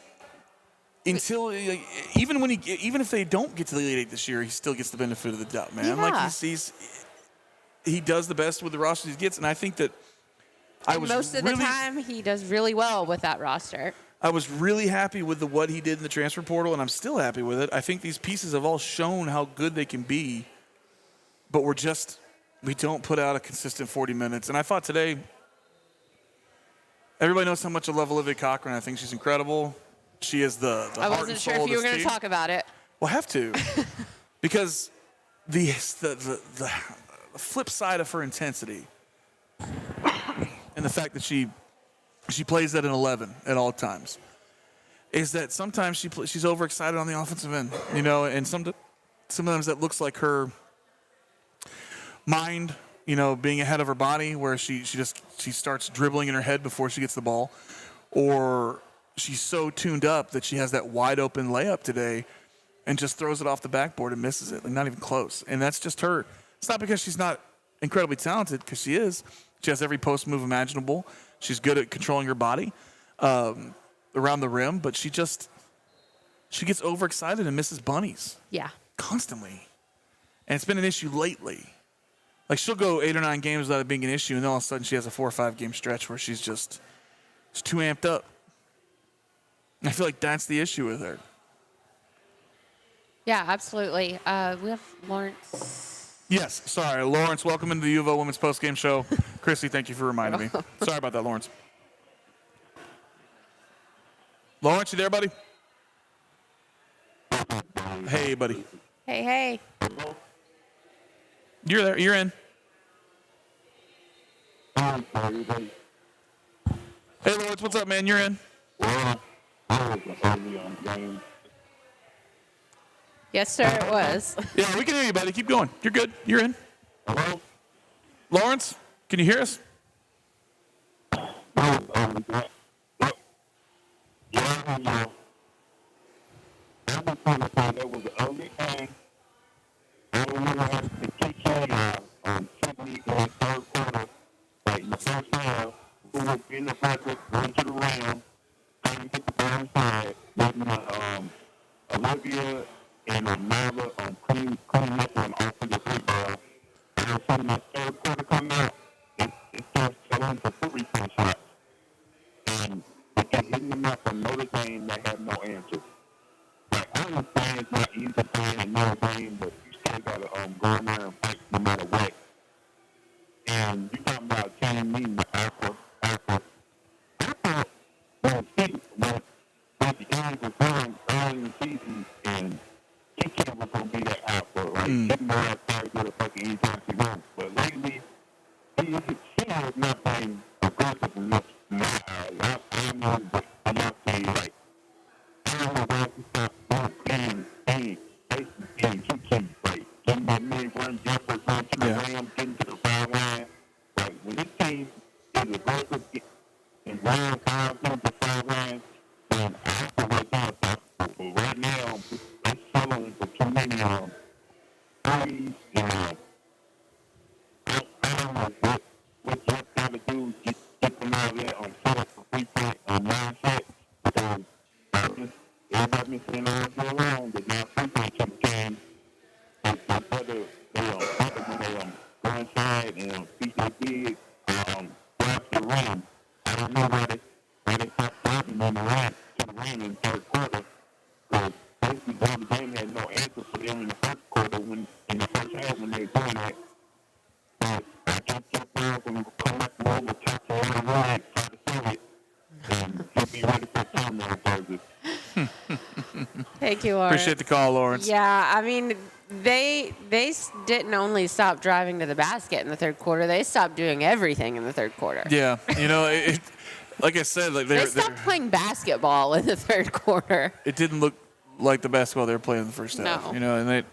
until even if they don't get to the Elite 8 this year, he still gets the benefit of the doubt, man. Yeah. Like he does the best with the roster he gets, and I think that most of the time he does really well with that roster. I was really happy with what he did in the transfer portal, and I'm still happy with it. I think these pieces have all shown how good they can be, but we don't put out a consistent 40 minutes. And I thought today, everybody knows how much I love Olivia Cochran. I think she's incredible. She is the I heart wasn't and sure soul if you of were this going to team. talk about it. We'll have to, because the flip side of her intensity and the fact that she plays at an 11 at all times is that sometimes she's overexcited on the offensive end, and sometimes that looks like her mind, being ahead of her body, where she starts dribbling in her head before she gets the ball, or she's so tuned up that she has that wide open layup today and just throws it off the backboard and misses it, like not even close. And that's just her. It's not because she's not incredibly talented, because she is. She has every post move imaginable. She's good at controlling her body around the rim, but she gets overexcited and misses bunnies. Yeah. Constantly. And it's been an issue lately. Like, she'll go 8 or 9 games without it being an issue, and then all of a sudden she has a 4 or 5 game stretch where she's too amped up. I feel like that's the issue with her. Yeah, absolutely. We have Lawrence. Yes, sorry. Lawrence, welcome into the UofL Women's Postgame Show. Chrissy, thank you for reminding me. Sorry about that, Lawrence. Lawrence, you there, buddy? Hey, buddy. Hey. You're there. You're in. Hey, Lawrence, what's up, man? You're in. Yes, sir, it was. Yeah, we can hear you, buddy. Keep going. You're good. You're in. Hello? Lawrence, can you hear us? Olivia and Marla on clean up on offensive rebound. And then from that third quarter come out, it starts selling for 3-point shots. And if they're hitting them up from Notre Dame, they have no answer. Like, I understand it's not easy playing at Notre Dame, but you still got to go in there and fight no matter what. And you talking about team meeting the alpha. When the games were going early in the season, and he was going to be that alpha. she can go outside and get a bucket anytime she wants. But lately, she has not been aggressive enough. I mean, enough to like, I don't know why she stopped playing two keys, like getting that mid-run jumper, going to the rim, getting to the foul line. Like when this team is aggressive and run fouls into the foul line, then I feel like they're unstoppable. But right now, they're struggling for too many threes, and I don't know what Jeff got to do to get them out of that set up for free-point mindset, because everybody been saying all year long that now free-point champions, they better when they go inside and beat their big, grab the rim. I don't know why they stopped starting on the rim to the rim in the third quarter, because basically Notre Dame had no answer for them in the first quarter, in the first half when they were doing that. But I guess Jeff Wells will come back more with touch on the line, try to save it, and he'll be ready for time on Thursday. Thank you, Lawrence. Appreciate the call, Lawrence. Yeah, I mean, they didn't only stop driving to the basket in the third quarter; they stopped doing everything in the third quarter. Yeah, like I said, like they stopped playing basketball in the third quarter. It didn't look like the basketball they were playing in the first half. No. And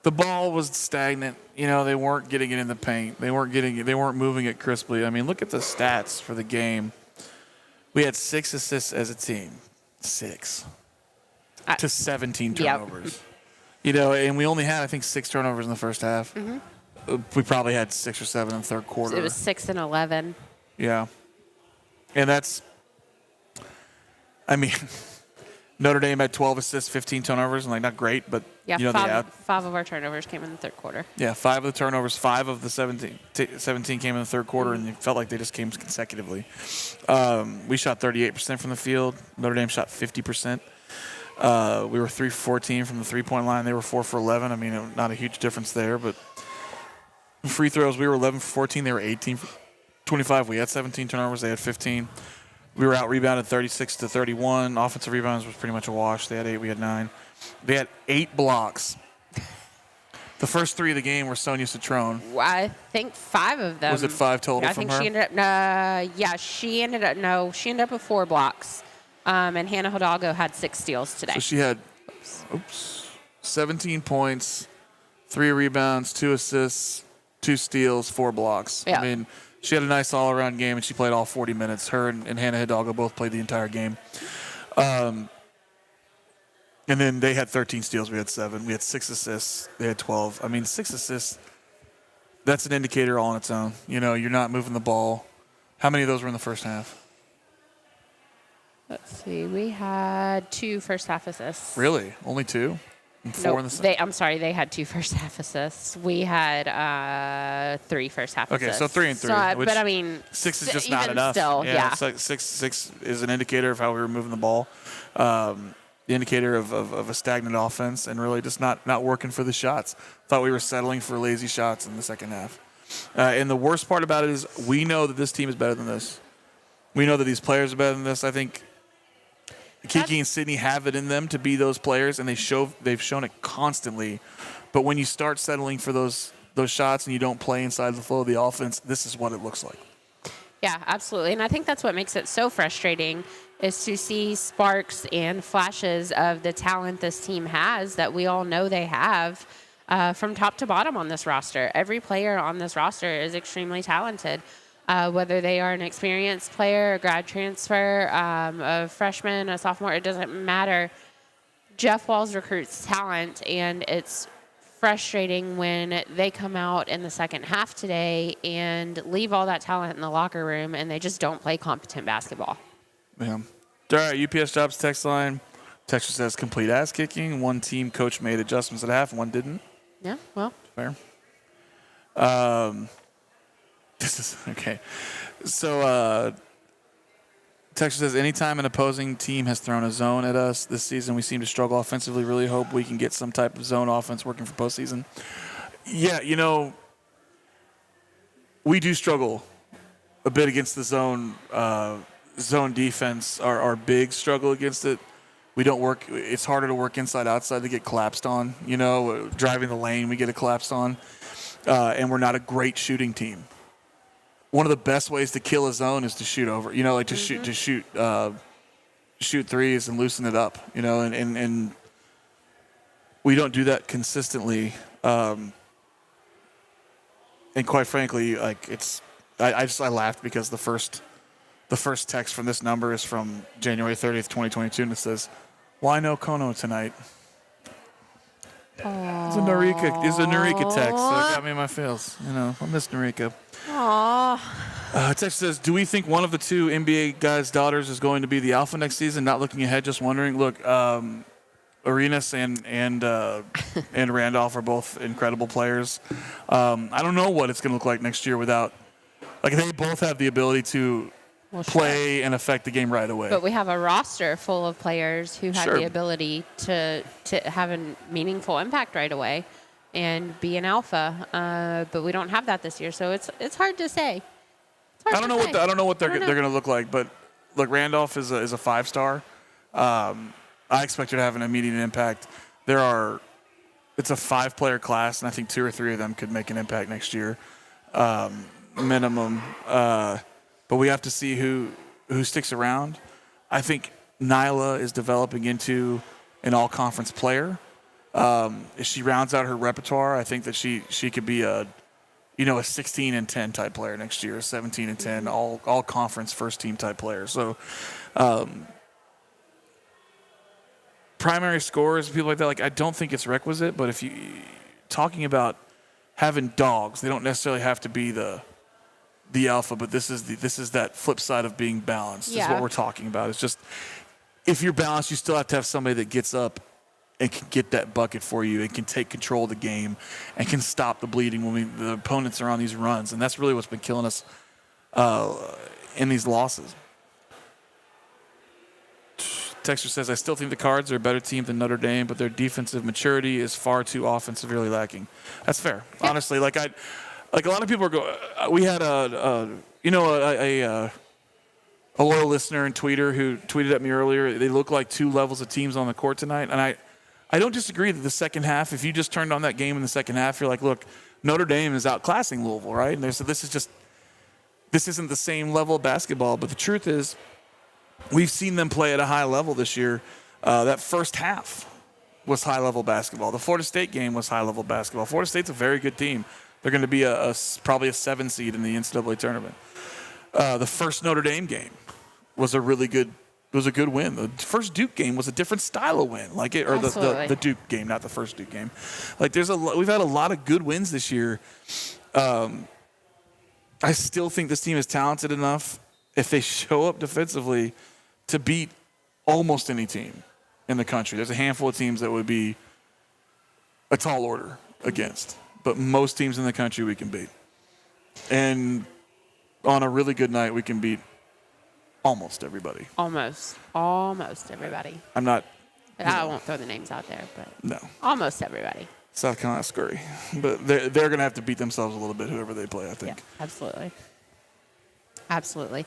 the ball was stagnant. They weren't getting it in the paint. They weren't moving it crisply. I mean, look at the stats for the game. We had 6 assists as a team. 6 to 17 turnovers. Yep. And we only had, I think, 6 turnovers in the first half. Mm-hmm. We probably had 6 or 7 in the third quarter. It was 6 and 11. Yeah. And that's, I mean, Notre Dame had 12 assists, 15 turnovers, and not great, but yeah, five of our turnovers came in the third quarter. Yeah, 5 of the turnovers, 5 of the 17 came in the third quarter, and it felt like they just came consecutively. We shot 38% from the field. Notre Dame shot 50%. We were 3 for 14 from the three-point line. They were 4 for 11. I mean, not a huge difference there, but free throws, we were 11 for 14. They were 18 for 25. We had 17 turnovers. They had 15. We were out-rebounded 36 to 31. Offensive rebounds was pretty much a wash. They had 8. We had 9. They had 8 blocks. The first 3 of the game were Sonia Citrone. I think 5 of them. Was it 5 total I from think her? she ended up with 4 blocks. And Hannah Hidalgo had 6 steals today. So she had 17 points, 3 rebounds, 2 assists, 2 steals, 4 blocks. Yeah. I mean, she had a nice all-around game, and she played all 40 minutes. Her and Hannah Hidalgo both played the entire game. And then they had 13 steals. We had 7. We had 6 assists. They had 12. I mean, 6 assists, that's an indicator all on its own. You're not moving the ball. How many of those were in the first half? Let's see. We had 2 first-half assists. Really? Only 2? And 4 in the second? I'm sorry. They had 2 first-half assists. We had 3 first-half assists. Okay, so 3 and 3. But, I mean, 6 is just not enough. Still, yeah. It's like 6 is an indicator of how we were moving the ball. The indicator of a stagnant offense and really just not working for the shots. Thought we were settling for lazy shots in the second half. And the worst part about it is we know that this team is better than this. We know that these players are better than this. I think Kiki and Sydney have it in them to be those players, and they've shown it constantly. But when you start settling for those shots and you don't play inside the flow of the offense, this is what it looks like. Yeah, absolutely. And I think that's what makes it so frustrating is to see sparks and flashes of the talent this team has that we all know they have from top to bottom on this roster. Every player on this roster is extremely talented. Whether they are an experienced player, a grad transfer, a freshman, a sophomore, it doesn't matter. Jeff Walz recruits talent, and it's frustrating when they come out in the second half today and leave all that talent in the locker room, and they just don't play competent basketball. Yeah. All right, UPS Jobs text line. Texture says complete ass kicking. One team coach made adjustments at half, and one didn't. Yeah, well. Fair. This is okay. So, Texas says, anytime an opposing team has thrown a zone at us this season, we seem to struggle offensively. Really hope we can get some type of zone offense working for postseason. Yeah, we do struggle a bit against the zone defense. Our big struggle against it. We don't work. It's harder to work inside outside to get collapsed on. Driving the lane, we get it collapsed on, and we're not a great shooting team. One of the best ways to kill a zone is to shoot over. Shoot threes and loosen it up. And we don't do that consistently. And quite frankly, I laughed because the first text from this number is from January 30th, 2022, and it says, "Why no Kono tonight?" It's a Narika text. So it got me in my feels. I miss Narika. Text says, "Do we think one of the two NBA guys' daughters is going to be the alpha next season? Not looking ahead, just wondering." Look, Arenas and Randolph are both incredible players. I don't know what it's going to look like next year without. They both have the ability to play and affect the game right away. But we have a roster full of players who have the ability to have a meaningful impact right away and be an alpha. But we don't have that this year, so it's hard to say. I don't know what they're going to look like, but look, Randolph is a 5-star. I expect her to have an immediate impact. It's a 5-player class, and I think 2 or 3 of them could make an impact next year, minimum. But we have to see who sticks around. I think Nyla is developing into an all-conference player. If she rounds out her repertoire, I think that she could be a 16-10 type player next year, a 17-10 all-conference first-team type player. So. Primary scorers and people like that, I don't think it's requisite, but if you talking about having dogs, they don't necessarily have to be the alpha, but this is that flip side of being balanced. Yeah. Is what we're talking about. It's just if you're balanced, you still have to have somebody that gets up and can get that bucket for you and can take control of the game and can stop the bleeding when the opponents are on these runs, and that's really what's been killing us in these losses. Texter says, "I still think the Cards are a better team than Notre Dame, but their defensive maturity is far too often severely lacking." That's fair. Yeah. Honestly, a lot of people are going. We had a loyal listener and tweeter who tweeted at me earlier. They look like 2 levels of teams on the court tonight, and I don't disagree that the second half. If you just turned on that game in the second half, you're like, look, Notre Dame is outclassing Louisville, right? And so this isn't the same level of basketball. But the truth is, we've seen them play at a high level this year. That first half was high-level basketball. The Florida State game was high-level basketball. Florida State's a very good team. They're going to be probably a 7 seed in the NCAA tournament. The first Notre Dame game was a good win. The first Duke game was a different style of win, the Duke game, not the first Duke game. We've had a lot of good wins this year. I still think this team is talented enough, if they show up defensively, to beat almost any team in the country. There's a handful of teams that would be a tall order against, but most teams in the country we can beat. And on a really good night, we can beat almost everybody. Almost everybody. I won't throw the names out there, but no, almost everybody. South Carolina scurry, but they're going to have to beat themselves a little bit, whoever they play, I think. Yeah, absolutely.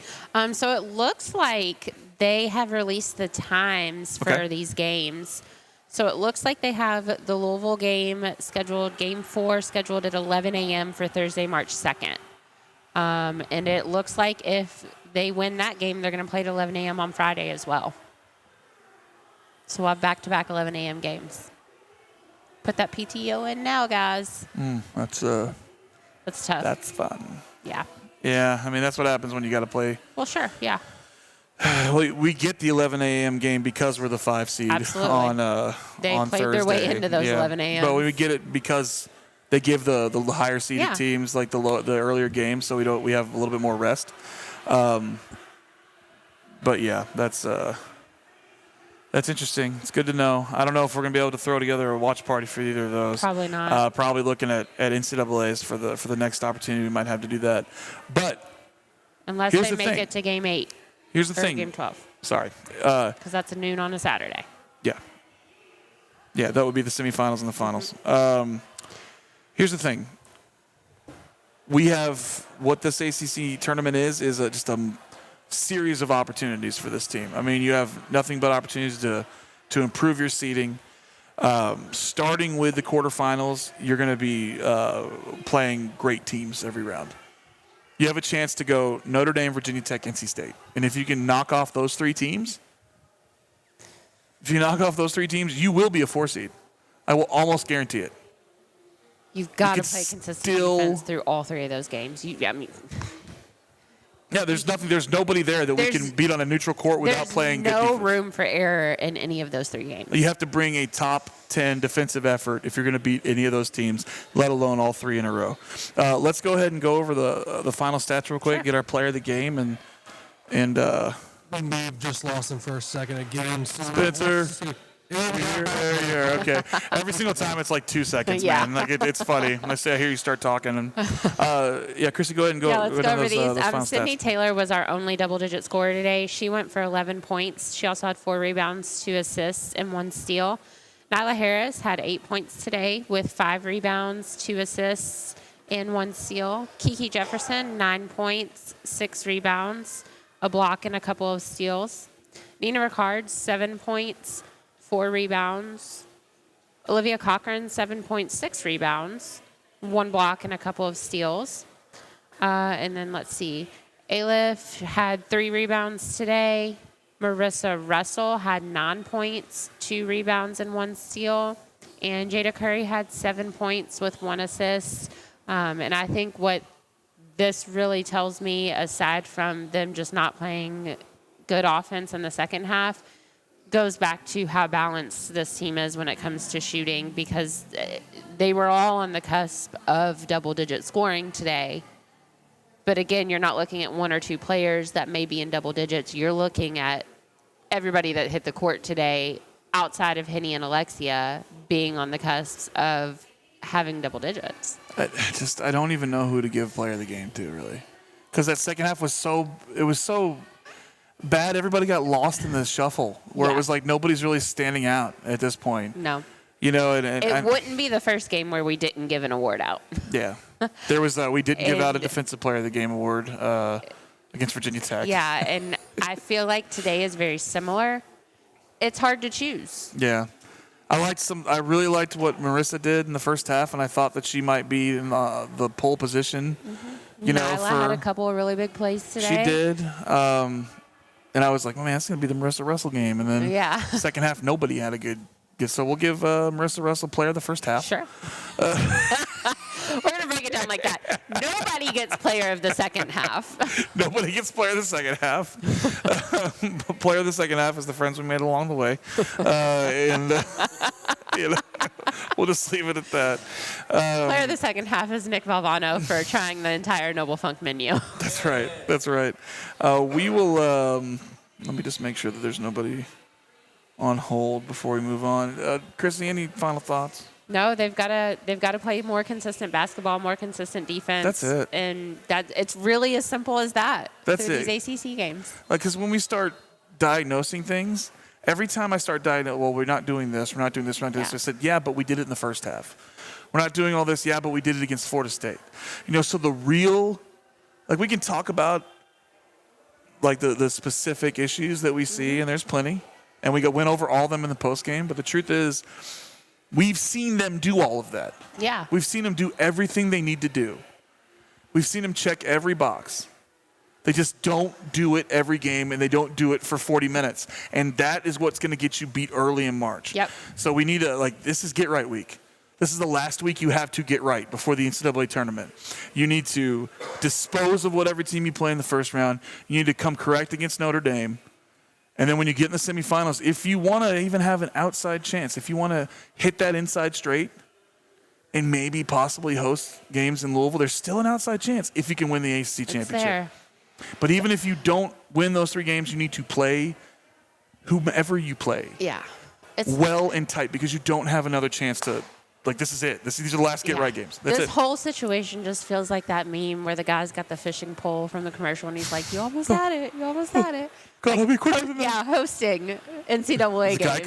So it looks like they have released the times for these games. So it looks like they have the Louisville game scheduled, Game 4 scheduled at 11 a.m. for Thursday, March 2nd. And it looks like if they win that game, they're going to play at 11 a.m. on Friday as well. So we'll have back-to-back 11 a.m. games. Put that PTO in now, guys. That's tough. That's fun. Yeah. Yeah, I mean, that's what happens when you got to play. Well, sure, yeah. We get the 11 a.m. game because we're the 5 seed on they on played Thursday. Their way into those 11 a.m. But we get it because they give the higher seeded teams like the earlier games, so we have a little bit more rest. But yeah, that's interesting. It's good to know. I don't know if we're gonna be able to throw together a watch party for either of those. Probably not. Probably looking at NCAA's for the next opportunity. We might have to do that. But unless they make it to Game 8. Here's the thing. Game 12. Sorry. Because that's a noon on a Saturday. Yeah. Yeah, that would be the semifinals and the finals. Here's the thing. We have what this ACC tournament is just a series of opportunities for this team. I mean, you have nothing but opportunities to to improve your seeding. Starting with the quarterfinals, you're going to be playing great teams every round. You have a chance to go Notre Dame, Virginia Tech, NC State. And if you can knock off those three teams, you will be a 4 seed. I will almost guarantee it. You've got to play consistent defense through all 3 of those games. Yeah, there's nobody there that we can beat on a neutral court without playing good defense. There's no room for error in any of those 3 games. You have to bring a top 10 defensive effort if you're going to beat any of those teams, let alone all 3 in a row. Let's go ahead and go over the final stats real quick, get our player of the game, and We may have just lost him for a second again. Spencer. Here. Okay. Every single time it's like 2 seconds, man. Like it's funny. I hear you start talking, and Chrissy, go ahead and go. Let's go over these. Sydney stats. Taylor was our only double-digit scorer today. She went for 11 points. She also had 4 rebounds, 2 assists, and 1 steal. Nyla Harris had 8 points today with 5 rebounds, 2 assists, and 1 steal. Kiki Jefferson, 9 points, 6 rebounds, a block, and a couple of steals. Nina Ricard, 7 points, 4 rebounds. Olivia Cochran, 7 points, 6 rebounds, 1 block, and a couple of steals. And then let's see. Alif had 3 rebounds today. Marissa Russell had 9 points, 2 rebounds, and 1 steal. And Jada Curry had 7 points with 1 assist. And I think what this really tells me, aside from them just not playing good offense in the second half, goes back to how balanced this team is when it comes to shooting, because they were all on the cusp of double-digit scoring today. But again, you're not looking at 1 or 2 players that may be in double digits. You're looking at everybody that hit the court today outside of Henny and Alexia being on the cusp of having double digits. I don't even know who to give player of the game to, really. Because that second half was so bad. Everybody got lost in the shuffle where it was like nobody's really standing out at this point. No. It wouldn't be the first game where we didn't give an award out. Yeah. There was we didn't give out a defensive player of the game award against Virginia Tech. Yeah, and I feel like today is very similar. It's hard to choose. Yeah. I really liked what Marissa did in the first half, and I thought that she might be in the pole position. Mm-hmm. Nyla had a couple of really big plays today. She did. And I was like, oh, man, it's going to be the Marissa Russell game. And then second half, nobody had a good. So we'll give Marissa Russell player of the first half. Sure. We're going to break it down like that. Nobody gets player of the second half. Nobody gets player of the second half. Player of the second half is the friends we made along the way. We'll just leave it at that. Player of the second half is Nick Valvano for trying the entire Noble Funk menu. That's right. We will, let me just make sure that there's nobody on hold before we move on. Chrissy, any final thoughts? No, they've got to play more consistent basketball, more consistent defense. That's it. And it's really as simple as that. That's through it. These ACC games. Because when we start diagnosing things, every time I start diagnosing, well, we're not doing this, we're not doing this, I said, yeah, but we did it in the first half. We're not doing all this, yeah, but we did it against Florida State. So the real, we can talk about the specific issues that we see, and there's plenty, and we went over all of them in the post game. But the truth is, we've seen them do all of that. Yeah. We've seen them do everything they need to do. We've seen them check every box. They just don't do it every game, and they don't do it for 40 minutes. And that is what's going to get you beat early in March. Yep. So we need to, this is get right week. This is the last week you have to get right before the NCAA tournament. You need to dispose of whatever team you play in the first round. You need to come correct against Notre Dame. And then when you get in the semifinals, if you want to even have an outside chance, if you want to hit that inside straight and maybe possibly host games in Louisville, there's still an outside chance if you can win the ACC championship. There. But even if you don't win those 3 games, you need to play whomever you play. Yeah. Well and tight, because you don't have another chance to, this is it. These are the last get-right games. That's this it. whole situation just feels like that meme where the guy's got the fishing pole from the commercial, and he's like, you almost had it. You almost had it. Gotta be quicker than that. Yeah, hosting NCAA games.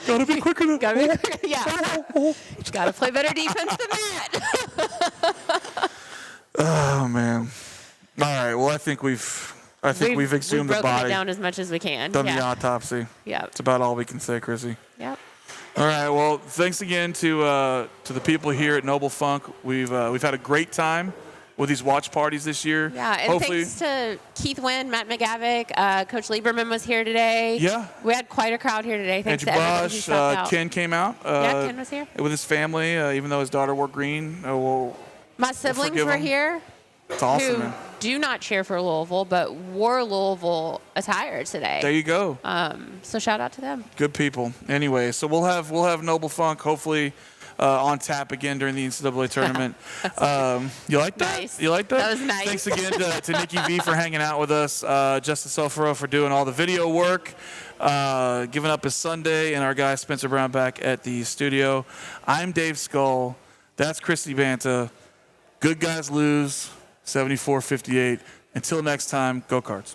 Gotta be quicker than that. Yeah. Gotta play better defense than that. Oh, man. All right. Well, I think we've I think we've exhumed the broken body. it down as much as we can. Done the Yeah. autopsy. Yep. It's about all we can say, Chrissy. Yep. All right. Well, thanks again to the people here at Noble Funk. We've had a great time with these watch parties this year. Yeah, and hopefully, thanks to Keith Wynn, Matt McGavick, Coach Lieberman was here today. Yeah. We had quite a crowd here today. Thanks Andrew to everybody who Bosch, stopped out. Ken came out. Yeah, Ken was here. With his family, even though his daughter wore green. My siblings forgive were him. here. It's awesome, who man. do not cheer for Louisville, but wore Louisville attire today. There you go. So shout out to them. Good people. Anyway, so we'll have Noble Funk hopefully on tap again during the NCAA tournament. You like that? Nice. You like that? That was nice. Thanks again to Nikki V for hanging out with us, Justin Soforo for doing all the video work, giving up his Sunday, and our guy Spencer Brown back at the studio. I'm Dave Scull. That's Chrissy Banta. Good guys lose, 74-58. Until next time, go Cards.